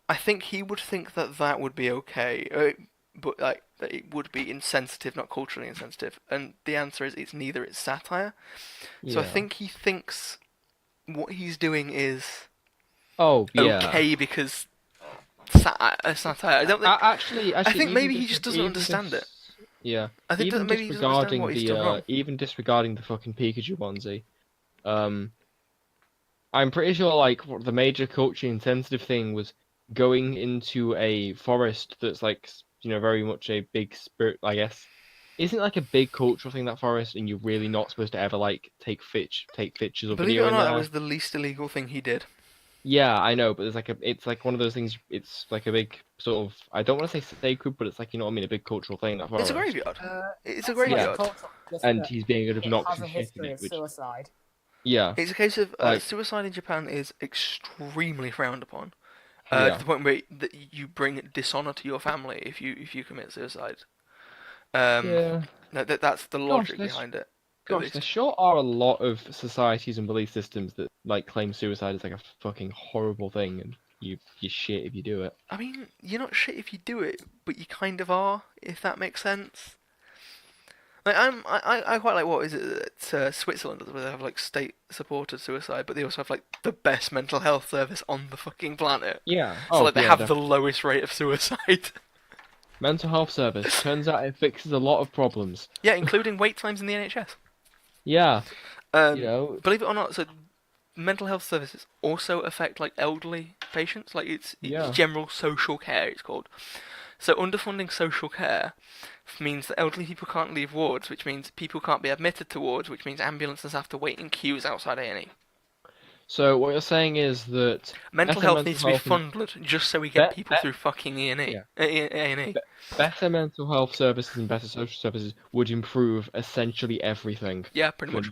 I think he would think that that would be okay, but like that it would be insensitive, not culturally insensitive. And the answer is it's neither. It's satire. So I Yeah. think he thinks what he's doing is Oh, yeah. okay because satire. I don't think. Actually, I think even maybe he just doesn't even understand it. Yeah. I think Even that maybe he doesn't understand disregarding what he's done wrong. even disregarding the fucking Pikachu onesie, I'm pretty sure like what the major culture insensitive thing was going into a forest that's like very much a big spirit. I guess isn't it like a big cultural thing, that forest, and you're really not supposed to ever like take pictures or Believe it video or in not, there. that was the least illegal thing he did. Yeah, I know, but it's like one of those things. It's like a big sort of, I don't want to say sacred, but it's like, you know what I mean, a big cultural thing. That It's a forest. graveyard. It's a That's not graveyard. cultural, just And that he's being an it has obnoxious a shit in history it, of which suicide. yeah, It's a case of Like- suicide in Japan is extremely frowned upon. Yeah. To the point where you bring dishonor to your family if you commit suicide. yeah. No, that's the logic that's- behind it. Gosh, there sure are a lot of societies and belief systems that like claim suicide is like a fucking horrible thing, and you shit if you do it. I mean, you're not shit if you do it, but you kind of are, if that makes sense. Like, I quite like, what is it, Switzerland, where they have like state-supported suicide, but they also have like the best mental health service on the fucking planet. Yeah. So like they yeah, have definitely. the lowest rate of suicide. Mental health service. Turns out it fixes a lot of problems. Yeah, including wait times in the NHS. Yeah. Um, You know. Believe it or not, so mental health services also affect like elderly patients. Like it's Yeah. general social care, it's called. So underfunding social care means that elderly people can't leave wards, which means people can't be admitted to wards, which means ambulances have to wait in queues outside A&E. So what you're saying is that Mental better health mental needs to be health and funded just so we get be- people be- through fucking E&E. Yeah. A&E. better mental health services and better social services would improve essentially everything Yeah, pretty for, much.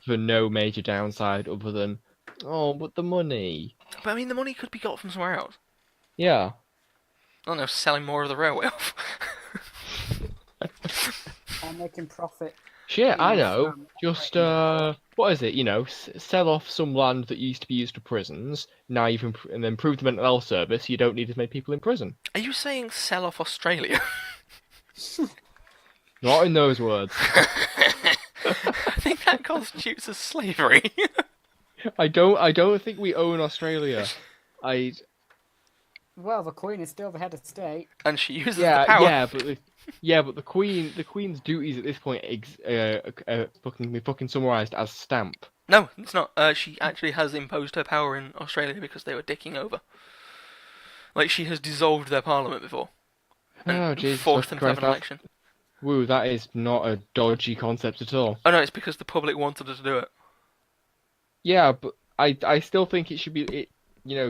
for no major downside other than, oh, but the money. But I mean, the money could be got from somewhere else. Yeah. I don't know, selling more of the railway off. Or making profit. Shit, I know. From Just, operating what is it? You know, sell off some land that used to be used for prisons. Now you've and then improve the mental health service. You don't need as many people in prison. Are you saying sell off Australia? Not in those words. I think that constitutes as slavery. I don't think we own Australia. Well, the Queen is still the head of state. And she uses the power. but the Queen's duties at this point fucking summarised as stamp. No, it's not. She actually has imposed her power in Australia because they were dicking over. Like, she has dissolved their parliament before. And Oh, Jesus forced them to have an Christ, election. Woo, that is not a dodgy concept at all. Oh no, it's because the public wanted her to do it. Yeah, but I still think it should be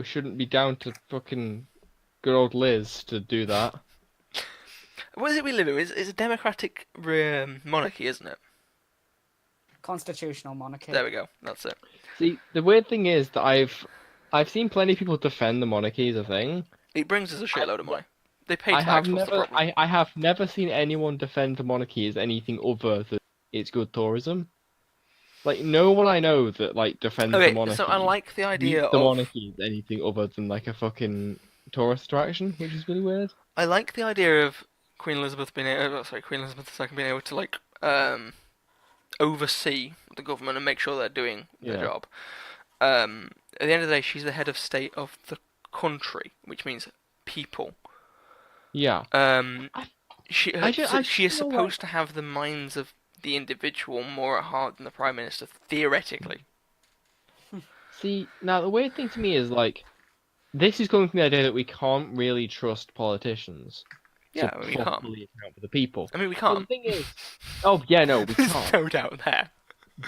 shouldn't be down to fucking good old Liz to do that. What is it we live in? It's a democratic monarchy, isn't it? Constitutional monarchy. There we go. That's it. See, the weird thing is that I've seen plenty of people defend the monarchy as a thing. It brings us a shitload of money. They pay I tax. have What's the never problem? I have never seen anyone defend the monarchy as anything other than it's good tourism. Like no one I know that like defends the Okay, monarchy. so I like the idea views the of monarchy as anything other than like a fucking tourist attraction, which is really weird. I like the idea of Queen Elizabeth II being able to like oversee the government and make sure they're doing their Yeah. job. At the end of the day, she's the head of state of the country, which means people. Yeah. She is feel supposed to have the minds of the individual more at heart than the prime minister, theoretically. See, now the weird thing to me is like this is coming from the idea that we can't really trust politicians Yeah, to we can't. properly account for the people. I mean, we But the can't. thing is, oh yeah, no, we There's can't. no doubt there.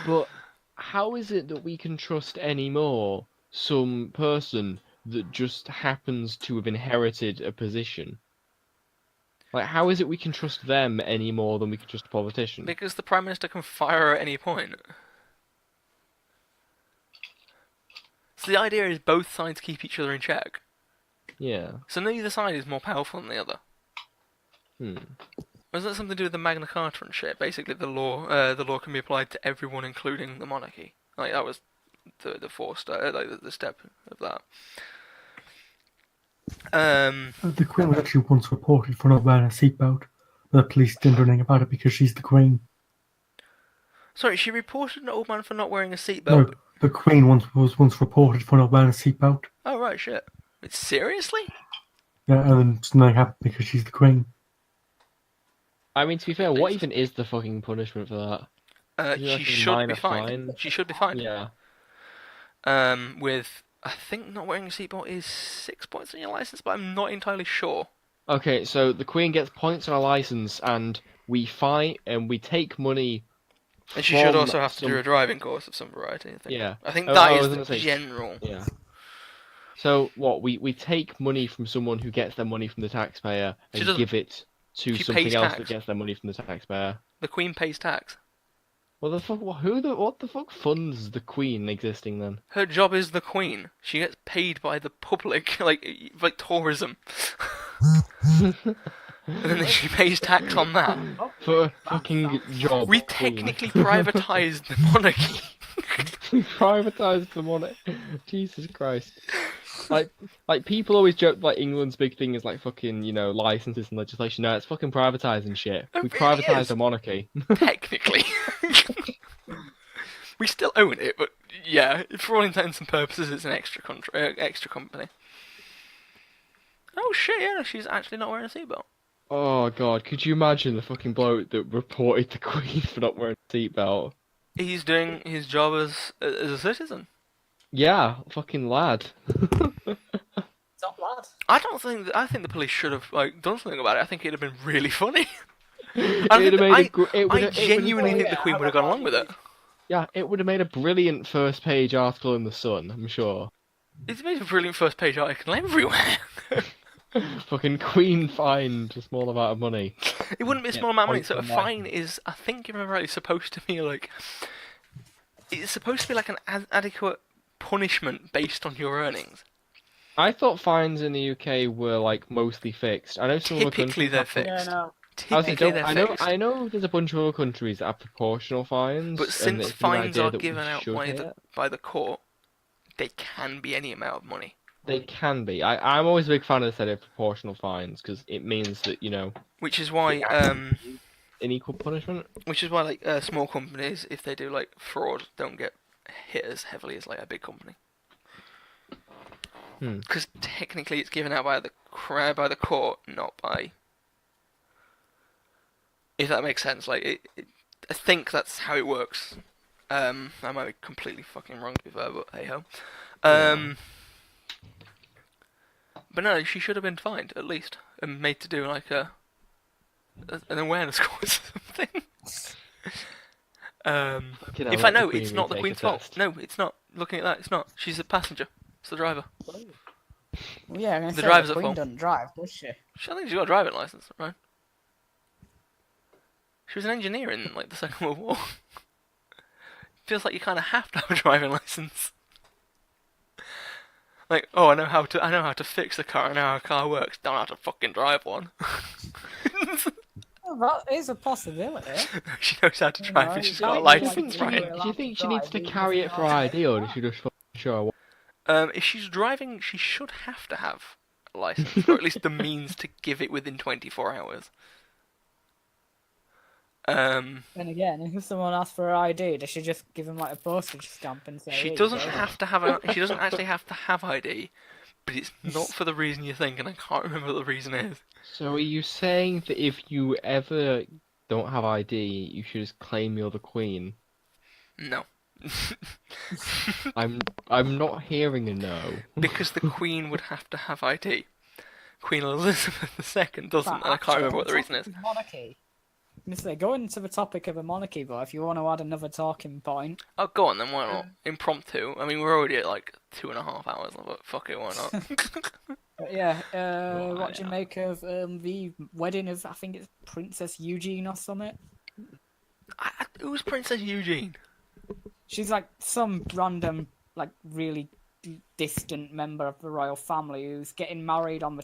But how is it that we can trust anymore some person that just happens to have inherited a position? Like, how is it we can trust them any more than we can trust a politician? Because the prime minister can fire her at any point. So the idea is both sides keep each other in check. Yeah. So neither side is more powerful than the other. Was that something to do with the Magna Carta and shit? Basically, the law can be applied to everyone, including the monarchy. Like that was the step of that. The Queen was actually once reported for not wearing a seatbelt, but the police didn't do anything about it because she's the Queen. Sorry, she reported an old man for not wearing a seatbelt. No, the Queen was once reported for not wearing a seatbelt. Oh right, shit. Seriously? Yeah, and then nothing happened because she's the Queen. I mean, to be fair, what even is the fucking punishment for that? Isn't it She like a should minor be fined. fine? She should be fined. Yeah. With I think not wearing a seatbelt is 6 points on your license, but I'm not entirely sure. Okay, so the Queen gets points on her license, and we fine and we take money. And she should from also have to do some- a driving course of some variety. I think. Yeah. I think Oh, that I is was the gonna say- general. Yeah. So what? We take money from someone who gets their money from the taxpayer She and doesn't- give it to she something pays else tax. that gets their money from the taxpayer. The Queen pays tax. Well, the fuck? What the fuck funds the Queen existing then? Her job is the Queen. She gets paid by the public, like tourism. and then she pays tax on that. For a fucking job. We queen. technically privatised the monarchy. We privatised the money. Jesus Christ. Like people always joke like England's big thing is like fucking, licenses and legislation. No, it's fucking privatising shit. It We really privatised is. the monarchy. Technically. We still own it, but yeah, for all intents and purposes, it's an extra company. Oh shit, yeah, she's actually not wearing a seatbelt. Oh god, could you imagine the fucking bloke that reported the Queen for not wearing a seatbelt? He's doing his job as a citizen. Yeah, fucking lad. Top lad. I think the police should have done something about it. I think it'd have been really funny. I genuinely think the Queen would have gone along with it. Yeah, it would have made a brilliant first page article in the Sun, I'm sure. It's made a brilliant first page article everywhere. Fucking Queen fined a small amount of money. It wouldn't be a small amount of money. point So a from there. fine is, I think, if you remember rightly, supposed to be like, it's supposed to be like an adequate punishment based on your earnings. I thought fines in the UK were like mostly fixed. I know some other Typically countries they're have fixed. Yeah, no. Typically they're fixed. I know there's a bunch of other countries that have proportional fines. But and since it's an fines idea are that we given out should hit. by the court, they can be any amount of money. They can be. I'm always a big fan of the idea of proportional fines because it means that, Which is why unequal punishment. small companies, if they do like fraud, don't get hit as heavily as like a big company. Because technically it's given out by the court, not by. If that makes sense, I think that's how it works. I might be completely fucking wrong to be fair, but hey ho. But no, she should have been fined at least and made to do like an awareness course or something. In fact, no, it's not the Queen's fault. No, it's not. Looking at that, it's not. She's a passenger. It's the driver. Well, yeah, I'm gonna The say driver's the at Queen fault. doesn't drive, does she? I think she's got a driving license, right? She was an engineer in like the Second World War. Feels like you kind of have to have a driving license. Like, oh, I know how to fix a car. I know how a car works. Don't know how to fucking drive one. Well, that is a possibility. She knows how to drive. And she's got a Do you license, think right? Do you think she needs to carry it for ID, or does she just show? If she's driving, she should have to have a license, or at least the means to give it within 24 hours. Then again, if someone asks for her ID, does she just give them like a postage stamp and say? She "Here you doesn't go"? have to have she doesn't actually have to have ID, but it's not for the reason you think, and I can't remember what the reason is. So are you saying that if you ever don't have ID, you should just claim you're the Queen? No. I'm not hearing a no. Because the Queen would have to have ID. Queen Elizabeth II doesn't, and I can't Actually, remember what the on reason is. topic of Monarchy. I'm gonna say, going into the topic of a monarchy, but if you want to add another talking point, Oh, go on then, why not? Impromptu. I mean, we're already at like 2.5 hours, but fuck it, why not? but yeah, what do you make of the wedding of, I think it's Princess Eugene or something? Who's Princess Eugene? She's like some random, like really distant member of the royal family who's getting married on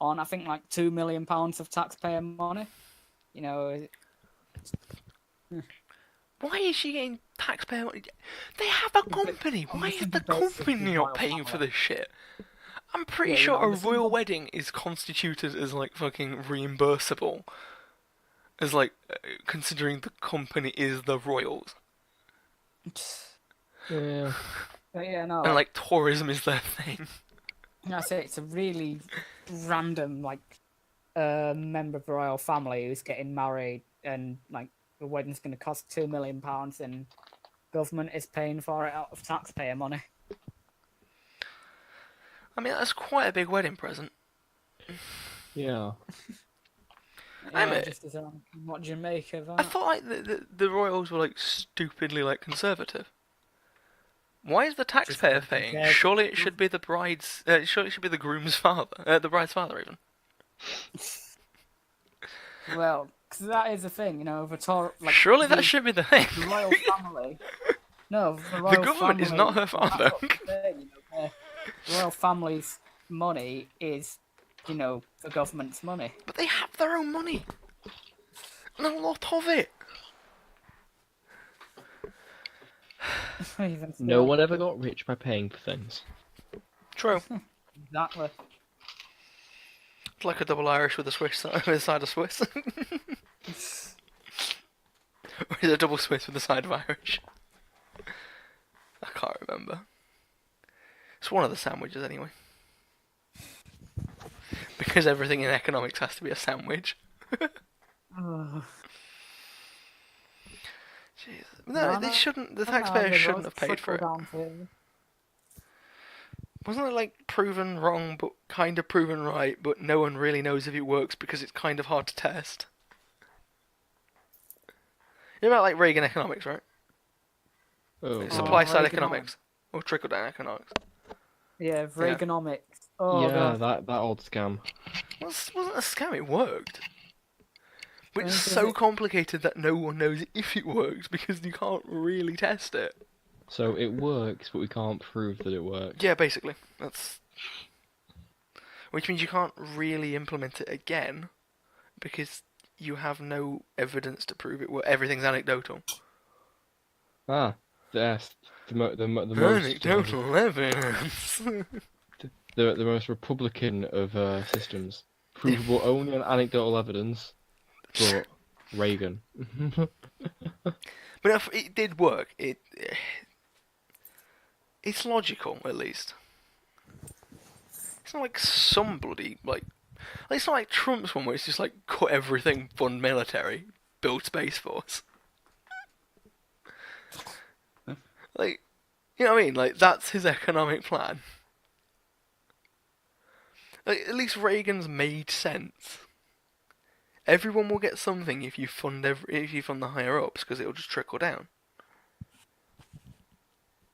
I think like £2 million of taxpayer money. You know. Why is she getting taxpayer money? They have a company. Why is the company not paying for this shit? I'm pretty sure a royal wedding is constituted as like fucking reimbursable. As like, considering the company is the royals. Yeah. But yeah, no. And like tourism is their thing. I say it's a really random like member of the royal family who's getting married, and like the wedding's going to cost £2 million, and government is paying for it out of taxpayer money. I mean, that's quite a big wedding present. Yeah. What do you make of that? I thought like the royals were like stupidly like conservative. Why is the taxpayer paying? Surely it should be the bride's. Surely it should be the groom's father, the bride's father even. Well, because that is the thing, you know. Surely that should be the thing. The royal family. No, the royal government is not her father. The royal family's money is the government's money. But they have their own money. And a lot of it. Even No still. one ever got rich by paying for things. True. Exactly. It's like a double Irish with a Swiss with a side of Swiss. Or is it a double Swiss with a side of Irish? I can't remember. It's one of the sandwiches anyway. Because everything in economics has to be a sandwich. Ugh. Jesus. No, they shouldn't. The taxpayers they shouldn't both have paid for it. trickle down to- Wasn't it like proven wrong, but kind of proven right, but no one really knows if it works because it's kind of hard to test? You know about like Reagan economics, right? Oh, Like supply side Reaganomics. economics or trickle down economics. Yeah, Reaganomics. Oh, yeah, God. that old scam. Wasn't a scam. It worked. But it's Does so it- complicated that no one knows if it works because you can't really test it. So it works, but we can't prove that it works. Yeah, basically. That's. Which means you can't really implement it again because you have no evidence to prove it. Everything's anecdotal. Ah, yes, the most Anecdotal evidence. the most Republican of systems, provable only on anecdotal evidence, but Reagan. But if it did work, it's logical at least. It's not like some bloody like it's not like Trump's one where it's just like cut everything, fund military, build space force. Like, you know what I mean? Like that's his economic plan. Like, at least Reagan's made sense. Everyone will get something if you fund the higher ups because it'll just trickle down.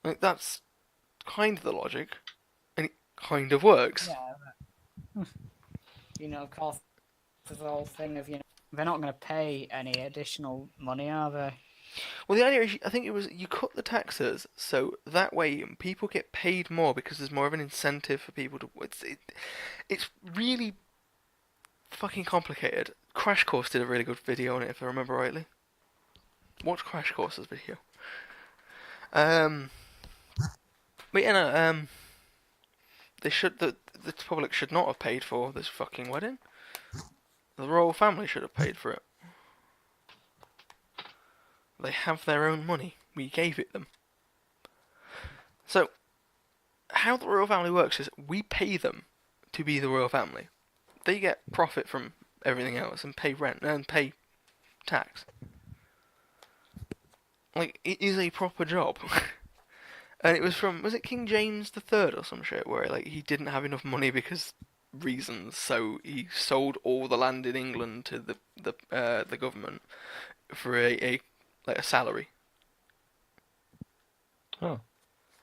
Like that's kind of the logic, and it kind of works. Yeah, but, of course, there's the whole thing of, they're not going to pay any additional money, are they? Well, the idea is, I think it was you cut the taxes so that way people get paid more because there's more of an incentive for people to. It's really fucking complicated. Crash Course did a really good video on it, if I remember rightly. Watch Crash Course's video. But the public should not have paid for this fucking wedding. The royal family should have paid for it. They have their own money. We gave it them. So, how the royal family works is we pay them to be the royal family. They get profit from everything else and pay rent and pay tax. Like, it is a proper job. And it was it King James III or some shit, where like he didn't have enough money because reasons, so he sold all the land in England to the government for a salary. Oh.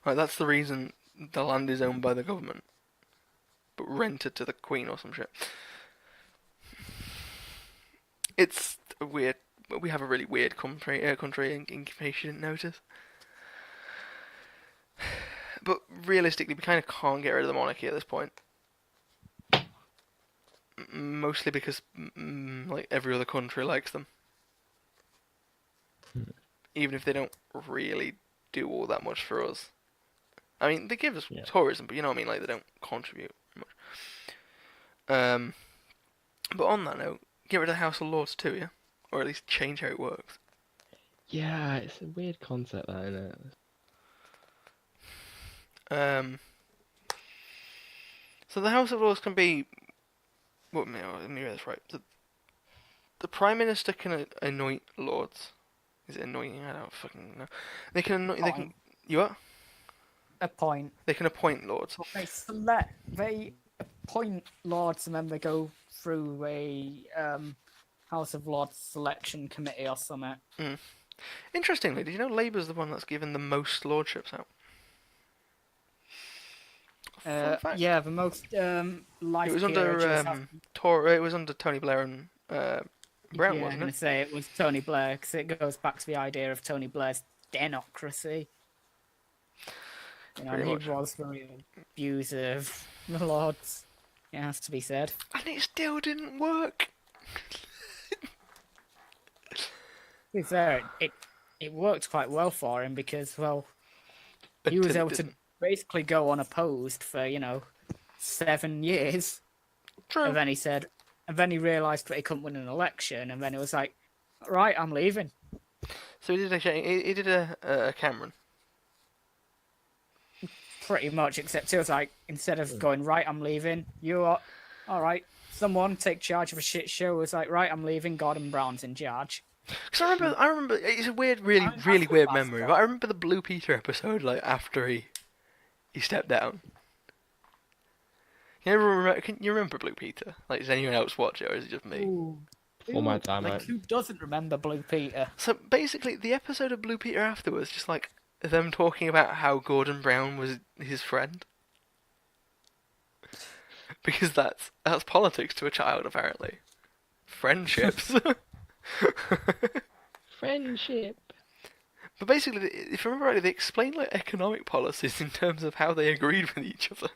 Like that's the reason the land is owned by the government, but rented to the Queen or some shit. It's weird. We have a really weird country in case you didn't notice. But realistically, we kind of can't get rid of the monarchy at this point. Mostly because, like, every other country likes them. Even if they don't really do all that much for us. I mean, they give us tourism, but you know what I mean? Like, they don't contribute much. But on that note, get rid of the House of Lords too, yeah? Or at least change how it works. Yeah, it's a weird concept, that, isn't it? So the House of Lords can be... Well, let me get this right. The Prime Minister can anoint Lords. Is it anointing? I don't fucking know. They can anoint... They can... You what? Appoint. They can appoint Lords. They appoint Lords and then they go through a House of Lords selection committee or something. Interestingly, did you know Labour's the one that's given the most lordships out? Fun fact. Yeah, the most life It was peerages under it was under Tony Blair and Brown, yeah, I'm wasn't going it? to say it was Tony Blair, because it goes back to the idea of Tony Blair's democracy. Pretty he much. was very abusive, the Lords. It has to be said. And it still didn't work. To be fair, it worked quite well for him because, well, he was Until it able to didn't. basically go unopposed for 7 years, True. and then he realised that he couldn't win an election, and then it was like, right, I'm leaving. So he did a Cameron. Pretty much, except it was like, instead of going, right, I'm leaving, you are, all right, someone take charge of a shit show. It was like, right, I'm leaving, Gordon Brown's in charge. Because I remember, it's a weird, really, I mean, really that's weird what memory, but I remember the Blue Peter episode, like, after he stepped down. Can you remember Blue Peter? Like, does anyone else watch it, or is it just me? Ooh. For my time, Like, mate. who doesn't remember Blue Peter? So, basically, the episode of Blue Peter after was just, like, them talking about how Gordon Brown was his friend. Because that's politics to a child, apparently. Friendships. Friendship. But basically, if I remember rightly, they explained like economic policies in terms of how they agreed with each other.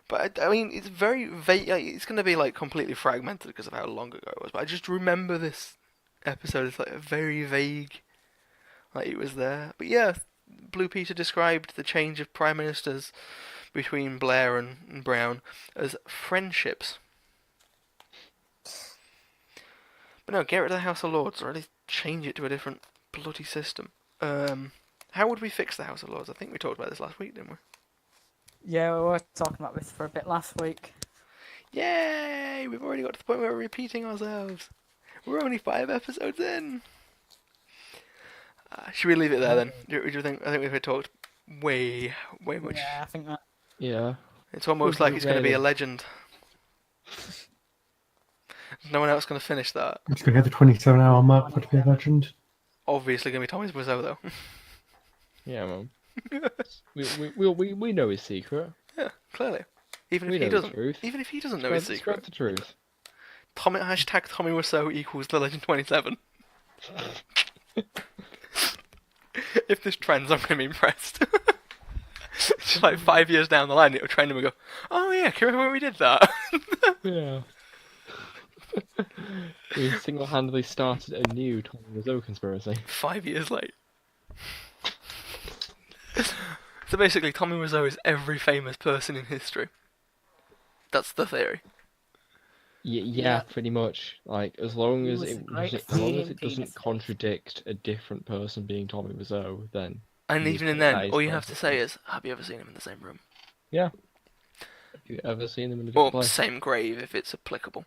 But I mean, it's very vague. It's going to be like completely fragmented because of how long ago it was. But I just remember this episode as like very vague, like it was there. But yeah, Blue Peter described the change of prime ministers between Blair and Brown as friendships. But no, get rid of the House of Lords, or at least change it to a different bloody system. How would we fix the House of Lords? I think we talked about this last week, didn't we? Yeah, we were talking about this for a bit last week. Yay! We've already got to the point where we're repeating ourselves. We're only 5 episodes in. Should we leave it there then? Do you think? I think we've talked way much. Yeah, I think that. Yeah. It's almost like it's going to be a legend. No one else going to finish that. I'm just going to hit the 27-hour mark for it to be a legend. Obviously going to be Tommy's Wiseau though. Yeah, man. we know his secret. Yeah, clearly. Even We if he know the doesn't. truth. Even if he doesn't know his Spread secret. the truth. Hashtag Tommy Wiseau equals the Legend 27. If this trends, I'm going to be impressed. Just like 5 years down the line, it'll trend and we'll go, oh yeah, can you remember when we did that? Yeah. We single-handedly started a new Tommy Wiseau conspiracy. 5 years late. So basically, Tommy Wiseau is every famous person in history. That's the theory. Yeah, pretty much. Like, as long He as was a it great as long as feeding it doesn't penis. contradict a different person being Tommy Wiseau, then And He's even in that then, is all you have to perfect. say is, have you ever seen him in the same room? have you ever seen them in a Or different place? same grave, if it's applicable.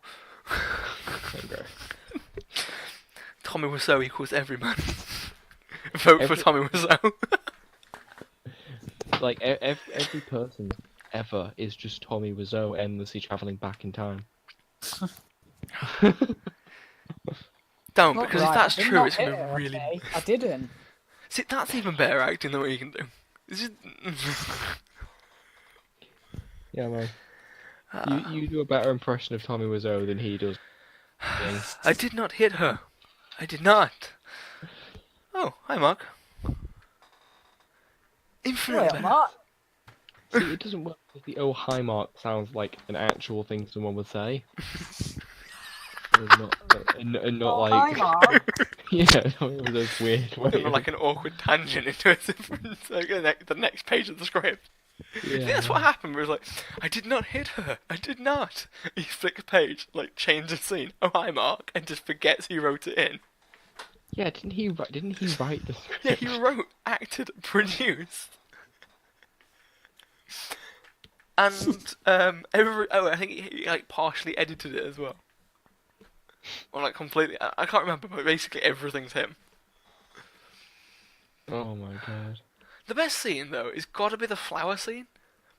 Same grave. Tommy Wiseau equals every man. Vote for Every- Tommy Wiseau. Like, every person ever is just Tommy Wiseau endlessly travelling back in time. Don't, Not because right, if that's I did true, not it's going to hit be her, really... okay? I didn't. See, that's even better acting than what you can do. It's just... Yeah, man. You do a better impression of Tommy Wiseau than he does. I did not hit her. I did not. Oh, hi Mark. Infinite Wait, better. Mark. See, it doesn't work if the oh hi Mark sounds like an actual thing someone would say. and not Oh, like hi, Mark. yeah, not with those weird ways. Kind of like an awkward tangent into a different, like, the next page of the script. Yeah. That's what happened. We was like, I did not hit her. I did not. He flicks a page, like change the scene. Oh hi Mark, and just forgets he wrote it in. Yeah, didn't he write the script? Yeah, he wrote, acted, produced. And I think he like partially edited it as well. Or like completely. I can't remember, but basically everything's him. Oh my god. The best scene though is gotta be the flower scene,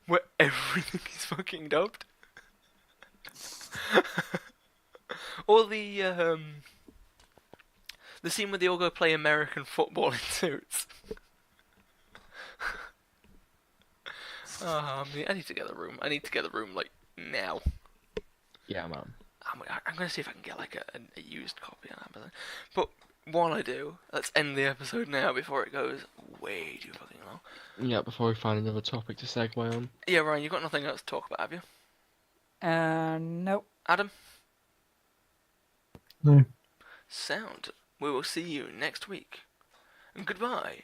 where everything is fucking dubbed. Or the scene where they all go play American football in suits. Oh, I need to get the room. I need to get the room like now. Yeah, man. I'm gonna see if I can get like a used copy on Amazon. But while I do, let's end the episode now before it goes way too fucking now. Yeah, before we find another topic to segue on. Yeah, Ryan, you've got nothing else to talk about, have you? Nope. Adam? No. Sound. We will see you next week. And goodbye.